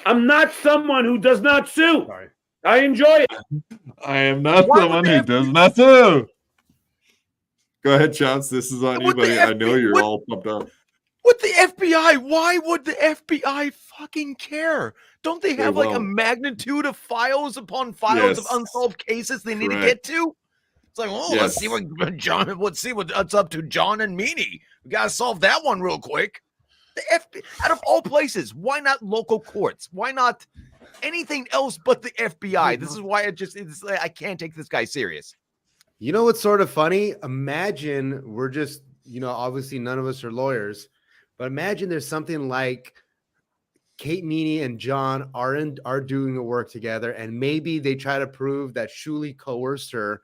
I'm not someone who does not sue. I enjoy it. I am not someone who does not sue. Go ahead, Chops. This is on you, buddy. I know you're all pumped up. With the FBI, why would the FBI fucking care? Don't they have like a magnitude of files upon files of unsolved cases they need to get to? It's like, let's see what John. Let's see what's up to John and Meanie. We gotta solve that one real quick. The FBI, out of all places, why not local courts? Why not anything else but the FBI? This is why it's like, I can't take this guy serious. You know what's sort of funny? Imagine we're just, obviously none of us are lawyers, but imagine there's something like Kate Meany and John are doing the work together, and maybe they try to prove that Shuli coerced her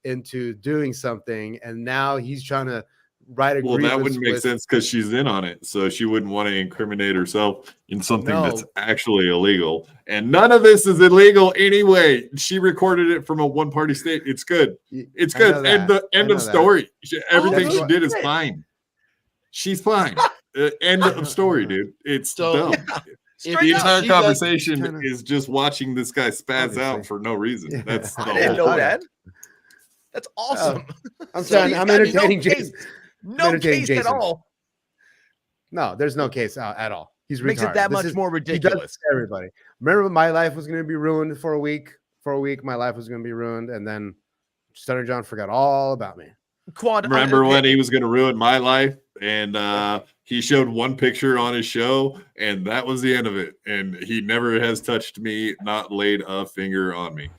into doing something, and now he's trying to write a grievance. Well, that wouldn't make sense because she's in on it, so she wouldn't want to incriminate herself in something that's actually illegal. And none of this is illegal anyway. She recorded it from a one-party state. It's good. It's good. End of story. Everything she did is fine. She's fine. End of story, dude. It's dumb. The entire conversation is just watching this guy spaz out for no reason. That's the I didn't whole know that. That's awesome. I'm sorry. I'm entertaining no Jason. No case at all. No, there's no case at all. He's makes retarded. it that much more ridiculous. He does it to everybody. Remember, my life was going to be ruined for a week. For a week, my life was going to be ruined, and then Stuttering John forgot all about me. Quad. Remember when he was going to ruin my life, and he showed one picture on his show, and that was the end of it. And he never has touched me, not laid a finger on me.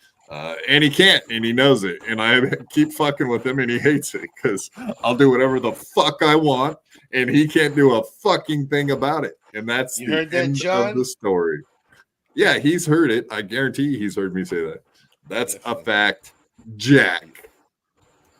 And he can't, and he knows it. And I keep fucking with him, and he hates it because I'll do whatever the fuck I want, and he can't do a fucking thing about it. And that's You the heard that, end John? of the story. Yeah, he's heard it. I guarantee he's heard me say that. That's a fact, Jack.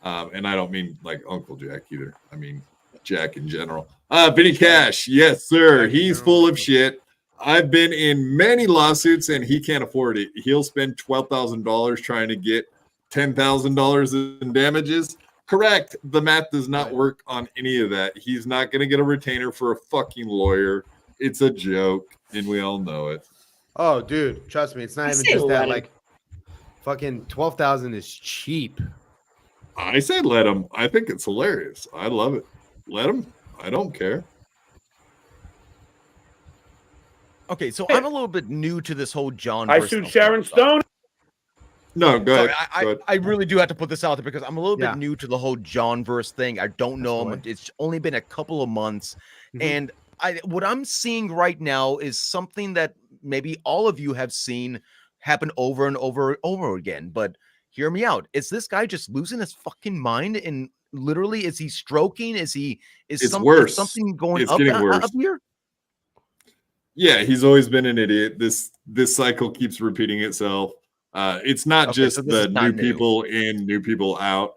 And I don't mean like Uncle Jack either. I mean Jack in general. Vinny Cash, yes, sir. He's full of shit. I've been in many lawsuits and he can't afford it. He'll spend $12,000 trying to get $10,000 in damages. Correct. The math does not work on any of that. He's not going to get a retainer for a fucking lawyer. It's a joke, and we all know it. Oh, dude, trust me, it's not even just that. Like, fucking 12,000 is cheap. I say let him. I think it's hilarious. I love it. Let him. I don't care. Okay, so I'm a little bit new to this whole John. I sued Sharon Stone. No, go ahead. Sorry, I really do have to put this out there because I'm a little bit new to the whole John verse thing. I don't know him. It's only been a couple of months. And what I'm seeing right now is something that maybe all of you have seen happen over and over again. But hear me out. Is this guy just losing his fucking mind? And literally, is he stroking? Is something going up here? Yeah, he's always been an idiot. This cycle keeps repeating itself. It's not just the new people in, new people out,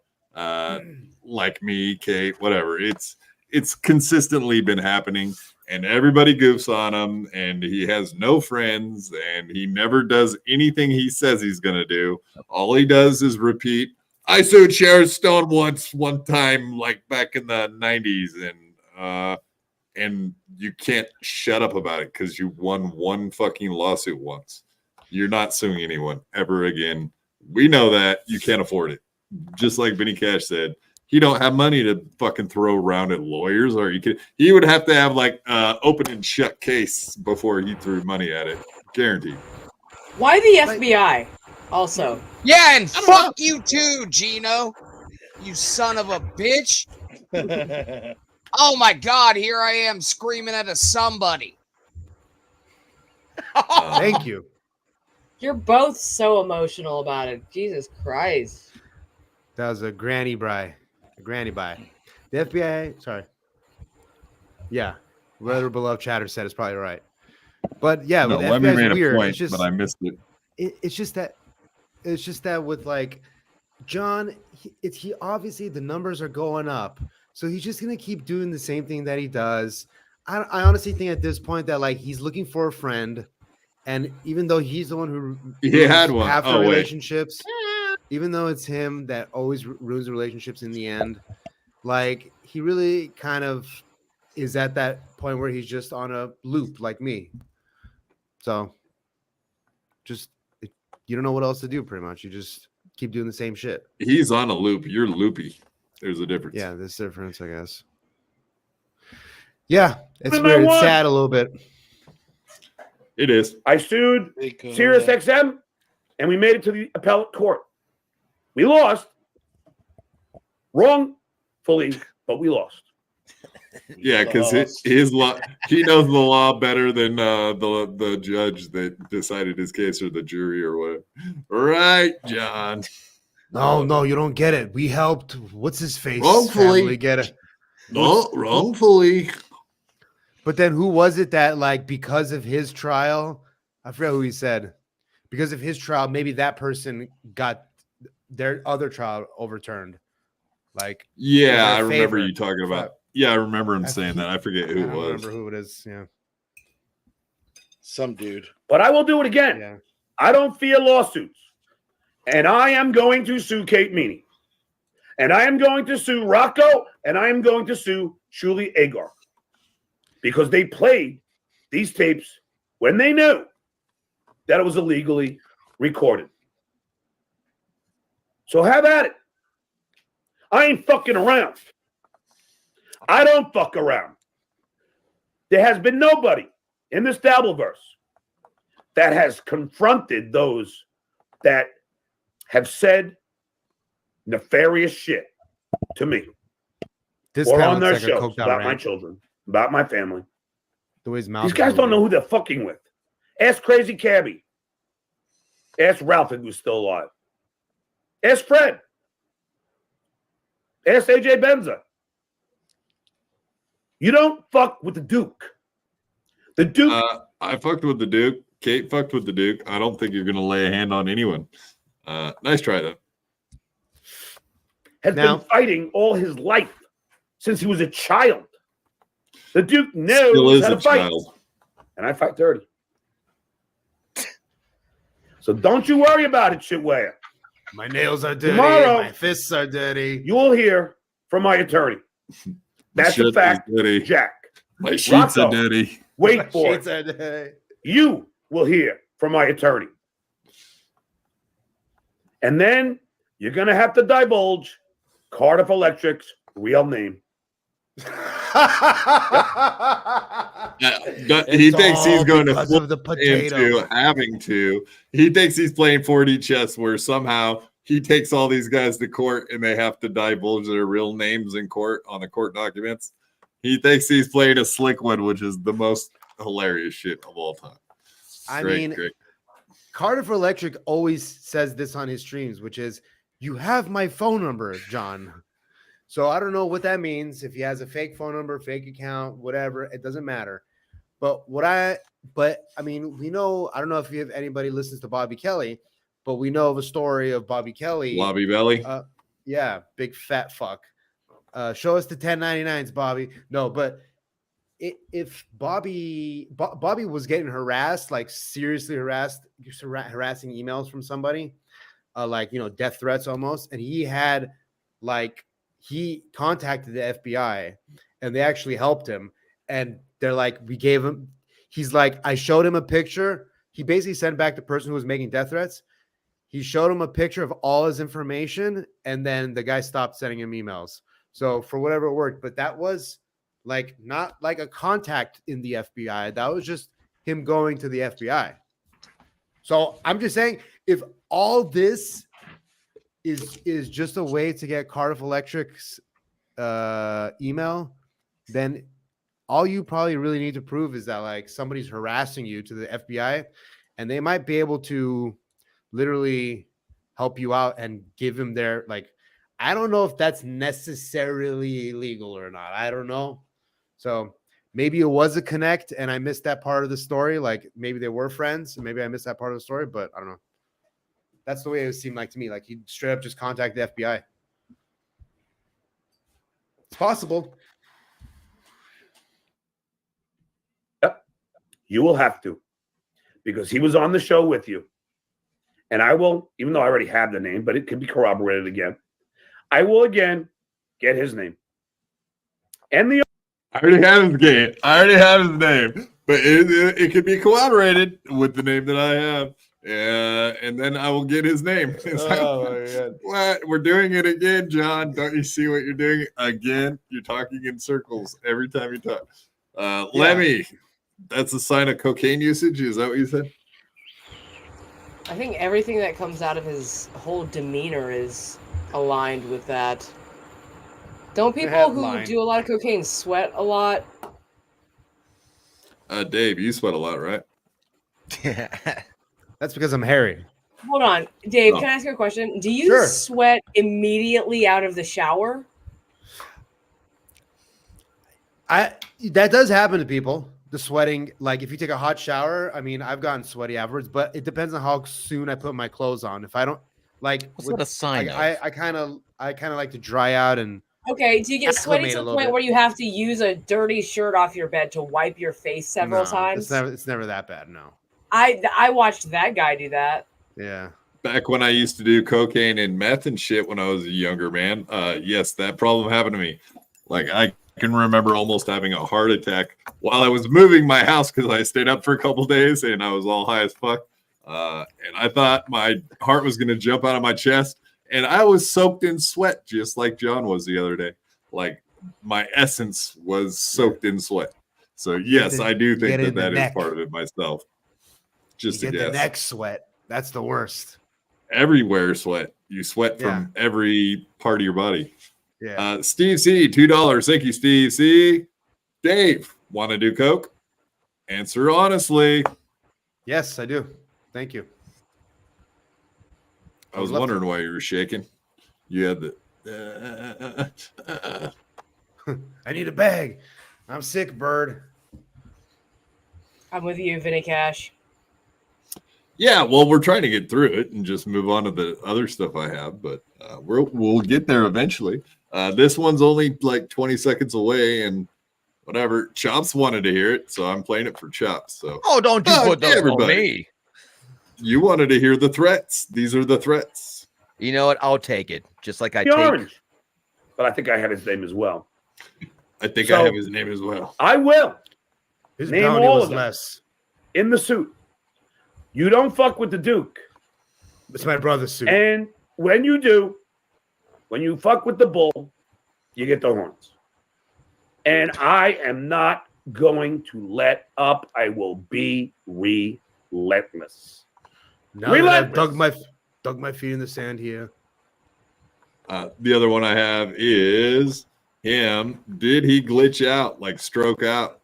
like me, Kate, whatever. It's consistently been happening. and everybody goofs on him, and he has no friends, and he never does anything he says he's going to do. All he does is repeat, I sued Sharon Stone one time, like back in the 90s, and you can't shut up about it because you won one fucking lawsuit once. You're not suing anyone ever again. We know that. You can't afford it. Just like Benny Cash said, he don't have money to fucking throw around at lawyers, or he would have to have like open and shut case before he threw money at it. Guaranteed. Why the FBI? Also. Yeah, and fuck you too, Gino. You son of a bitch. Oh my God, here I am screaming at somebody. Thank you. You're both so emotional about it. Jesus Christ. That was a granny bye. A granny bye. The FBI, sorry. Yeah. Rather beloved chatter said it's probably right. But yeah, no, the let me FBI make is weird. a point, it's just, but I missed it. It's just that with like John, he obviously the numbers are going up. So he's just gonna keep doing the same thing that he does. I honestly think at this point that like he's looking for a friend, and even though he's the one who had one half the relationships, even though it's him that always ruins relationships in the end, like he really kind of is at that point where he's just on a loop like me. So just you don't know what else to do pretty much. You just keep doing the same shit. He's on a loop. You're loopy. There's a difference. Yeah, there's a difference, I guess. Yeah, it's weird. It's sad a little bit. It is. I sued Sirius XM, and we made it to the appellate court. We lost. Wrongfully, but we lost. Yeah, because his law, he knows the law better than the judge that decided his case or the jury or whatever. Right, John? No, you don't get it. We helped. What's his face? Wrongfully family get it. No, wrongfully. But then who was it that like because of his trial? I forgot who he said. Because of his trial, maybe that person got their other trial overturned. Like yeah, I remember you talking about. Yeah, I remember him saying that. I forget who it was. I remember who it is. Yeah. Some dude. But I will do it again. Yeah. I don't fear lawsuits. And I am going to sue Kate Meany. And I am going to sue Rocco. And I am going to sue Shuli Agar. Because they played these tapes when they knew that it was illegally recorded. So have at it. I ain't fucking around. I don't fuck around. There has been nobody in this Dabbleverse that has confronted those that have said nefarious shit to me. This or guy on their looks like a shows coked out about my ranch. children, about my family. The way his mouth These guys is don't know moving. who they're fucking with. Ask Crazy Cabby. Ask Ralph if he was still alive. Ask Fred. Ask AJ Benza. You don't fuck with the Duke. The Duke. I fucked with the Duke. Kate fucked with the Duke. I don't think you're going to lay a hand on anyone. Nice try, though. Has been fighting all his life since he was a child. The Duke knows how to fight. Child. And I fight dirty. So don't you worry about it, shitware. My nails are dirty. Tomorrow, My fists are dirty. you will hear from my attorney. That's a fact, Jack. My sheets are dirty. Wait My for sheets are dirty. You will hear from my attorney. And then you're going to have to divulge Cardiff Electric's real name. He thinks he's going to of the potato. into having to. He thinks he's playing 4D chess where somehow he takes all these guys to court and they have to divulge their real names in court on the court documents. He thinks he's playing a slick one, which is the most hilarious shit of all time. I mean, Cardiff Electric always says this on his streams, which is, "You have my phone number, John." So I don't know what that means. If he has a fake phone number, fake account, whatever, it doesn't matter. But I mean, we know, I don't know if you have anybody listens to Bobby Kelly, but we know of a story of Bobby Kelly. Bobby Belly. Yeah, big fat fuck. Show us the 1099s, Bobby. No, but if Bobby was getting harassed, like seriously harassing emails from somebody, like, you know, death threats almost, and he contacted the FBI and they actually helped him, and they're like, he's like, I showed him a picture. He basically sent back the person who was making death threats. He showed him a picture of all his information, and then the guy stopped sending him emails. So for whatever it worked, but that was like not like a contact in the FBI. That was just him going to the FBI. So I'm just saying, if all this is just a way to get Cardiff Electric's email, then all you probably really need to prove is that like somebody's harassing you to the FBI, and they might be able to literally help you out and give him their, like, I don't know if that's necessarily illegal or not. I don't know. So maybe it was a connect and I missed that part of the story. Like maybe they were friends and maybe I missed that part of the story, but I don't know. That's the way it seemed like to me. Like he straight up just contacted the FBI. It's possible. Yep. You will have to, because he was on the show with you. And I will, even though I already have the name, but it can be corroborated again. I will again get his name. And I already have his name. But it can be corroborated with the name that I have. And then I will get his name. Oh my God. What? We're doing it again, John. Don't you see what you're doing again? You're talking in circles every time you talk. Lemmy, that's a sign of cocaine usage. Is that what you said? I think everything that comes out of his whole demeanor is aligned with that. Don't people who do a lot of cocaine sweat a lot? Dave, you sweat a lot, right? That's because I'm hairy. Hold on, Dave, Oh. can I ask you a question? Do you sweat immediately out of the shower? That does happen to people. The sweating, like if you take a hot shower, I mean, I've gotten sweaty afterwards, but it depends on how soon I put my clothes on. If I don't like, what's that a sign of? I kind of like to dry out and. Okay, do you get sweaty to the point where you have to use a dirty shirt off your bed to wipe your face several times? It's never that bad. No. I watched that guy do that. Yeah. Back when I used to do cocaine and meth and shit when I was a younger man, yes, that problem happened to me. Like I can remember almost having a heart attack while I was moving my house because I stayed up for a couple days and I was all high as fuck. And I thought my heart was going to jump out of my chest. And I was soaked in sweat, just like John was the other day. Like my essence was soaked in sweat. So yes, I do think that is part of it myself. Just you a get guess. the neck sweat. That's the worst. Everywhere sweat. You sweat from every part of your body. Yeah. Steve C, $2. Thank you, Steve C. Dave, want to do coke? Answer honestly. Yes, I do. Thank you. I was wondering why you were shaking. You had the. I need a bag. I'm sick, bird. I'm with you, Vinny Cash. Yeah, well, we're trying to get through it and just move on to the other stuff I have, but we'll get there eventually. This one's only like 20 seconds away, and whatever. Chops wanted to hear it, so I'm playing it for Chops. So don't you put those on me. You wanted to hear the threats. These are the threats. You know what? I'll take it. Just like I the take. orange. But I think I have his name as well. I think I have his name as well. I will. His name bounty all was of them less. in the suit. You don't fuck with the Duke. It's my brother's suit. And when you do, when you fuck with the bull, you get the horns. And I am not going to let up. I will be relentless. Now that I've dug my feet in the sand here. The other one I have is him. Did he glitch out, like stroke out?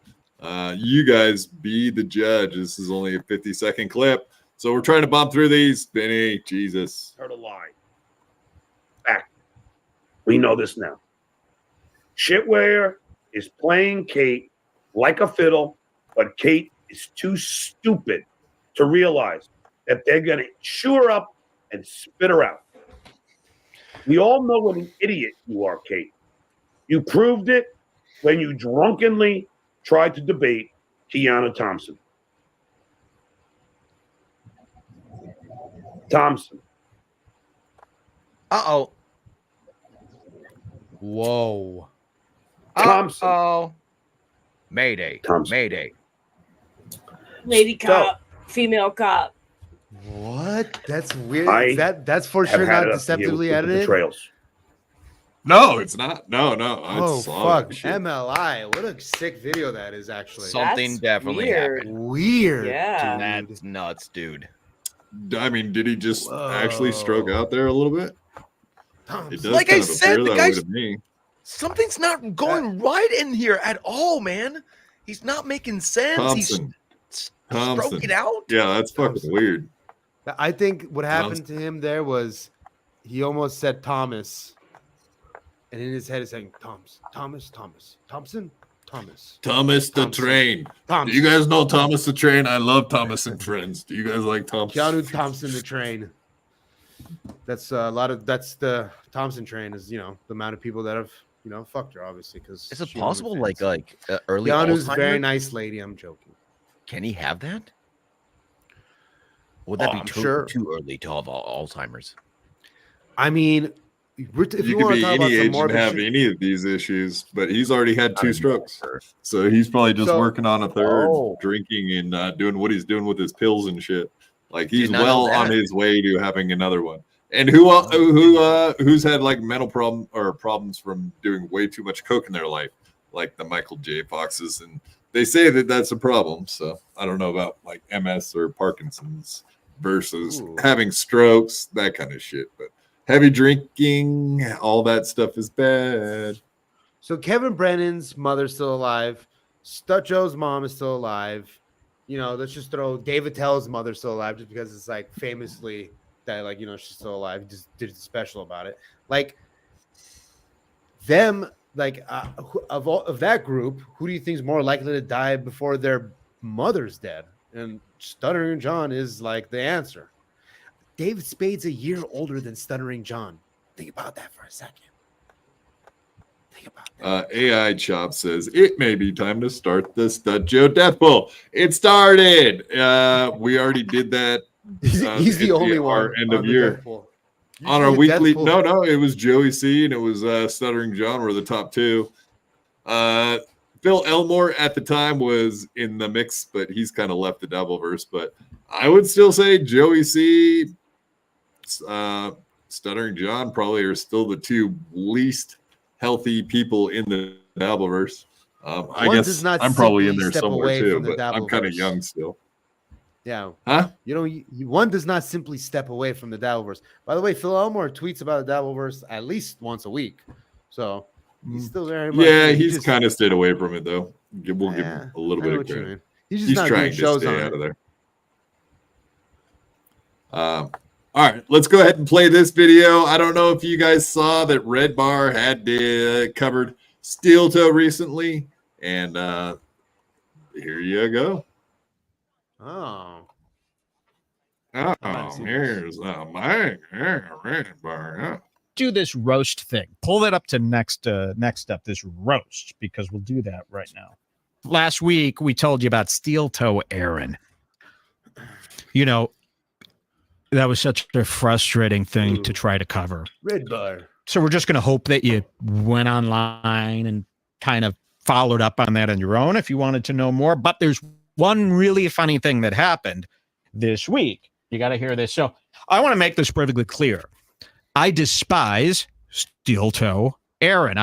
You guys be the judge. This is only a 50-second clip. So we're trying to bump through these. Benny, Jesus. Heard a lie. Fact. We know this now. Shitware is playing Kate like a fiddle, but Kate is too stupid to realize that they're going to chew her up and spit her out. We all know what an idiot you are, Kate. You proved it when you drunkenly tried to debate Tiana Thompson. Uh-oh. Whoa. Thompson. Oh. Mayday. Thompson. Mayday. Lady cop, female cop. What? That's weird. That's for sure not deceptively edited. Trails. No, it's not. No. Oh It's solid fuck! shit. MLI. What a sick video that is. Actually, Something definitely happened. Weird. Yeah. That's nuts, dude. I mean, did he just actually stroke out there a little bit? It does Like kind I of said, appear the that guy's- way to me. Something's not going right in here at all, man. He's not making sense. Thompson. He's Thompson. stroking out. Yeah, that's fucking weird. I think what happened to him there was he almost said Thomas, and in his head he's saying Thomas the Train. Do you guys know Thomas the Train? I love Thomas and Friends. Do you guys like Thomas? Keanu Thompson the Train. That's a lot of. That's the Thompson Train. Is the amount of people that have fucked her, obviously. Because Is it possible, like early Keanu's a Alzheimer's? very nice lady. I'm joking. Can he have that? Would that Oh, be I'm too, sure. too early to have Alzheimer's? I mean, if You you could want to be talk about any some age and morbid have shit, any of these issues, but he's already had 2 strokes. So he's probably just So- working on a third, Oh. drinking and doing what he's doing with his pills and shit. Like he's Did not know well that. on his way to having another one. And who's had like mental problems from doing way too much coke in their life, like the Michael J. Foxes, and they say that that's a problem. So I don't know about like MS or Parkinson's versus having strokes, that kind of shit. But heavy drinking, all that stuff is bad. So Kevin Brennan's mother's still alive. Stutjo's mom is still alive. Let's just throw Dave Attell's mother still alive, just because it's like famously that she's still alive. He just did a special about it. Like them, like of that group, who do you think is more likely to die before their mother's dead? And Stuttering John is like the answer. David Spade's a year older than Stuttering John. Think about that for a second. AI Chop says it may be time to start the Stud Joe Death Poll. It started. We already did that. He's the only one end on of the year Death Poll. on our Usually the weekly. Death Poll- No, it was Joey C and it was Stuttering John were the top 2. Phil Elmore at the time was in the mix, but he's kind of left the Dabbleverse. But I would still say Joey C, Stuttering John probably are still the 2 least healthy people in the Dabbleverse. I One guess does not I'm probably in simply there step somewhere away too, from the but I'm kind of Dabbleverse. young still. Yeah. Huh? One does not simply step away from the Dabbleverse. By the way, Phil Elmore tweets about the Dabbleverse at least once a week. So he's still very much. Yeah, he he's just- kind of stayed away from it though. We'll give him a little I know bit of what you credit. mean. He's just not trying doing to shows stay on out it. of there. All right, let's go ahead and play this video. I don't know if you guys saw that Red Bar had covered Steel Toe recently, and here you go. Oh. Here's my Red Bar. Yeah. Do this roast thing. Pull that up to next up, this roast, because we'll do that right now. Last week we told you about Steel Toe Aaron. That was such a frustrating thing to try to cover. Red Bar. So we're just going to hope that you went online and kind of followed up on that on your own if you wanted to know more. But there's one really funny thing that happened this week. You got to hear this. So I want to make this perfectly clear. I despise Steel Toe Aaron.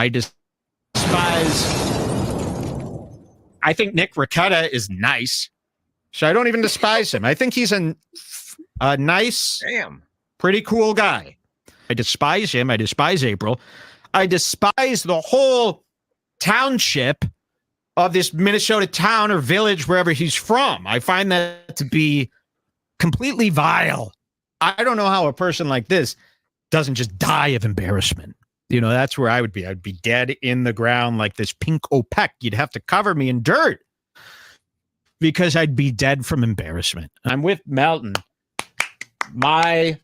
I think Nick Ricotta is nice. So I don't even despise him. I think he's a nice, pretty cool guy. I despise him. I despise April. I despise the whole township of this Minnesota town or village, wherever he's from. I find that to be completely vile. I don't know how a person like this doesn't just die of embarrassment. That's where I would be. I'd be dead in the ground like this pink Opec. You'd have to cover me in dirt because I'd be dead from embarrassment. I'm with Melton, my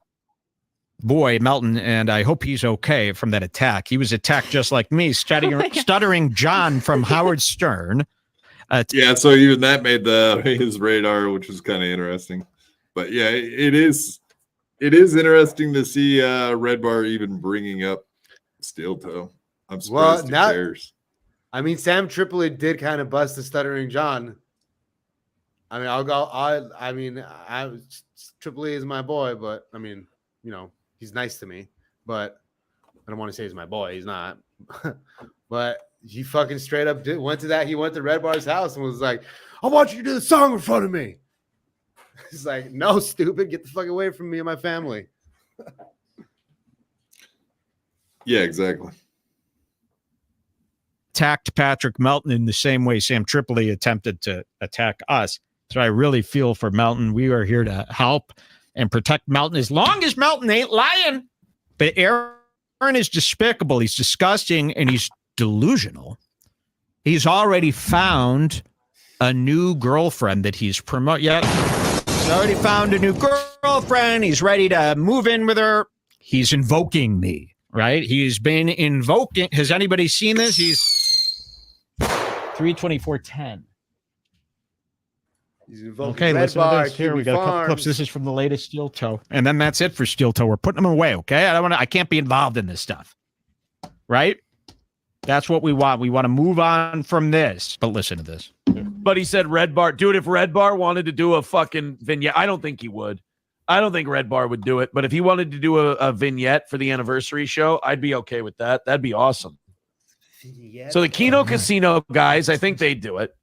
boy Melton, and I hope he's okay from that attack. He was attacked just like me, stuttering John from Howard Stern. Yeah, so even that made his radar, which was kind of interesting. But yeah, it is interesting to see Red Bar even bringing up Steel Toe. I'm surprised he cares. I mean, Sam Tripoli did kind of bust the Stuttering John. I mean, Tripoli is my boy, but I mean, you know, he's nice to me, but I don't want to say he's my boy. He's not. But he fucking straight up went to Red Bar's house and was like, I want you to do the song in front of me. He's like, no, stupid. Get the fuck away from me and my family. Yeah, exactly. Attacked Patrick Melton in the same way Sam Tripoli attempted to attack us. So I really feel for Melton. We are here to help and protect Melton as long as Melton ain't lying. But Aaron is despicable. He's disgusting and he's delusional. He's already found a new girlfriend that he's promoting. Yeah, he's already found a new girlfriend. He's ready to move in with her. He's invoking me, right? He's been invoking. Has anybody seen this? He's 32410. Okay, listen to this. Here we got a couple clips. This is from the latest Steel Toe, and then that's it for Steel Toe. We're putting them away. Okay, I can't be involved in this stuff, right? That's what we want. We want to move on from this. But listen to this. But he said Red Bar. Dude, if Red Bar wanted to do a fucking vignette, I don't think he would. I don't think Red Bar would do it. But if he wanted to do a vignette for the anniversary show, I'd be okay with that. That'd be awesome. So the Keno Casino guys, I think they'd do it.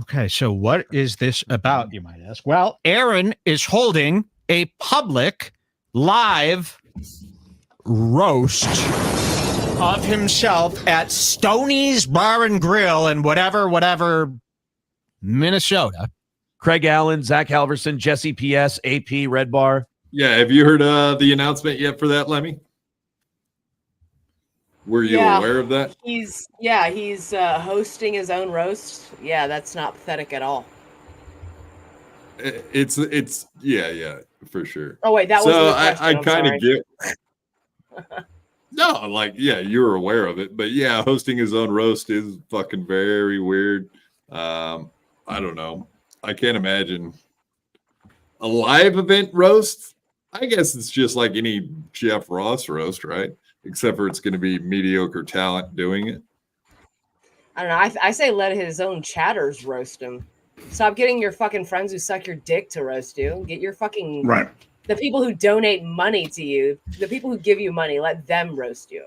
Okay, so what is this about, you might ask? Well, Aaron is holding a public live roast of himself at Stoney's Bar and Grill in whatever, Minnesota. Craig Allen, Zach Halverson, Jesse PS, AP, Red Bar. Yeah, have you heard the announcement yet for that, Lemmy? Were you aware of that? He's hosting his own roast. Yeah, that's not pathetic at all. It's yeah, for sure. Oh wait, that was so the question. I kind of get. No, like, yeah, you're aware of it, but yeah, hosting his own roast is fucking very weird. I don't know. I can't imagine a live event roast. I guess it's just like any Jeff Ross roast, right? Except for it's going to be mediocre talent doing it. I don't know. I say let his own chatters roast him. Stop getting your fucking friends who suck your dick to roast you. Get your fucking right. The people who donate money to you, the people who give you money, let them roast you.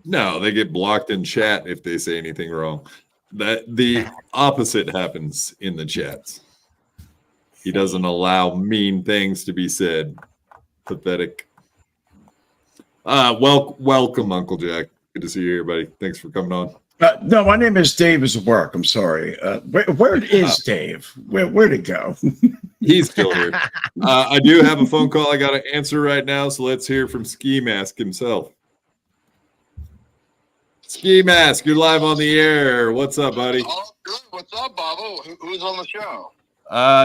No, they get blocked in chat if they say anything wrong. That the opposite happens in the chats. He doesn't allow mean things to be said. Pathetic. Welcome, Uncle Jack. Good to see you here, buddy. Thanks for coming on. No, my name is Dave is work. I'm sorry. Where is Dave? Where'd it go? He's still here. I do have a phone call I got to answer right now, so let's hear from Ski Mask himself. Ski Mask, you're live on the air. What's up, buddy? Oh, good. What's up, Bobo? Who's on the show?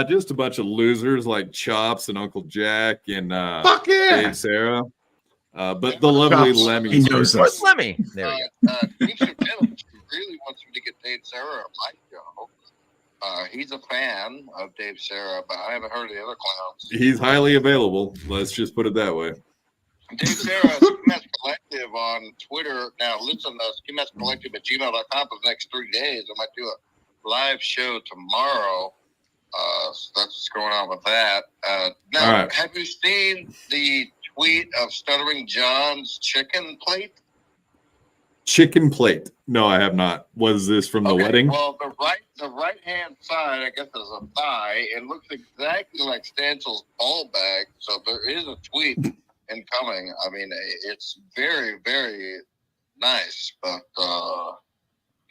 Just a bunch of losers like Chops and Uncle Jack and Fuck yeah. Dave Sarra. But the lovely Chops. Lemmy. He knows first. us. Lemmy. There we go. Really wants me to get Dave Sarra on my show. He's a fan of Dave Sarra, but I haven't heard of the other clowns. He's highly available. Let's just put it that way. Dave Sarra, Skimask Collective on Twitter. Now, listen to skimaskcollective at gmail.com for the next 3 days. I might do a live show tomorrow. So that's what's going on with that. Now, right. Have you seen the tweet of Stuttering John's chicken plate? Chicken plate. No, I have not. Was this from the wedding? Well, the right hand side, I guess, is a thigh. It looks exactly like Stansel's ball bag. So there is a tweet incoming. I mean, it's very, very nice. But all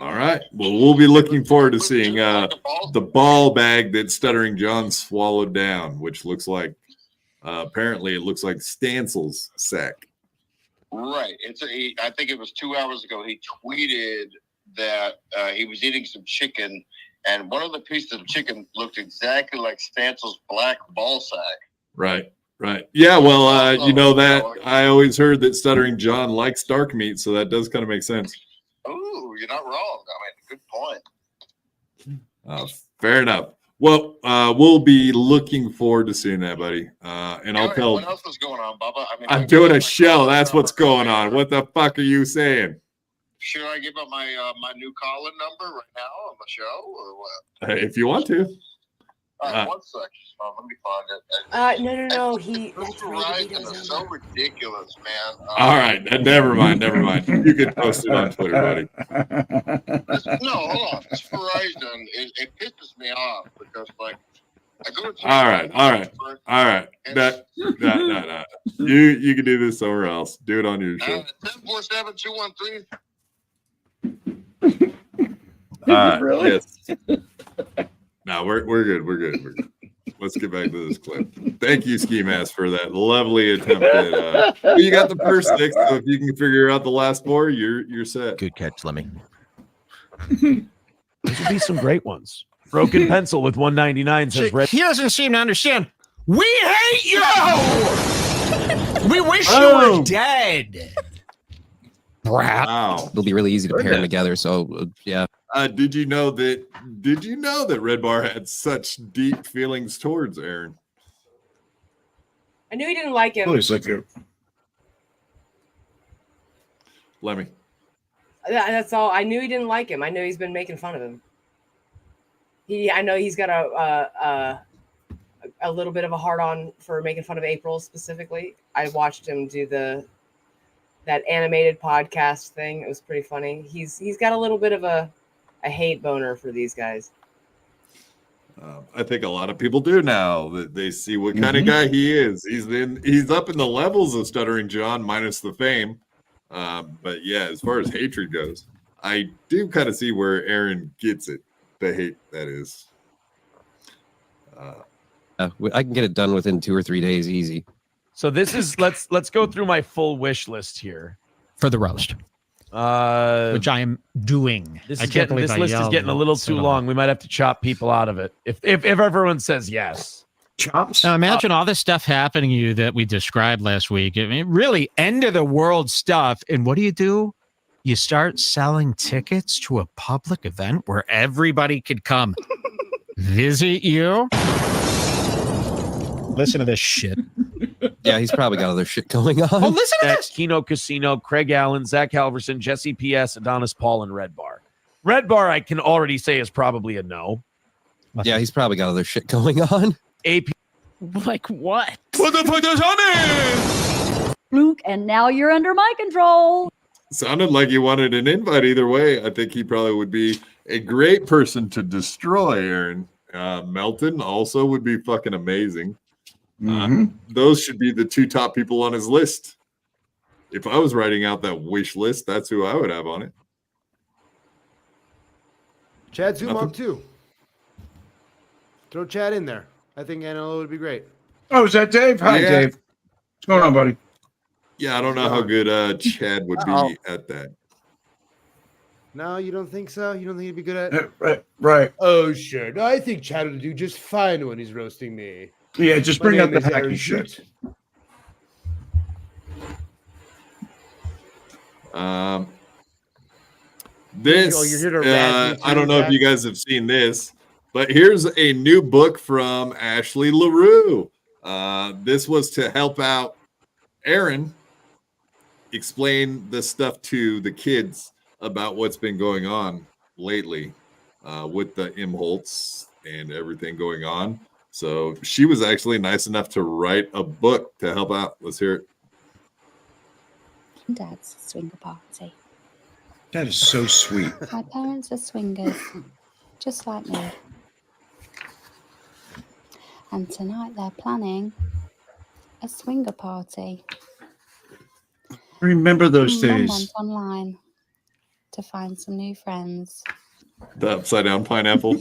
right. Well, we'll be looking forward to seeing the ball bag that Stuttering John swallowed down, which looks like apparently it looks like Stansel's sack. Right. I think it was 2 hours ago. He tweeted that he was eating some chicken, and one of the pieces of chicken looked exactly like Stansel's black ball sack. Right. Yeah. Well, you know that I always heard that Stuttering John likes dark meat, so that does kind of make sense. Ooh, you're not wrong. I mean, good point. Fair enough. Well, we'll be looking forward to seeing that, buddy. And I'll tell. What else is going on, Bubba? I mean, I'm doing a show. That's what's going on. What the fuck are you saying? Should I give up my my new call-in number right now on the show, or what? If you want to. One sec. Let me find it. No. He. Verizon is so ridiculous, man. All right. Never mind. You can post it on Twitter, buddy. No, hold on. It's Verizon. It pisses me off because, like, I go to. All right. No. You can do this somewhere else. Do it on your show. 747-213. Really? Yes. No, we're good. Let's get back to this clip. Thank you, Ski Mask, for that lovely attempt at you got the first 6, so if you can figure out the last 4, you're set. Good catch, Lemmy. Those would be some great ones. Broken Pencil with 199 says red. He doesn't seem to understand. We hate you. We wish you were dead. Brat. Wow. It'll be really easy to pair them together. So yeah. Did you know that Red Bar had such deep feelings towards Aaron? I knew he didn't like him. Oh, he's like a Lemmy. That's all. I knew he didn't like him. I knew he's been making fun of him. I know he's got a little bit of a hard-on for making fun of April specifically. I watched him do that animated podcast thing. It was pretty funny. He's got a little bit of a hate boner for these guys. I think a lot of people do now that they see what kind of guy he is. He's up in the levels of Stuttering John minus the fame. But yeah, as far as hatred goes, I do kind of see where Aaron gets it. The hate, that is. I can get it done within 2 or 3 days, easy. So this is let's go through my full wish list here for the roast, which I am doing. This list is getting a little too long. We might have to chop people out of it if everyone says yes. Chops. Now imagine all the stuff happening to you that we described last week. I mean, really end of the world stuff. And what do? You start selling tickets to a public event where everybody could come visit you. Listen to this shit. Yeah, he's probably got other shit going on. Oh, listen to this. Keno Casino, Craig Allen, Zach Halverson, Jesse P.S., Adonis Paul, and Red Bar. Red Bar, I can already say, is probably a no. Yeah, he's probably got other shit going on. AP. Like what? What the fuck does that mean? Luke, and now you're under my control. Sounded like you wanted an invite either way. I think he probably would be a great person to destroy, Aaron. Melton also would be fucking amazing. Those should be the 2 top people on his list. If I was writing out that wish list, that's who I would have on it. Chad Zumach too. Throw Chad in there. I think NLO would be great. Oh, is that Dave? Hi, Yeah. Dave. What's going on, buddy? Yeah, I don't know how good Chad would be at that. No, you don't think so? You don't think he'd be good at Right. Oh, sure. No, I think Chad would do just fine when he's roasting me. Yeah, just My bring out name the is Aaron hacky shit. Shute. This, Oh, you're here to rant me I don't too, know if Chad? you guys have seen this, but here's a new book from Ashley LaRue. This was to help out Aaron explain the stuff to the kids about what's been going on lately with the Imholtz and everything going on. So she was actually nice enough to write a book to help out. Let's hear it. Dad's swinger party. That is so sweet. My parents are swingers, just like me. And tonight they're planning a swinger party. Remember those Mum days. went online to find some new friends. The upside down pineapple.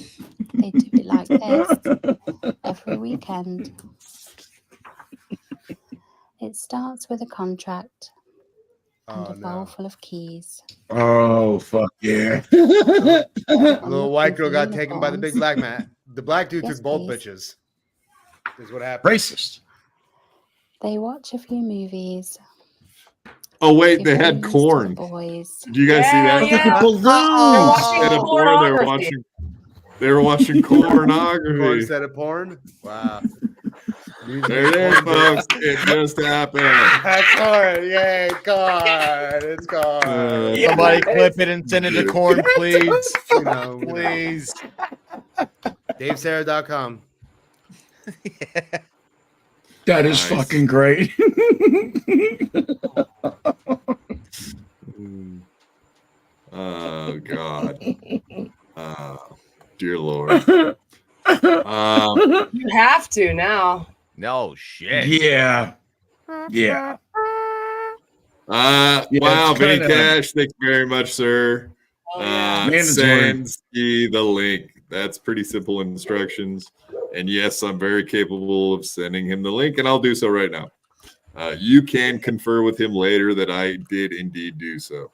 They do it like this every weekend. It starts with a contract and a bowl full of keys. Oh, fuck yeah. The little white girl got taken by the big black man. The black dude took both bitches. Is what happened. Racist. They watch a few movies. Oh wait, they had corn. Boys. Did you guys see that? yeah. Instead of corn, they were Pornography. watching. They were watching Porn pornography. instead of porn. Wow. There it is, folks. It just happened. That's corn. Yay, corn. It's corn. Somebody clip it and send it to Corn, please. Please. DaveSarra.com. That is fucking great. Oh God. Dear Lord. You have to now. No shit. Yeah. Wow, it's Vinny kinda- Cash, thank you very much, sir. Mandatory. Send Ski the link. That's pretty simple instructions. And yes, I'm very capable of sending him the link, and I'll do so right now. You can confer with him later that I did indeed do so.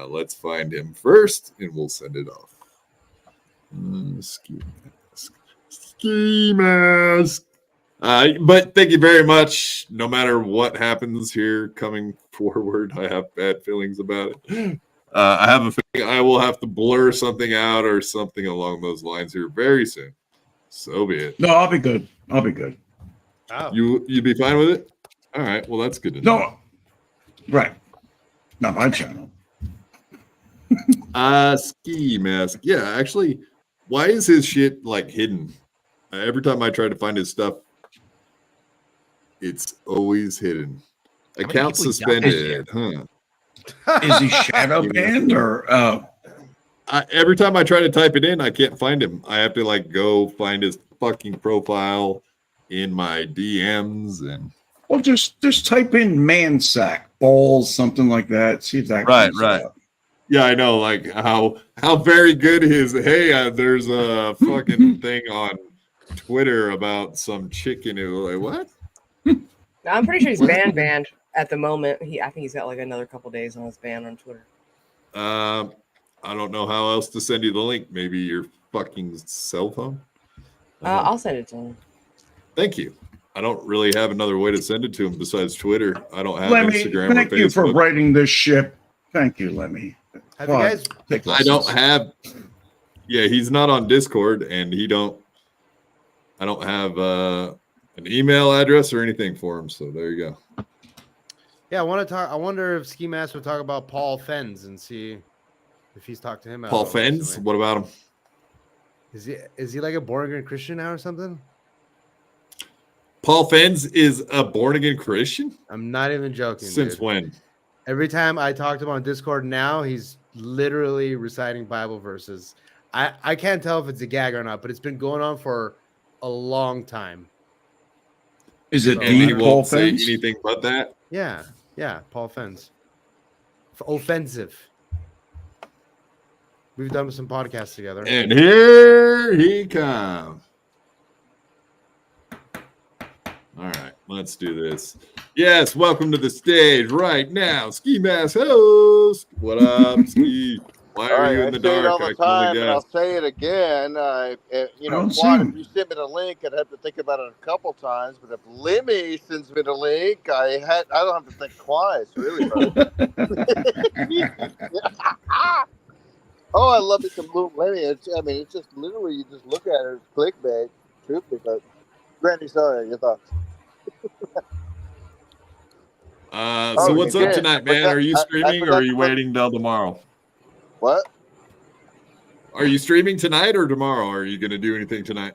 Let's find him first, and we'll send it off. Ski mask. But thank you very much. No matter what happens here coming forward, I have bad feelings about it. I have a feeling I will have to blur something out or something along those lines here very soon. So be it. No, I'll be good. Oh. You'd be fine with it? All right. Well, that's good to know. No. Right. Not my channel. Ski mask. Yeah, actually, why is his shit like hidden? Every time I try to find his stuff, it's always hidden. Account suspended. Huh? Is he shadow banned or? Every time I try to type it in, I can't find him. I have to like go find his fucking profile in my DMs and. Well, just type in man sack balls, something like that. See if that. Right. Up. Yeah, I know. Like how very good his. Hey, there's a fucking thing on Twitter about some chicken who like what? I'm pretty sure he's banned at the moment. I think he's got like another couple days on his ban on Twitter. I don't know how else to send you the link. Maybe your fucking cell phone. I'll send it to him. Thank you. I don't really have another way to send it to him besides Twitter. I don't have Lemmy, Instagram or Facebook. thank you for writing this ship. Thank you, Lemmy. Have you guys? I don't have. Yeah, he's not on Discord, and I don't have an email address or anything for him. So there you go. Yeah, I want to talk. I wonder if Ski Mask would talk about Paul Fens and see if he's talked to him. Paul Fens? What about him? Is he like a born again Christian now or something? Paul Fens is a born again Christian? I'm not even joking. Since dude. when? Every time I talk to him on Discord now, he's literally reciting Bible verses. I can't tell if it's a gag or not, but it's been going on for a long time. Is it and he Paul won't say Fens? anything but that? Yeah, Paul Fens. Offensive. We've done some podcasts together. And here he comes. All right, let's do this. Yes, welcome to the stage right now, Ski Mask host. What up, Ski? Why are you in the dark? All the time, and I'll say it again. Quad, if you sent me the link, I'd have to think about it a couple times. But if Lemmy sends me the link, I don't have to think twice, really. Oh, I love it. Some little Lemmy. It's just literally you just look at it, it's clickbait, truthfully. But Randy, sorry, your thoughts. So what's up tonight, man? Are you streaming or are you waiting till tomorrow? What? Are you streaming tonight or tomorrow? Are you going to do anything tonight?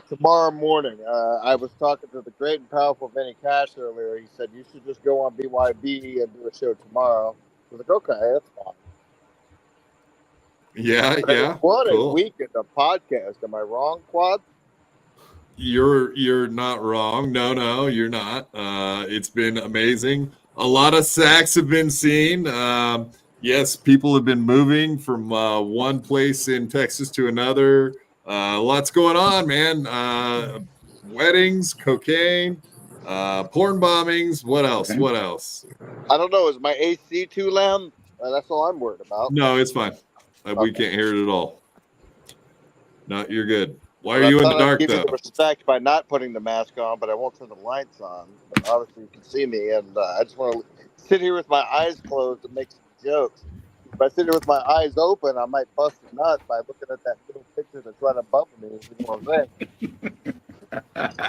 Tomorrow morning. I was talking to the great and powerful Vinny Cash earlier. He said you should just go on BYB and do a show tomorrow. I was like, okay, that's fine. Yeah. What cool. a week in the podcast. Am I wrong, Quad? You're not wrong. No, you're not. It's been amazing. A lot of sacks have been seen. Yes, people have been moving from one place in Texas to another. Lots going on, man. Weddings, cocaine, porn bombings. What else? Okay. What else? I don't know. Is my AC too loud? That's all I'm worried about. No, it's fine. We can't hear it at all. No, you're good. Why are you in the dark, I'd give though? you respect by not putting the mask on, but I won't turn the lights on. But obviously, you can see me, and I just want to sit here with my eyes closed and make some jokes. If I sit here with my eyes open, I might bust a nut by looking at that little picture that's right above me. You know what I'm saying?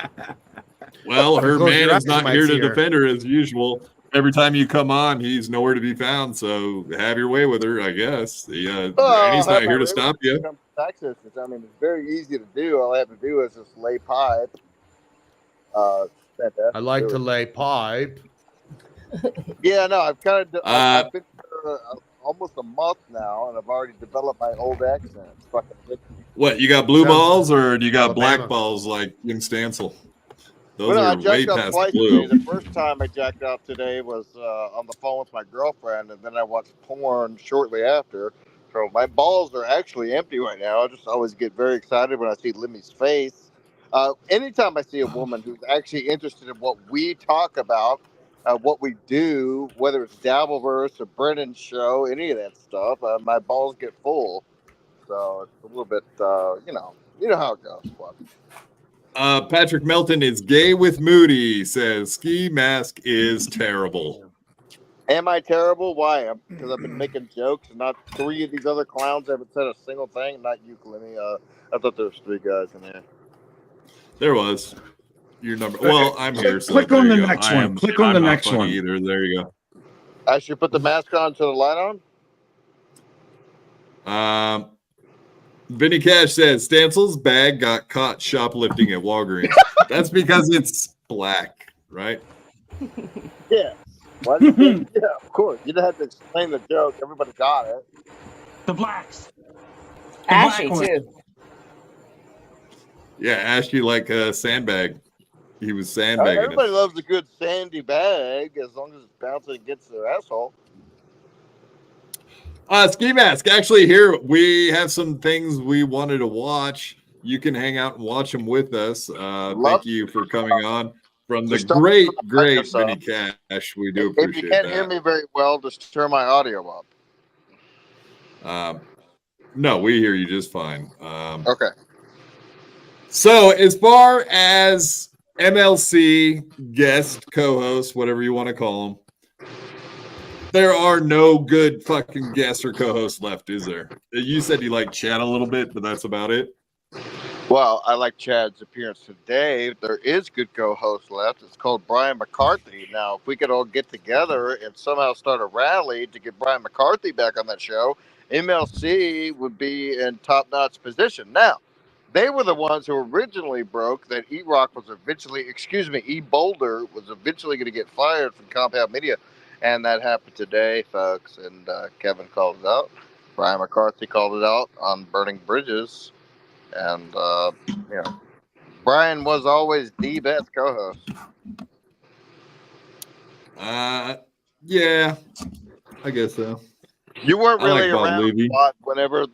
Well, her Close your man eyes, is you not might here see to her. defend her as usual. Every time you come on, he's nowhere to be found. So have your way with her, I guess. And he's not here to stop you. Come to Texas. I mean, it's very easy to do. All I have to do is just lay pipe. I like to lay pipe. Yeah, no, I've kind of. I've been here almost a month now, and I've already developed my old accent. It's fucking ridiculous. What, you got blue Sounds balls or do you got Alabama. black balls like Jim Stansel? Those Well, no, I are way jacked up past twice blue. today. The first time I jacked up today was on the phone with my girlfriend, and then I watched porn shortly after. So my balls are actually empty right now. I just always get very excited when I see Limmy's face. Anytime I see a woman who's actually interested in what we talk about, what we do, whether it's Dabbleverse or Brennan's show, any of that stuff, my balls get full. So it's a little bit, you know how it goes. Patrick Melton is gay with Moody, says ski mask is terrible. Am I terrible? Why? Because I've been making jokes, and not three of these other clowns haven't said a single thing. Not you, Clemmy. I thought there was three guys in there. There was your number. Well, I'm here. So Click there on the you go. next I one. am- Click on I'm the not next funny one. Either. There you go. I should put the mask on to the light on. Vinny Cash says Stansel's bag got caught shoplifting at Walgreens. That's because it's black, right? Yeah. Why did you yeah, of course. You didn't have to explain the joke. Everybody got it. The blacks. Ashy black one. too. Yeah, Ashley like a sandbag. He was sandbagging it. Everybody loves a good sandy bag as long as it's bouncing against their asshole. Ski Mask. Actually, here we have some things we wanted to watch. You can hang out and watch them with us. Thank you for coming on from the great Vinny Cash. We do If you appreciate can't that. hear me very well, just turn my audio up. No, we hear you just fine. Okay. So as far as MLC guest co-hosts, whatever you want to call them, there are no good fucking guests or co-hosts left, is there? You said you like Chad a little bit, but that's about it. Well, I like Chad's appearance today. There is good co-host left. It's called Brian McCarthy. Now, if we could all get together and somehow start a rally to get Brian McCarthy back on that show, MLC would be in top-notch position. Now, they were the ones who originally broke that E-Boulder was eventually going to get fired from Compound Media. And that happened today, folks. And Kevin called it out. Brian McCarthy called it out on Burning Bridges. And, Brian was always the best co-host. Yeah, I guess so. You weren't really I like Bob around Levy. a lot whenever.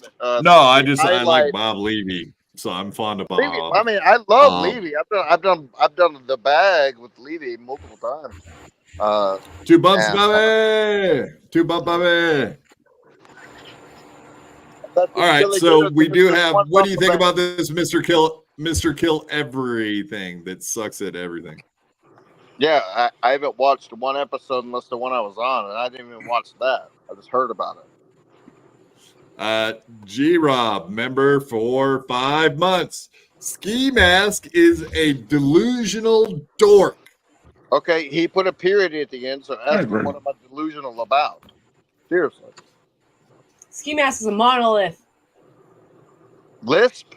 No, I highlight- like Bob Levy, so I'm fond of Bob. Levy. I mean, I love Levy. I've done the bag with Levy multiple times. Two bumps, Bobby. Two bump, Bobby. All right, so we do have. What do you think about this, Mr. Kill Everything that sucks at everything? Yeah, I haven't watched one episode unless the one I was on, and I didn't even watch that. I just heard about it. G-Rob, member for 5 months. Ski Mask is a delusional dork. Okay, he put a period at the end, so ask me what am I delusional about? Seriously. Ski Mask is a monolith. Lisp?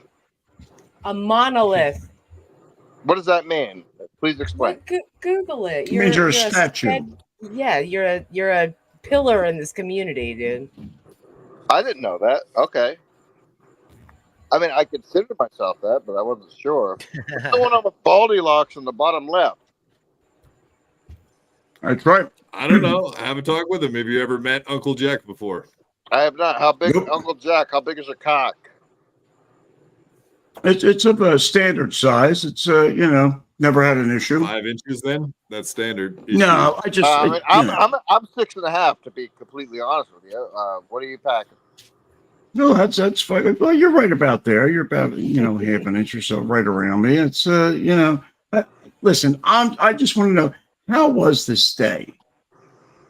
A monolith. What does that mean? Please explain. Google it. It means you're a statue. Yeah, you're a pillar in this community, dude. I didn't know that. Okay. I mean, I considered myself that, but I wasn't sure. What's going on with Baldy Locks in the bottom left? That's right. I don't know. I haven't talked with him. Have you ever met Uncle Jack before? I have not. How big, Uncle Jack? How big is your cock? It's of a standard size. It's never had an issue. 5 inches, then that's standard. No, I just. I'm 6.5 to be completely honest with you. What are you packing? No, that's fine. Well, you're right about there. You're about half an inch or so right around me. It's listen. I just want to know, how was the stay?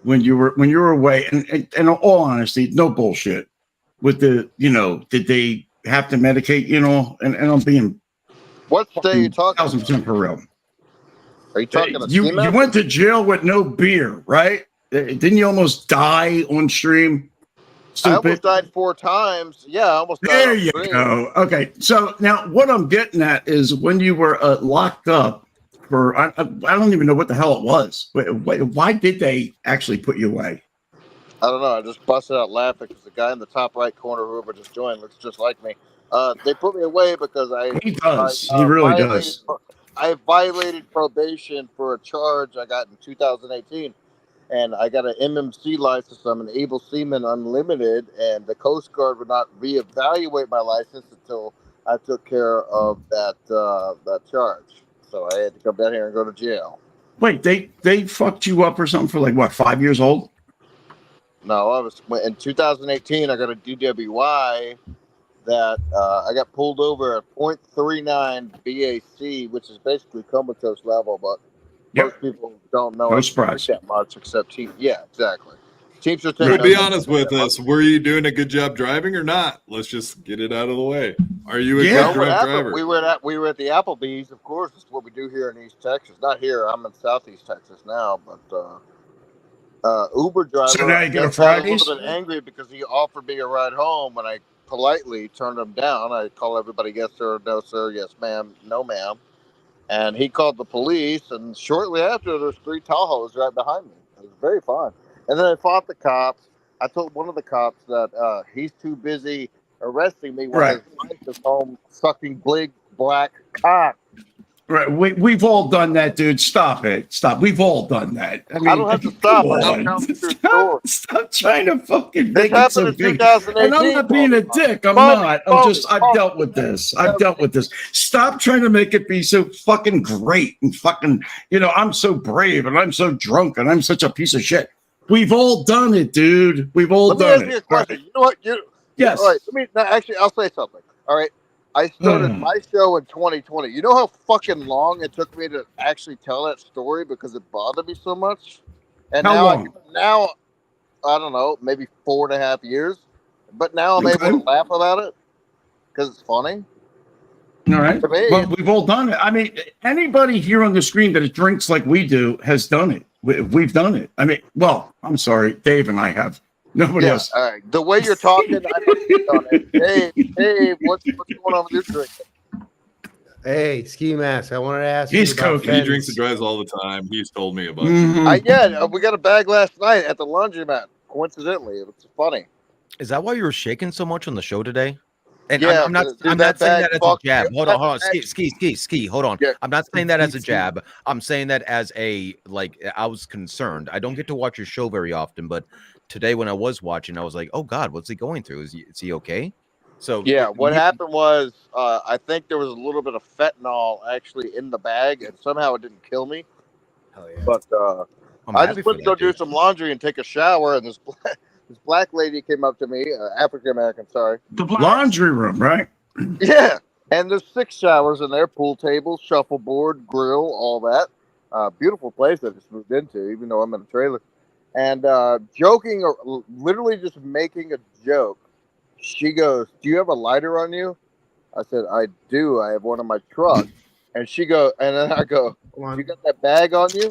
when you were away, and in all honesty, no bullshit. With the, did they have to medicate, and I'm being what day are you talking 1,000% for real. Are you talking to you went to jail with no beer, right? Didn't you almost die on stream? Stupid. I almost died 4 times. Yeah, I almost died. There you go. Okay, so now what I'm getting at is when you were locked up for, I don't even know what the hell it was. Why did they actually put you away? I don't know. I just busted out laughing because the guy in the top right corner, whoever just joined, looks just like me. They put me away because He does. He really does. I violated probation for a charge I got in 2018. And I got an MMC license. I'm an able seaman unlimited, and the Coast Guard would not reevaluate my license until I took care of that charge. So I had to come down here and go to jail. Wait, they fucked you up or something for like what, 5 years old? No, I was in 2018. I got a DWI that I got pulled over at 0.39 BAC, which is basically comatose level, but most people don't know that much except team. Yeah, exactly. Teamsters. So be honest with us. Were you doing a good job driving or not? Let's just get it out of the way. Are you a good driver? We were at the Applebee's, of course. That's what we do here in East Texas. Not here. I'm in Southeast Texas now, but Uber driver. So now you get a I Fridays? was a little bit angry because he offered me a ride home, and I politely turned him down. I call everybody yes sir, no sir, yes ma'am, no ma'am. And he called the police, and shortly after, there's 3 Tahoes right behind me. It was very fun. And then I fought the cops. I told one of the cops that he's too busy arresting me when his wife is home sucking big black cock. Right, we've all done that, dude. Stop it. Stop. We've all done that. I mean, I don't have to stop. Stop trying to fucking This make it so happened in big. 2018. And I'm not being a dick. I'm not. I've dealt with this. I've dealt with this. Stop trying to make it be so fucking great and fucking, I'm so brave and I'm so drunk and I'm such a piece of shit. We've all done it, dude. We've all done it. Let me ask you a question. You know what? Yes. All right. Actually, I'll say something. All right. I started my show in 2020. You know how fucking long it took me to actually tell that story because it bothered me so much? And how now, long? I don't know, maybe 4.5 years. But now I'm able to laugh about it because it's funny. All right. But we've all done it. I mean, anybody here on the screen that drinks like we do has done it. We've done it. I mean, well, I'm sorry. Dave and I have. Nobody else. All right. The way you're talking, I on it. Hey, what's going on with your drinking? Hey, Ski Mask, I wanted to ask He's you about He drinks and drives all the time. He's told me about it. We got a bag last night at the laundromat. Coincidentally, it was funny. Is that why you were shaking so much on the show today? And Yeah, I'm not saying that as a jab. Hold on. Ski. Hold on. Yeah. I'm not saying that as a jab. I'm saying that as I was concerned. I don't get to watch your show very often, but today when I was watching, I was like, oh God, what's he going through? Is he okay? So yeah, what happened was I think there was a little bit of fentanyl actually in the bag, and somehow it didn't kill me. Hell yeah. But I just went to go do some laundry and take a shower, and this black lady came up to me, African American, sorry. The laundry room, right? Yeah, and there's 6 showers in there, pool table, shuffleboard, grill, all that. Beautiful place I just moved into, even though I'm in a trailer. And joking, or literally just making a joke, she goes, "Do you have a lighter on you?" I said, "I do. I have one in my truck." And she goes, and then I go, "You got that bag on you?"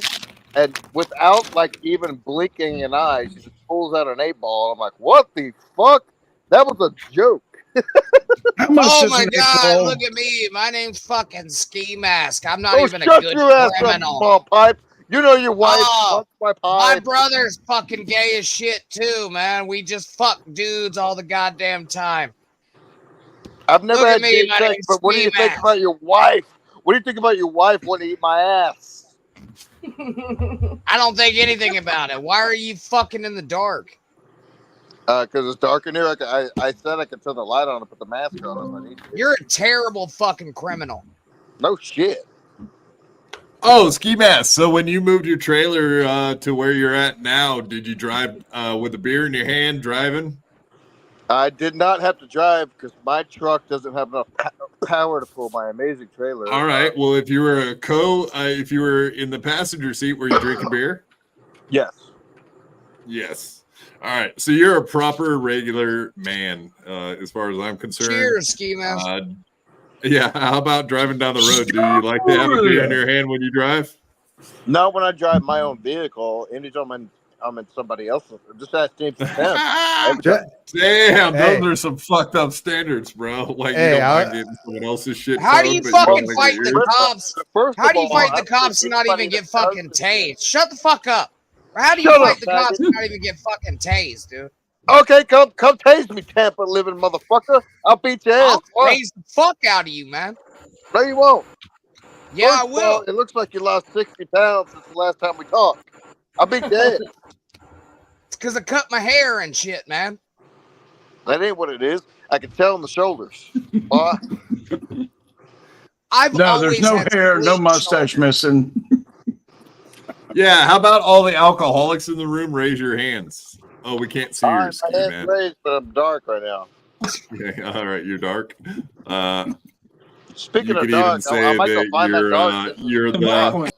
And without even blinking an eye, she just pulls out an 8-ball. I'm like, "What the fuck? That was a joke." Oh my God! Look at me. My name's fucking Ski Mask. I'm not even a good criminal. Small pipe. You know your wife. My brother's fucking gay as shit too, man. We just fuck dudes all the goddamn time. I've never had gay sex, but what do you think about your wife? What do you think about your wife when you eat my ass? I don't think anything about it. Why are you fucking in the dark? Because it's dark in here. I said I could turn the light on and put the mask on if I need to. You're a terrible fucking criminal. No shit. Oh, Ski Mask. So when you moved your trailer to where you're at now, did you drive with a beer in your hand driving? I did not have to drive because my truck doesn't have enough power to pull my amazing trailer. All right. Well, if you were if you were in the passenger seat, were you drinking beer? Yes. Yes. All right. So you're a proper regular man, as far as I'm concerned. Cheers, Ski Mask. Yeah. How about driving down the road? Do you like to have a beer in your hand when you drive? Not when I drive my own vehicle. Anytime I'm in somebody else's. Just ask James. Damn, those are some fucked up standards, bro. Like, you don't mind getting someone else's shit. How do you fucking fight your the ears? cops? How do you fight the cops and not even get fucking tased? Shut the fuck up. How do you Shut fight up, the cops faggot. and not even get fucking tased, dude? Okay, come tase me, Tampa living motherfucker. I'll beat your ass. I'll tase the fuck out of you, man. No, you won't. Yeah, First I of will. all, it looks like you lost 60 pounds since the last time we talked. I'll beat your ass. It's because I cut my hair and shit, man. That ain't what it is. I can tell in the shoulders. Boy. There's no hair, no mustache missing. Yeah. How about all the alcoholics in the room? Raise your hands. Oh, we can't see All right, yours, my head's man. raised, but I'm dark right now. Okay, all right, you're dark. Speaking you of could dark, even say I might go that find that dark. you're black one.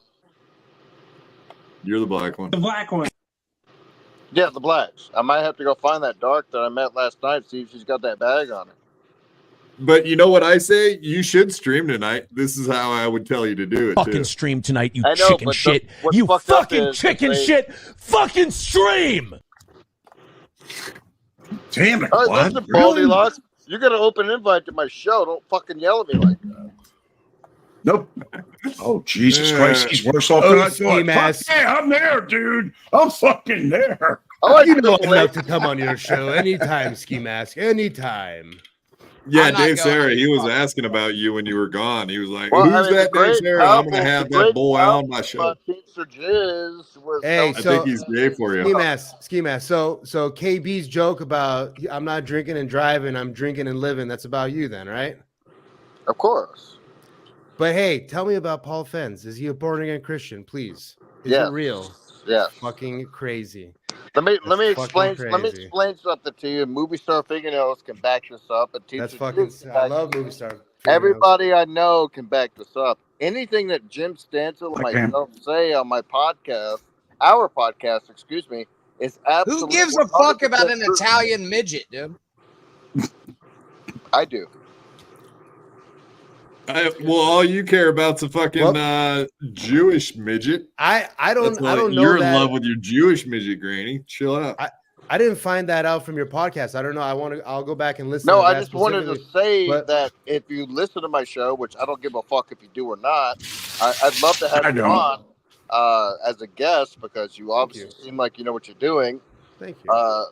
You're the black one. The black one. Yeah, the blacks. I might have to go find that dark that I met last night, see if she's got that bag on her. But you know what I say? You should stream tonight. This is how I would tell you to do it. Fucking too. stream tonight, you I know, chicken but shit. what's You fucked up fucking is chicken they- shit. Fucking stream. Damn it, All right, what? listen, Baldy Lots, you got an open invite to my show. Don't fucking yell at me like that. Nope. Oh, Jesus Christ. He's worse off Oh, than I ski thought. mask. Fuck yeah, I'm there, dude. I'm fucking there. You know enough to come on your show anytime, Ski Mask. Anytime. Yeah, I'm not Dave going Sarra, he was anymore. asking about you when you were gone. He was like, Well, who's I mean, that the Dave great Sarra? I'm going to album- have the that great boy on album my show. about Teamster Jizz was Hey, I think he's gay for you. Ski Mask. So KB's joke about I'm not drinking and driving, I'm drinking and living. That's about you then, right? Of course. But hey, tell me about Paul Fenz. Is he a born again Christian? Please. Is Yes. it real? Yes. Fucking crazy. Let me fucking explain something to you. Movie star fingernails can back this up. And That's Teamster fucking. Jizz can I back love this movie up. star. Everybody I know can back this up. Anything that Jim Stansel and Okay. myself say on my podcast, our podcast, excuse me, is Who absolutely. gives a fuck about 100% an true. Italian midget, dude? I do. Well, all you care about's a fucking Jewish midget. I don't know You're that. in love with your Jewish midget, Granny. Chill out. I didn't find that out from your podcast. I don't know. I'll go back and listen. No, to I that just wanted to specifically. say but- that if you listen to my show, which I don't give a fuck if you do or not, I'd love to have I you don't. on as a guest because you obviously seem like you know what you're doing. Thank you.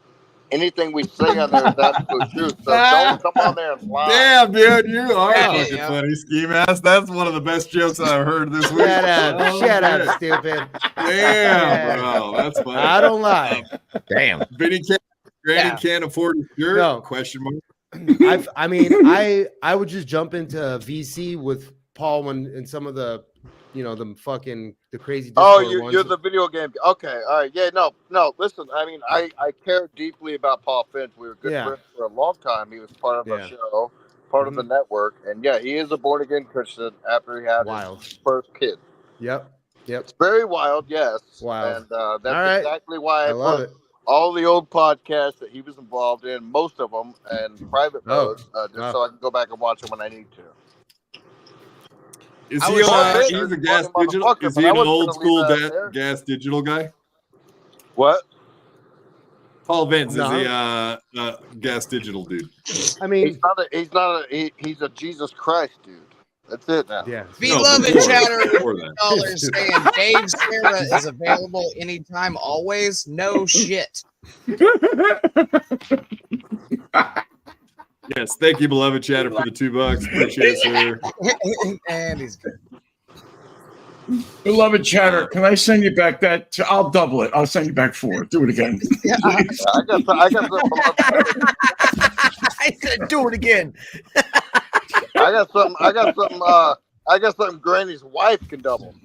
Anything we say on there is absolute truth. So don't come on there and lie. Damn, dude, you are Yeah, fucking yeah. funny, Ski Mask. That's one of the best jokes I've heard this week. Shut up. Oh, Shut shit. up, stupid. Damn, bro. That's funny. I don't lie. Damn. Granny Yeah. can't afford a shirt? No. Question mark. I would just jump into VC with Paul and some of the, the crazy. Oh, Discord you're ones. the video game. Okay, all right. Yeah, no. Listen, I mean, I care deeply about Paul Finch. We were good Yeah. friends for a long time. He was part of our Yeah. show, part of the network, and yeah, he is a born again Christian after he had Wild. his first kid. Yep. It's very wild, yes. Wild. And that's All right. exactly why I love put it. all the old podcasts that he was involved in, most of them, and private mode, just wow. so I can go back and watch them when I need to. Is I he was he's funny a gas digital? motherfucker, Is but he I an wasn't old gonna school leave that there. gas digital guy? What? Paul Vince, No. is he a gas digital dude? I mean, he's a Jesus Christ dude. That's it now. Yeah. Beloved before chatter that. dollars saying Dave Sarra is available anytime, always. No shit. Yes, thank you, beloved chatter, for the $2. Appreciate it, sir. And he's good. Beloved chatter, can I send you back that? I'll double it. I'll send you back 4. Do it again. I got something. I said, do it again. I got something. Granny's wife can double.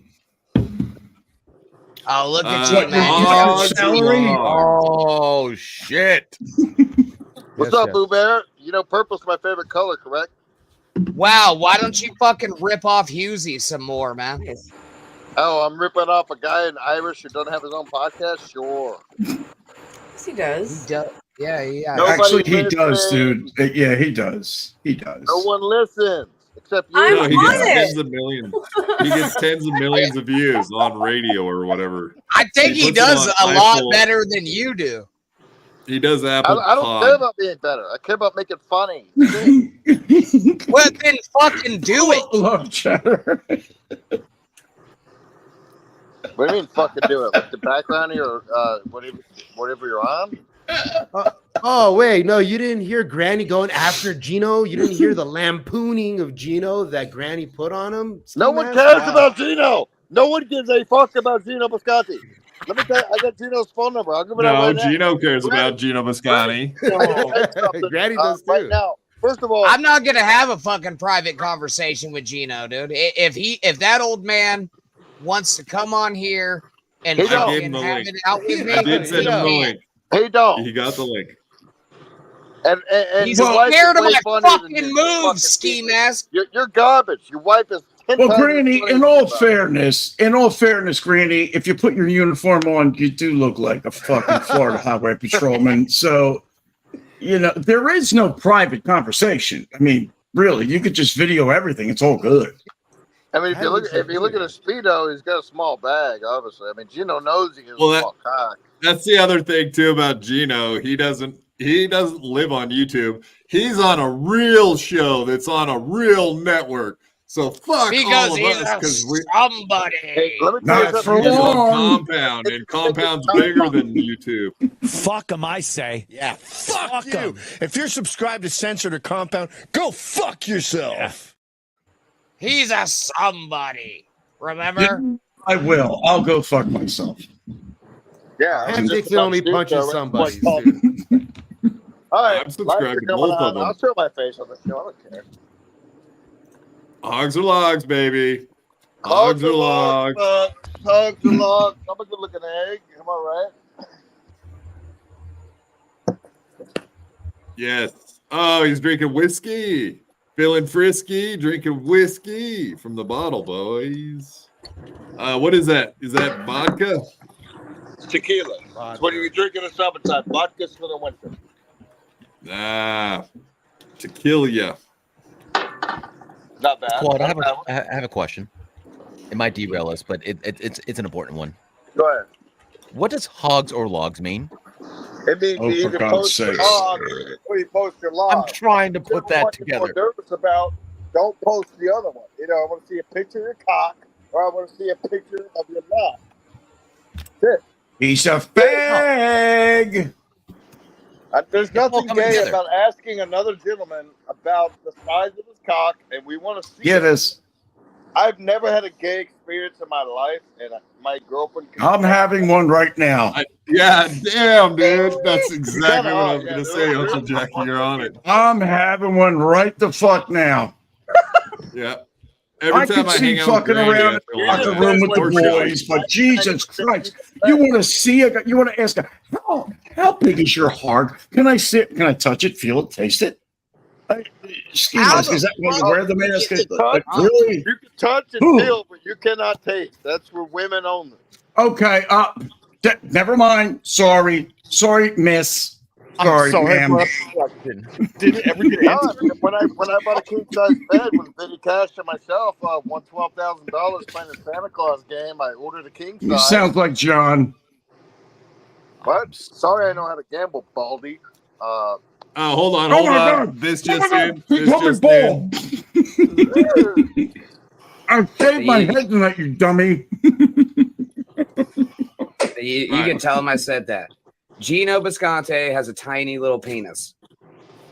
Oh, look at What, you, man. your salary? Oh, shit. What's up, Boo Bear? You know purple's my favorite color, correct? Wow, why don't you fucking rip off Husey some more, man? Oh, I'm ripping off a guy in Irish who doesn't have his own podcast? Sure. Yes, he does. Yeah. Actually, he does, dude. Yeah, he does. He does. No one listens except you. I'm he on gets it. tens of millions. He gets tens of millions of views on radio or whatever. I think he puts it does on a lot Apple. better than you do. He does Apple I don't Pod. care about being better. I care about making funny. Well, then fucking do it. Love chatter. What do you mean fucking do it? Like the background of your whatever you're on? Oh wait, no, you didn't hear Granny going after Gino. You didn't hear the lampooning of Gino that Granny put on him. No one cares about Gino. No one gives a fuck about Gino Biscotti. Let me tell you, I got Gino's phone number. I'll give it out No, right now. Gino cares about Gino Biscotti. Granny does too. Right now, first of all, I'm not gonna have a fucking private conversation with Gino, dude. If that old man wants to come on here and I gave fucking him the have link. it out with me, I did send him the link. He don't. He got the link. And he's your wife scared is of way my funnier than fucking you. moves, ski mask. You're garbage. Your wife is 10 Well, times Granny, funnier in than all you. fairness, Granny, if you put your uniform on, you do look like a fucking Florida highway patrolman. So, there is no private conversation. I mean, really, you could just video everything. It's all good. I mean, if you look at his speedo, he's got a small bag. Obviously, I mean, Gino knows he has a small cock. That's the other thing too about Gino. He doesn't live on YouTube. He's on a real show that's on a real network. So fuck Because all of he's us because we somebody. Hey, let me tell you Not something. for he's on long. Compound, and Compound's bigger than YouTube. Fuck them, I say. Yeah, fuck you. If you're subscribed to Censored or Compound, go fuck yourself. He's a somebody. Remember? Yeah, I will. I'll go fuck myself. Yeah, Ham Dixon only punches somebody. All right, I'm subscribed to both of them. I'll show my face on the show. I don't care. Hogs or logs, baby. Hogs or logs. Hogs or logs. I'm a good looking egg. Am I right? Yes. Oh, he's drinking whiskey. Feeling frisky, drinking whiskey from the bottle, boys. What is that? Is that vodka? It's tequila. It's what you drink in the summertime. Vodka's for the winter. Tequila. Not bad. Claude, I have a question. It might derail us, but it's an important one. Go ahead. What does hogs or logs mean? It means Oh, you for either God's post your sakes. log or you post your log. I'm trying to put that What together. you're nervous about, don't post the other one. I want to see a picture of your cock, or I want to see a picture of your log. That's it. He's a fag. There's nothing coming gay together. about asking another gentleman about the size of his cock, and we want to see Get it. us. I've never had a gay experience in my life, and my girlfriend. I'm having one right now. Yeah, damn, dude. That's exactly what I was going to say, Uncle Jackie. You're on it. I'm having one right the fuck now. Yeah. I Every could time I see hang out with fucking Granny, around I in feel the like locker room with the boys, but Jesus Christ, you want to see it? You want to ask, how big is your heart? Can I sit? Can I touch it? Feel it? Taste it? Ski mask, is that why you wear the mask? Like, really? You can touch and feel, but you cannot taste. That's for women only. Okay. Never mind. Sorry, miss. Sorry, ma'am. Did it ever get answered? When I bought a king size bed with Vinny Cash and myself, won $12,000 playing the Santa Claus game. I ordered a king You size. sound like John. What? Sorry, I know how to gamble, Baldy. hold on. Oh my God. This Oh just my in. God. He This put me just ball. in. I shaved my head tonight, you dummy. You can tell him I said that. Gino Bisconte has a tiny little penis.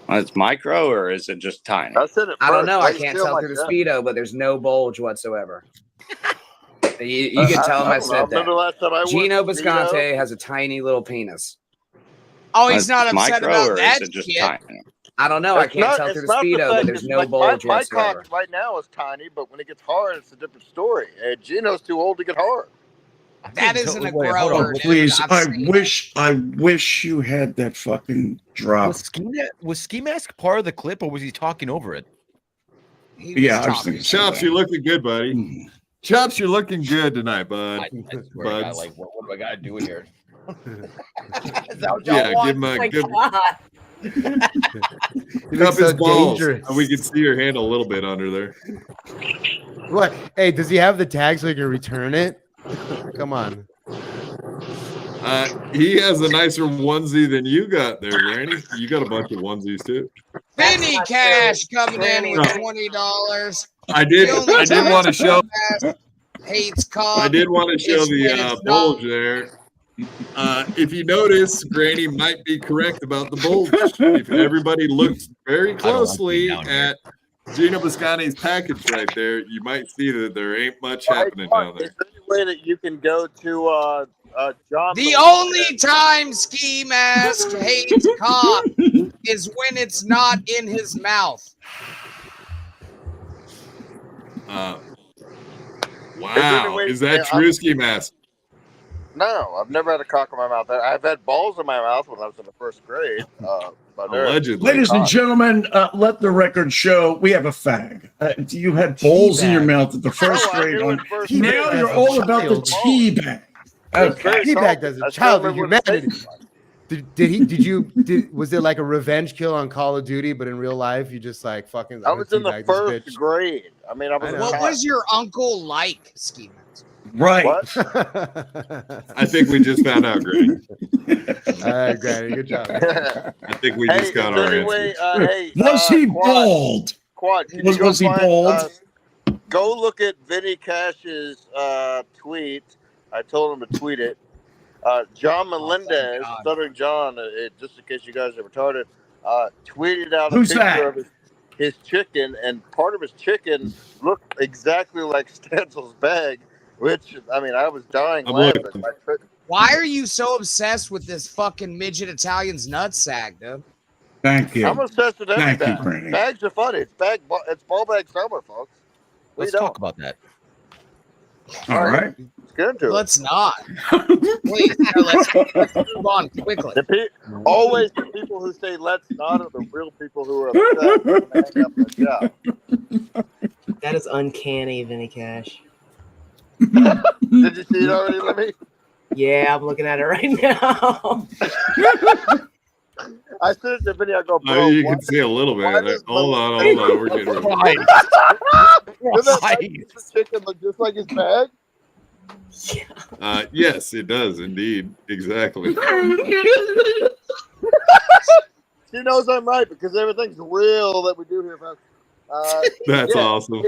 It's micro, or is it just tiny? I said it. I don't know. First. I can't Steal tell my through the shit. Speedo, but there's no bulge whatsoever. You can tell him I said Remember the last time I that. Gino went to Bisconte Speedo? has a tiny little penis. Oh, he's not upset micro, about or that is it just shit. tiny? I don't know. I It's can't not- tell it's through the not Speedo, fact but there's that no bulge my whatsoever. cock right now is tiny, but when it gets hard, it's a different story. And Gino's too old to get hard. That isn't a Wait, hold grower. on. dude. Please, I've seen it. I wish you had that fucking drop. Was Ski Mask part of the clip, or was he talking over it? He was Yeah, I was talking. thinking. Chops, you're looking good, buddy. Chops, you're looking good tonight, bud. I swear to God, like, what do I got to do in here? Give him a good cup his balls. So we can see your hand a little bit under there. What? Hey, does he have the tag so he can return it? Come on. He has a nicer onesie than you got there, Granny. You got a bunch of onesies too. Vinny Cash coming in with $20. I did want to show. Hates cop. I did want to show the bulge there. If you notice, Granny might be correct about the bulge. If everybody looks very closely at Gino Bisconti's package right there, you might see that there ain't much happening down there. Is there any way that you can go to John? The only time Ski Mask hates cop is when it's not in his mouth. Wow, is that true, Ski Mask? No, I've never had a cock in my mouth. I've had balls in my mouth when I was in the first grade. Allegedly. Ladies and gentlemen, let the record show we have a fag. You had balls in your mouth at the first grade. Now you're all about the tea bag. Okay. Tea bag does a child of humanity. Was it like a revenge kill on Call of Duty, but in real life you just like fucking? I was in the first grade. I mean, What was your uncle like, Ski Mask? Right. I think we just found out, Granny. All right, Granny, good job. I think we just got our answer. Was he bald? Quad, Was he bald? Go look at Vinny Cash's tweet. I told him to tweet it. John Melendez, Stuttering John, just in case you guys are retarded, tweeted out a picture of his chicken, and part of his chicken looked exactly like Stansel's bag, which, I mean, I was dying laughing. Why are you so obsessed with this fucking midget Italian's nutsack, dude? Thank you. I'm obsessed with every Thank you, bag. Granny. Bags are funny. It's ball bag summer, folks. Let's talk about that. All right. Let's get into it. Let's not. Please, let's move on quickly. Always the people who say let's not are the real people who are upset. That is uncanny, Vinny Cash. Did you see it already, Lemmy? Yeah, I'm looking at it right now. I sent it to Vinny. I go, bro. Oh, you can see a little bit. Hold on. We're getting rid of it. Does that piece of chicken look just like his bag? Yes, it does indeed. Exactly. She knows I'm right because everything's real that we do here, folks. That's awesome.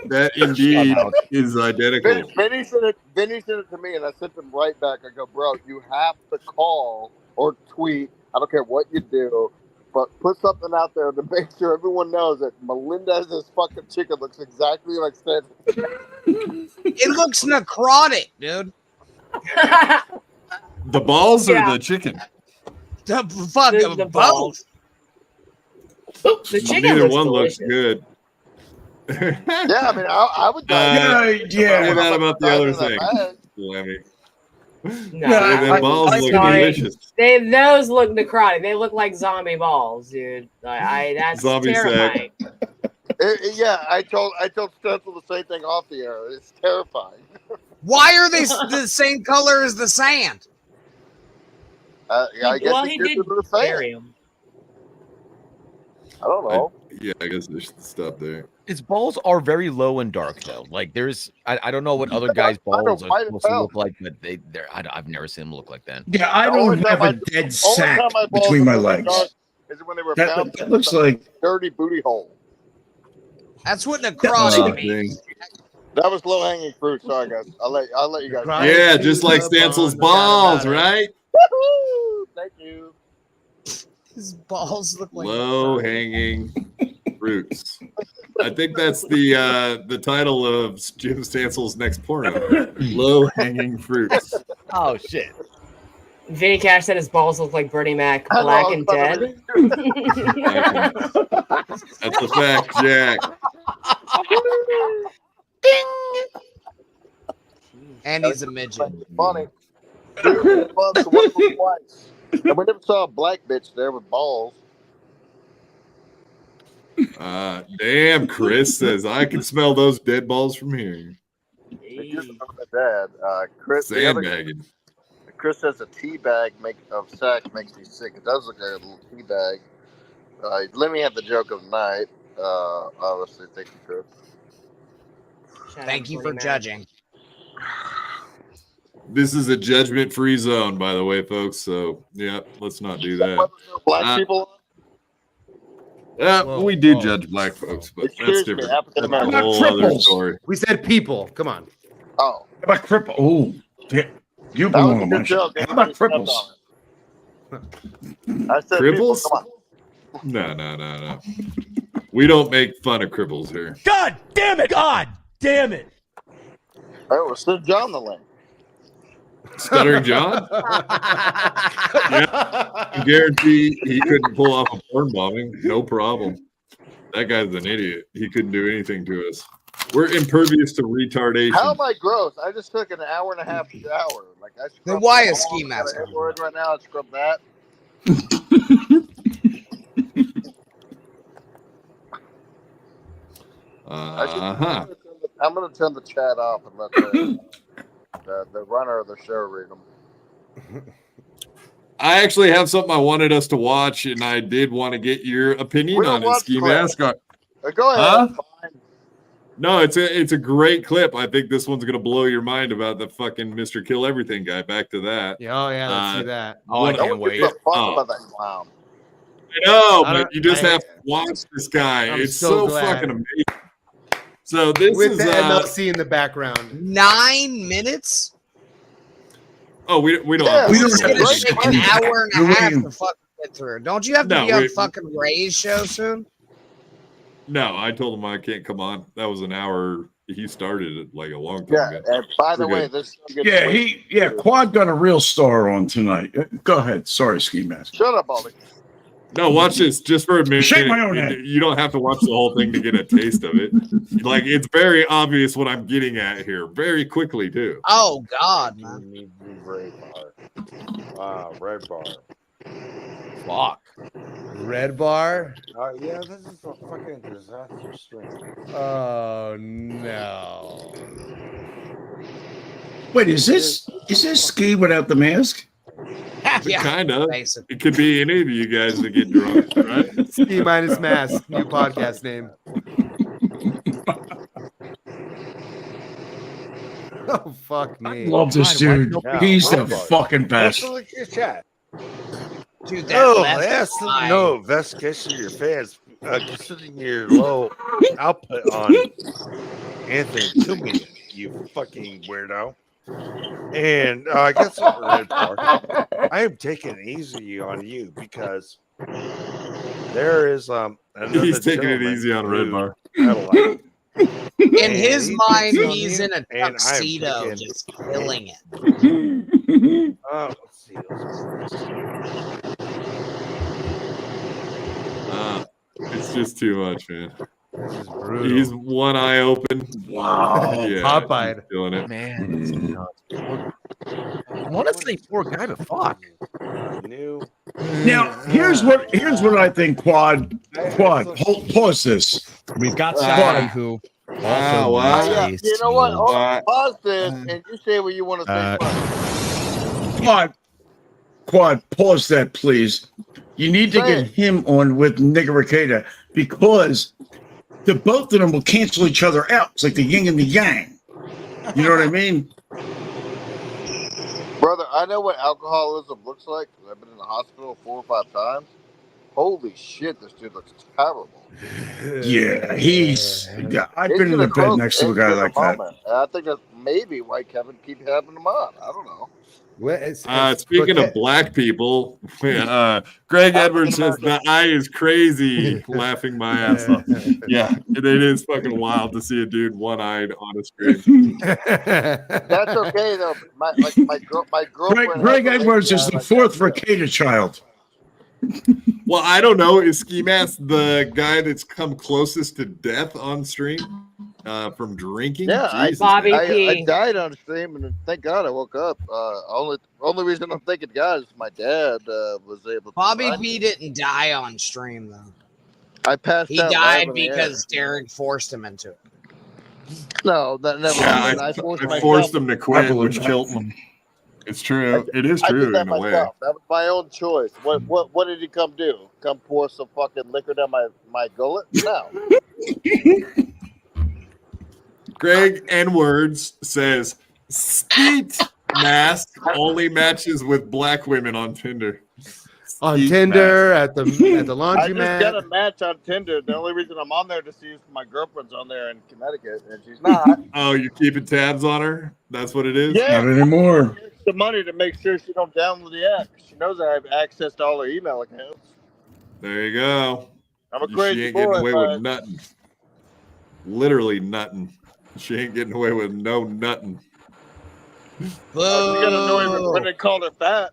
That indeed is identical. Vinny sent it to me, and I sent him right back. I go, bro, you have to call or tweet. I don't care what you do, but put something out there to make sure everyone knows that Melendez's fucking chicken looks exactly like Stan's. It looks necrotic, dude. The balls or the chicken? The fucking balls. The chicken Neither looks one delicious. looks good. Yeah, I mean, I would die. What about the other thing, Lemmy? No, the balls look delicious. Those look necrotic. They look like zombie balls, dude. That's Zombie terrifying. Yeah, I told Stencil the same thing off the air. It's terrifying. Why are they the same color as the sand? I guess he did bury him. I don't know. I guess there's stuff there. His balls are very low and dark, though. Like I don't know what other guys' balls are supposed to look like, but I've never seen them look like that. Yeah, I don't have a dead sack between my legs. Is when they were That looks like dirty booty hole. That's what necrotic means. That was low hanging fruit. Sorry, guys. I'll let you guys. Yeah, just like Stansel's balls, right? Woo-hoo! Thank you. His balls look like low hanging fruits. I think that's the title of Jim Stansel's next porno. Low hanging fruits. Oh shit. Vinny Cash said his balls look like Bernie Mac, black and dead. That's a fact, Jack. And he's a midget. Funny. And we never saw a black bitch there with balls. Damn, Chris says I can smell those dead balls from here. my dad. Chris, Sandbagging. Chris says a tea bag of sex makes me sick. It does look like a little tea bag. Let me have the joke of the night. Obviously, thank you, Chris. Thank you for judging. This is a judgment-free zone, by the way, folks. So, yeah, let's not do that. Black people? We do judge black folks, but that's different. That's a whole other story. We said people. Come on. Oh. How about cripple? Oh, you belong a bunch. How about cripples? I said Cripples? People, come on. No. We don't make fun of cripples here. God damn it! God damn it! All right, well, Stuttering John the link. Stuttering John? Yeah, I guarantee he couldn't pull off a porn bombing. No problem. That guy's an idiot. He couldn't do anything to us. We're impervious to retardation. How am I gross? I just took an hour and a half shower. Like I Then why a ski mask? Right now, I scrub that. I'm gonna turn the chat off and let the runner of the show read them. I actually have something I wanted us to watch, and I did want to get your opinion on it. Ski mask. Go ahead. No, it's a great clip. I think this one's gonna blow your mind about the fucking Mr. Kill Everything guy. Back to that. Oh yeah, let's see that. Oh, I can't wait. About that clown. I know, but you just have to watch this guy. It's so fucking amazing. So this with is the MLC in the background. 9 minutes. Oh, we don't. Yeah, we it's don't gonna have take an hour and a half to fucking get through. Don't you have to be on fucking Ray's show soon? No, I told him I can't come on. That was an hour. He started it like a long time ago. And by the way, this Quad got a real star on tonight. Go ahead. Sorry, Ski Mask. Shut up, Ollie. No, watch this just for a minute. Shake my own head. You don't have to watch the whole thing to get a taste of it. Like, it's very obvious what I'm getting at here, very quickly too. Oh God, man! Red bar. Red bar. Fuck. Red bar. Yeah, this is a fucking disaster stream. Oh no. Wait, is this Ski without the mask? Yeah, kind of. It could be any of you guys that get drunk, right? Ski minus mask. New podcast name. Oh fuck me! I love this dude. He's the fucking best. Look at your chat. Dude, that's no investigation of your fans, considering your low output on Anthony Toomey, you fucking weirdo. And I guess Red Bar, I am taking it easy on you because there is he's taking it easy on Red Bar. In his mind, he's in a tuxedo, just killing it. Let's see. It's just too much, man. This is brutal. He's one eye open. Wow. Yeah, Popeyed. Doing it. Man. I want to say poor guy, but fuck. Now, here's what I think. Quad. Pause this. We've got somebody who. You know what? Pause this and you say what you want to say. Quad, pause that, please. You need to get him on with Nigaricata because the both of them will cancel each other out. It's like the yin and the yang. You know what I mean? Brother, I know what alcoholism looks like. I've been in the hospital 4 or 5 times. Holy shit, this dude looks terrible. Yeah, I've been in the bed next to a guy like that. I think that's maybe why Kevin keeps having him on. I don't know. Speaking of black people, Greg Edwards says the eye is crazy, laughing my ass off. Yeah, it is fucking wild to see a dude one-eyed on a screen. That's okay though. My girlfriend. Greg Edwards is the 4th Ricada child. Well, I don't know. Is Ski Mask the guy that's come closest to death on stream from drinking? Yeah, Jesus, I man. died on stream, and thank God I woke up. Only reason I'm thanking God is my dad was able to. Bobby P didn't die on stream though. I passed He out. died because Derek forced him into it. No, that never Yeah, happened. I myself forced him to do quit, believe which that. killed him. It's true. It is I did true that in a way. myself. That was my own choice. What did he come do? Come pour some fucking liquor down my gullet? No. Greg N Words says skeet mask only matches with black women on Tinder. On Skeet Tinder, at the I just got laundromat. a match on Tinder. The only reason I'm on there to see if my girlfriend's on there in Connecticut, and she's not. Oh, you're keeping tabs on her? That's what it is? Yeah. Not anymore. The money to make sure she don't download the app. She knows I have access to all her email accounts. There you go. I'm a She crazy ain't boy. getting away but with nothing. Literally nothing. She ain't getting away with no nothing. you gotta know even when they called her fat.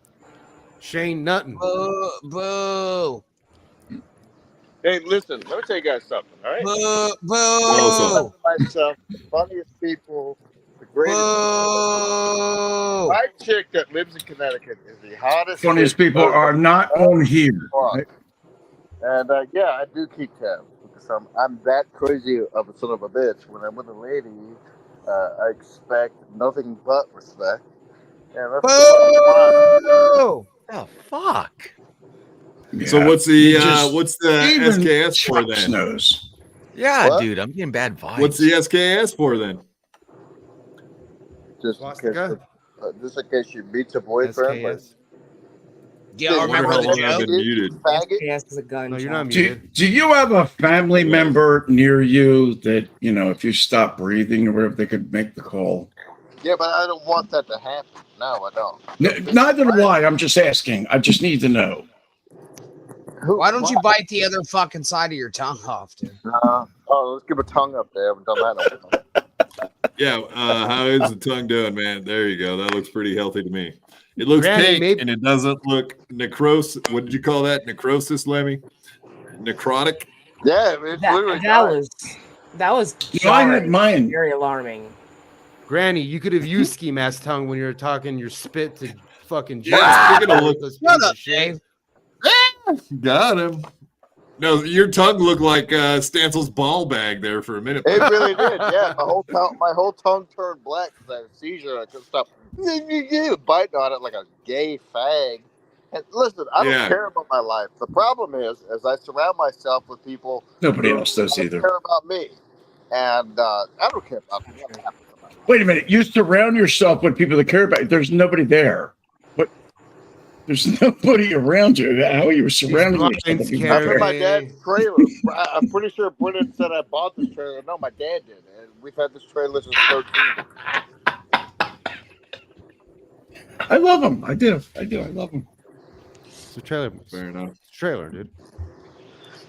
Shane Nutton. Boo. Hey, listen, let me tell you guys something, all right? Boo. Myself, the funniest people, the greatest. My chick that lives in Connecticut is the hottest. Funniest chick people are not on here. Right? And yeah, I do keep tabs because I'm that crazy of a son of a bitch. When I'm with a lady, I expect nothing but respect. And that's Oh fuck! So what's the just- what's the even SKS for Chucks then? knows. Yeah, What? dude, I'm getting bad vibes. What's the SKS for then? just in case you meet your boyfriend. Like, SKS. Do y'all I wonder remember how the long I've joke? been muted. faggot. Yes, is a gun. No, you're not Do, muted. do you have a family member near you that, you know, if you stop breathing or whatever, they could make the call? Yeah, but I don't want that to happen. No, I don't. Neither do I. I'm just asking. I just need to know. Why don't you bite the other fucking side of your tongue off, dude? Let's give a tongue up there. I haven't done that in a while. Yeah, how is the tongue doing, man? There you go. That looks pretty healthy to me. It looks Granny, pink maybe- and it doesn't look necrosis. What did you call that? Necrosis, Lemmy? Necrotic? Yeah, it's literally That was You know, I had mine. very alarming. Granny, you could have used ski mask tongue when you were talking your spit to fucking Yeah, speaking of those Shut pieces up, of shit. Dave. Got him. No, your tongue looked like Stansel's ball bag there for a minute. It really did. Yeah, my whole tongue turned black because I had a seizure. I couldn't stop biting on it like a gay fag. And listen, I don't care about my life. The problem is I surround myself with people. Nobody who else does don't either. care about me, and I don't care about what happens in my life. Wait a minute. You surround yourself with people that care about you. There's nobody there. What? There's nobody around you. How are you surrounding yourself with people that I'm in care? my dad's trailer. I'm pretty sure Brennan said I bought this trailer. No, my dad did. And we've had this trailer since 13. I love them. I do. I love them. It's a trailer. Fair enough. It's a trailer, dude.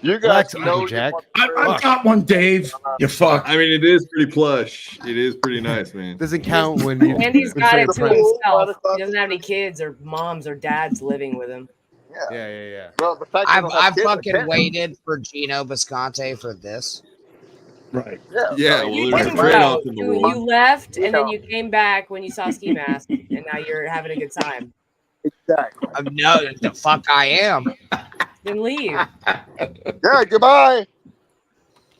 You guys Relax, know Uncle Jack. I've got one, Dave. You fuck. I mean, it is pretty plush. It is pretty nice, man. Doesn't count when you. Andy's got it to Friends. himself. He doesn't have any kids or moms or dads living with him. Yeah. Well, the fact that I've fucking waited for Gino Visconti for this. Right. Yeah, You well, there's a didn't trade-off go. in the You world. left and then you came back when you saw Ski Mask, and now you're having a good time. Exactly. No, the fuck I am. Then leave. Yeah, goodbye.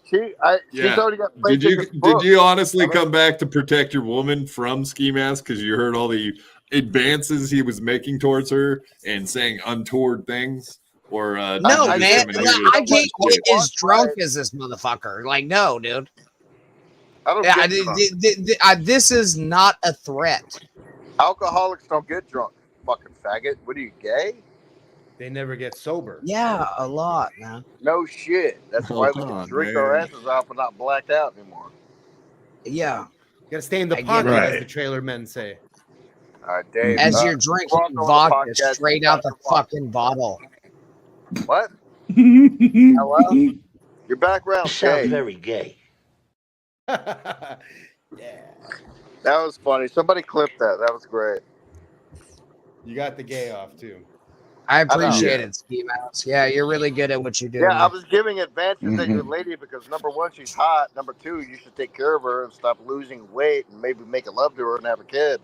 She's already got plane Did tickets you booked. honestly come back to protect your woman from Ski Mask because you heard all the advances he was making towards her and saying untoward things? Or No, just man. him and you? I can't get as drunk as this motherfucker. Like, no, dude. I don't Yeah, get drunk. this is not a threat. Alcoholics don't get drunk. Fucking faggot. What are you, gay? They never get sober. Yeah, a lot, man. No shit. That's why we Hold can on, drink man. our asses off and not blacked out anymore. Yeah. You gotta stay in the I get pocket, it. as Right. the trailer men say. All right, Dave. As you're drinking welcome to the vodka podcast. straight out the fucking bottle. What? Hello? Your background's gay. very gay. That was funny. Somebody clipped that. That was great. You got the gay off too. I know. appreciate it, Ski Mouse. Yeah, you're really good at what you do. Yeah, I was giving advances at your lady because number one, she's hot. Number two, you should take care of her and stop losing weight and maybe make a love to her and have a kid.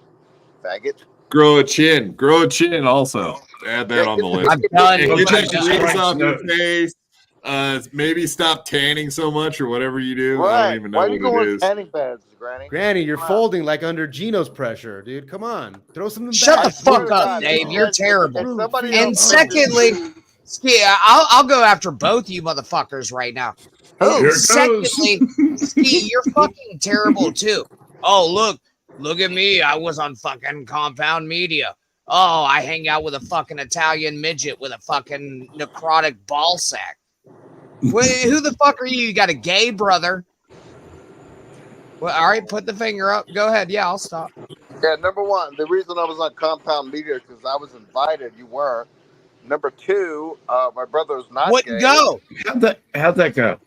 Faggot. Grow a chin. Grow a chin also. Add that on the list. I'm done. And get that Jesus grease Christ, off no. your face. Maybe stop tanning so much or whatever you do. I Right. don't even know Why what do you go it in is. tanning beds, Granny? Granny, you're Come on. folding like under Gino's pressure, dude. Come on, throw something Shut back. the fuck to up, God, Dave. if- You're if- terrible. if somebody And else- secondly, Ski, I'll go after both of you motherfuckers right now. Here it goes. Secondly, Ski, you're fucking terrible too. Oh, look at me. I was on fucking Compound Media. Oh, I hang out with a fucking Italian midget with a fucking necrotic ball sack. Wait, who the fuck are you? You got a gay brother? Well, all right, put the finger up. Go ahead. Yeah, I'll stop. Yeah, number one, the reason I was on Compound Media is because I was invited. You weren't. Number two, my brother's not Wouldn't gay. go. How'd that go?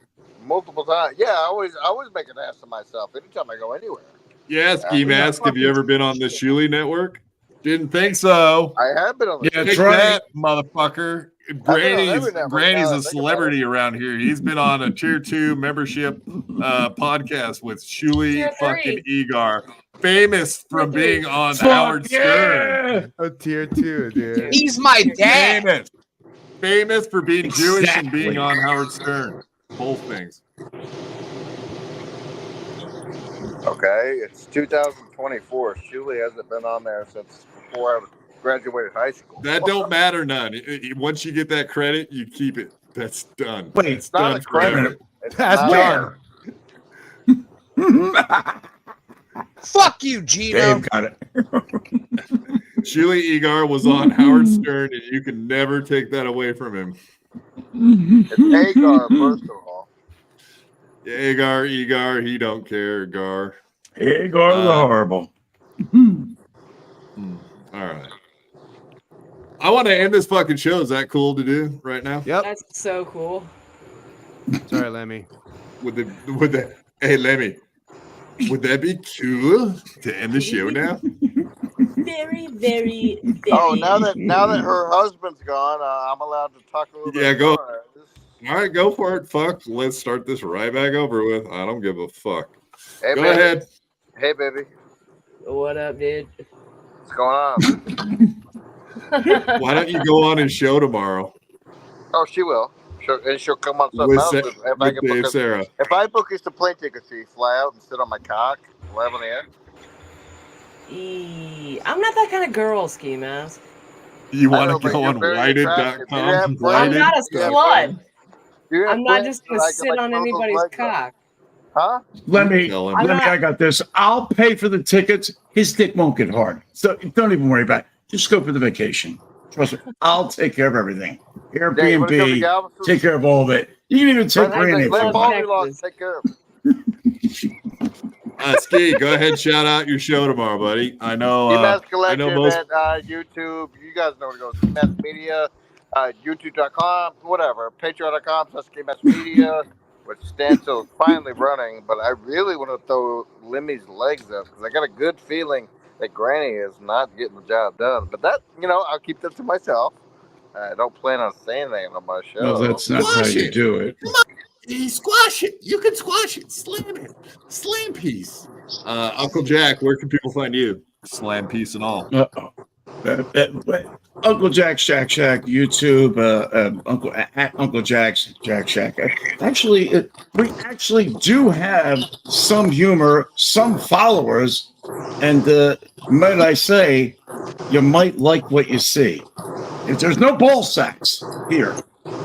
Multiple times. Yeah, I always make an ass of myself anytime I go anywhere. Yeah, Ski Mask, have you ever been on the Shuli Network? Didn't think so. I have been on the Yeah, Take try that, motherfucker. Granny's every network Granny's now, a think celebrity around here. He's been on a tier 2 membership podcast with Shuli Tier fucking Egar, famous from being on Fuck Howard yeah! Stern. A tier 2, dude. He's my dad. Famous for being Jewish and Exactly. being on Howard Stern. Both things. Okay, it's 2024. Shuli hasn't been on there since before I graduated high school. That don't matter none. Once you get that credit, you keep it. That's done. Wait, it's Not done a credit. forever. It's That's not- done. Fuck you, Gino. Dave got it. Shuli Egar was on Howard Stern, and you can never take that away from him. It's Agar, first of all. Yeah, Egar, he don't care, Gar. Igor the horrible. All right. I want to end this fucking show. Is that cool to do right now? Yep. That's so cool. Sorry, Lemmy. With the hey Lemmy, would that be cool to end the show now? Very, very, very. Oh, now that her husband's gone, I'm allowed to talk a little bit. Yeah, go. more. All right, go for it. Fuck. Let's start this right back over with. I don't give a fuck. Hey, Go baby. ahead. Hey, baby. What up, dude? What's going on? Why don't you go on his show tomorrow Oh, she will. She'll come on something with, else. with Dave Sarra? If I book us the plane ticket, so you fly out and sit on my cock live on the air. I'm not that kind of girl, Ski Mask. You I want know, to but go you're on very attractive. whited.com? You have I'm friends. not a Yeah, slut. You have I'm not friends just that gonna I can, sit like, on throw those anybody's legs up. cock. Huh? Let me, Tell him. I got this. I'll pay for the tickets. His dick won't get hard. So don't even worry about it. Just go for the vacation. Trust me. I'll take care of everything. Yeah, you wanna come to Airbnb, Galveston? take care of all of it. You can even take Randy. Let Bobby Lock take care of it. Ski, go ahead, shout out your show tomorrow, buddy. I know. Ski-Mask I Collective know most. at YouTube. You guys know where to go. Ski-Mask Media, YouTube.com, whatever. Patreon.com/Ski-Mask Media, which stands till it's finally running. But I really want to throw Lemmy's legs up because I got a good feeling that Granny is not getting the job done. But that, I'll keep that to myself. I don't plan on saying that on my show. No, that's not how you do it. Come on. You squash it. You can squash it. Slam it. Slam piece. Uncle Jack, where can people find you? Slam piece and all. Uncle Jack's Shack Shack, YouTube, Uncle Jack's Jack Shack. Actually, we actually do have some humor, some followers, and might I say, you might like what you see. If there's no ball sacks here,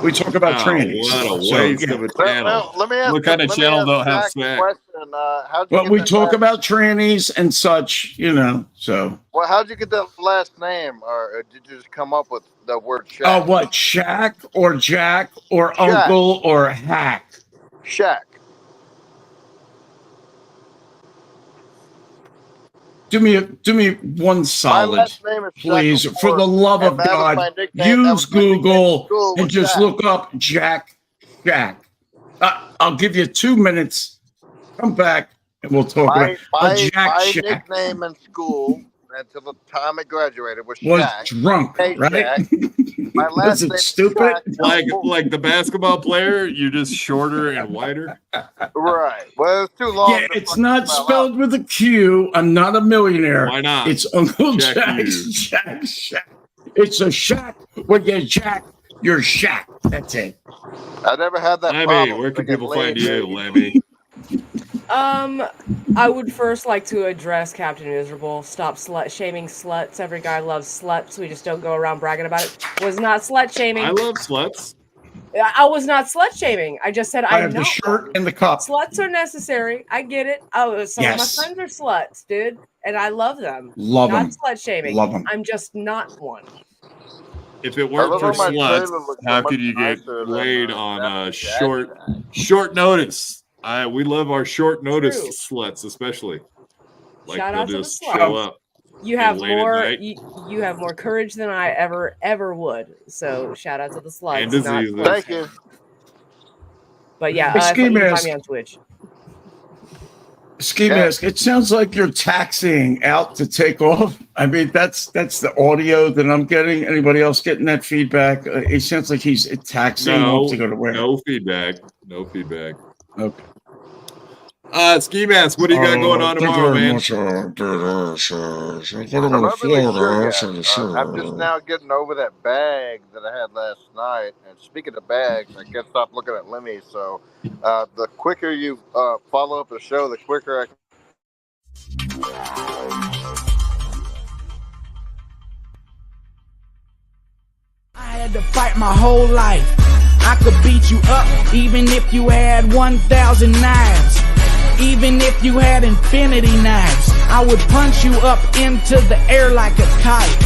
we talk about training. What a waste of a channel. Let me ask What kind of channel don't have sex? question. How'd you Well, get we that talk last- about trannies and such, so. Well, how'd you get that last name, or did you just come up with the word Shaq? Oh, what? Shack or Jack or Shack. Uncle or Hack? Shaq. Do me one solid, last name is Shaq please, before, for the love of and that was God. my nickname. That Use was my nickname in Google school, and was just Shaq. look up Jack. I'll give you 2 minutes. Come back and we'll talk My, about my, Jack my Shack. nickname in school until the time I graduated was Was Shaq. drunk, Hey, right? Shaq. My last Was name it is stupid? Shaq. Like the basketball player, you're just shorter and wider. Right. Well, it's too long. Yeah, to it's fucking not spell out. spelled with a Q. I'm not a millionaire. Why not? It's Uncle Jack Jack's you. Jack Shack. It's a shack where you jack your shack. That's it. I never had that Lemmy, problem. where can They get people find laid, you, baby. Lemmy? I would first like to address Captain Miserable. Stop shaming sluts. Every guy loves sluts. We just don't go around bragging about it. Was not slut shaming. I love sluts. I was not slut shaming. I just said I I'm have the not shirt and the cup. Sluts are necessary. I get it. Oh, some Yes. of my friends are sluts, dude, and I love them. Love not 'em. slut shaming. Love 'em. I'm just not one. If it weren't love for how my sluts, trailer looks so how much could you get nicer than, laid on short notice? We love our short notice True. sluts, especially. Like Shout they'll out to the just sluts. show up. You have late at more. night. You have more courage than I ever would. So shout out to the sluts. And not diseases. sluts. Thank you. But yeah, Hey, you Ski can find Mask. me on Twitch. Ski Mask, it sounds like you're taxiing out to take off. I mean, that's the audio that I'm getting. Anybody else getting that feedback? It sounds like he's taxiing off to go to where? No feedback. No feedback. Okay. Ski Mask, what do you got going on tomorrow, man? I'm not really sure yet. I'm just now getting over that bag that I had last night. And speaking of bags, I can't stop looking at Lemmy. So the quicker you follow up the show, the quicker I can. I had to fight my whole life. I could beat you up even if you had 1,000 knives. Even if you had infinity knives, I would punch you up into the air like a kite.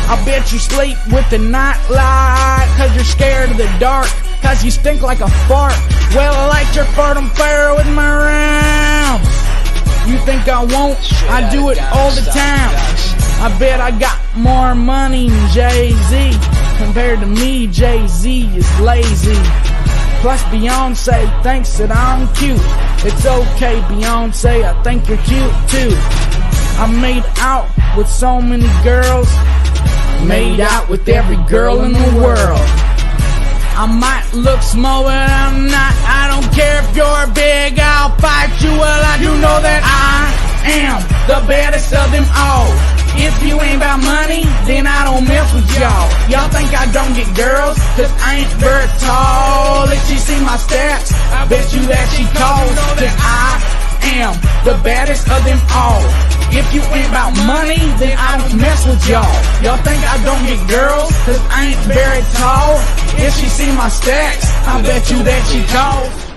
I bet you sleep with the night light, cause you're scared of the dark, cause you stink like a fart. Well, I like your fart on fire with my rounds. You think I won't? I do it all the time. I bet I got more money than Jay-Z. Compared to me, Jay-Z is lazy. Plus Beyonce thinks that I'm cute. It's okay, Beyonce, I think you're cute too. I made out with so many girls. I made out with every girl in the world. I might look small, but I'm not. I don't care if you're big, I'll fight you. Well, I do know that I am the baddest of them all. If you ain't about money, then I don't mess with y'all. Y'all think I don't get girls, cause I ain't very tall. If she see my stats, I bet you that she calls. Cause I am the baddest of them all. If you ain't about money, then I don't mess with y'all. Y'all think I don't get girls, cause I ain't very tall. If she see my stats, I bet you that she calls.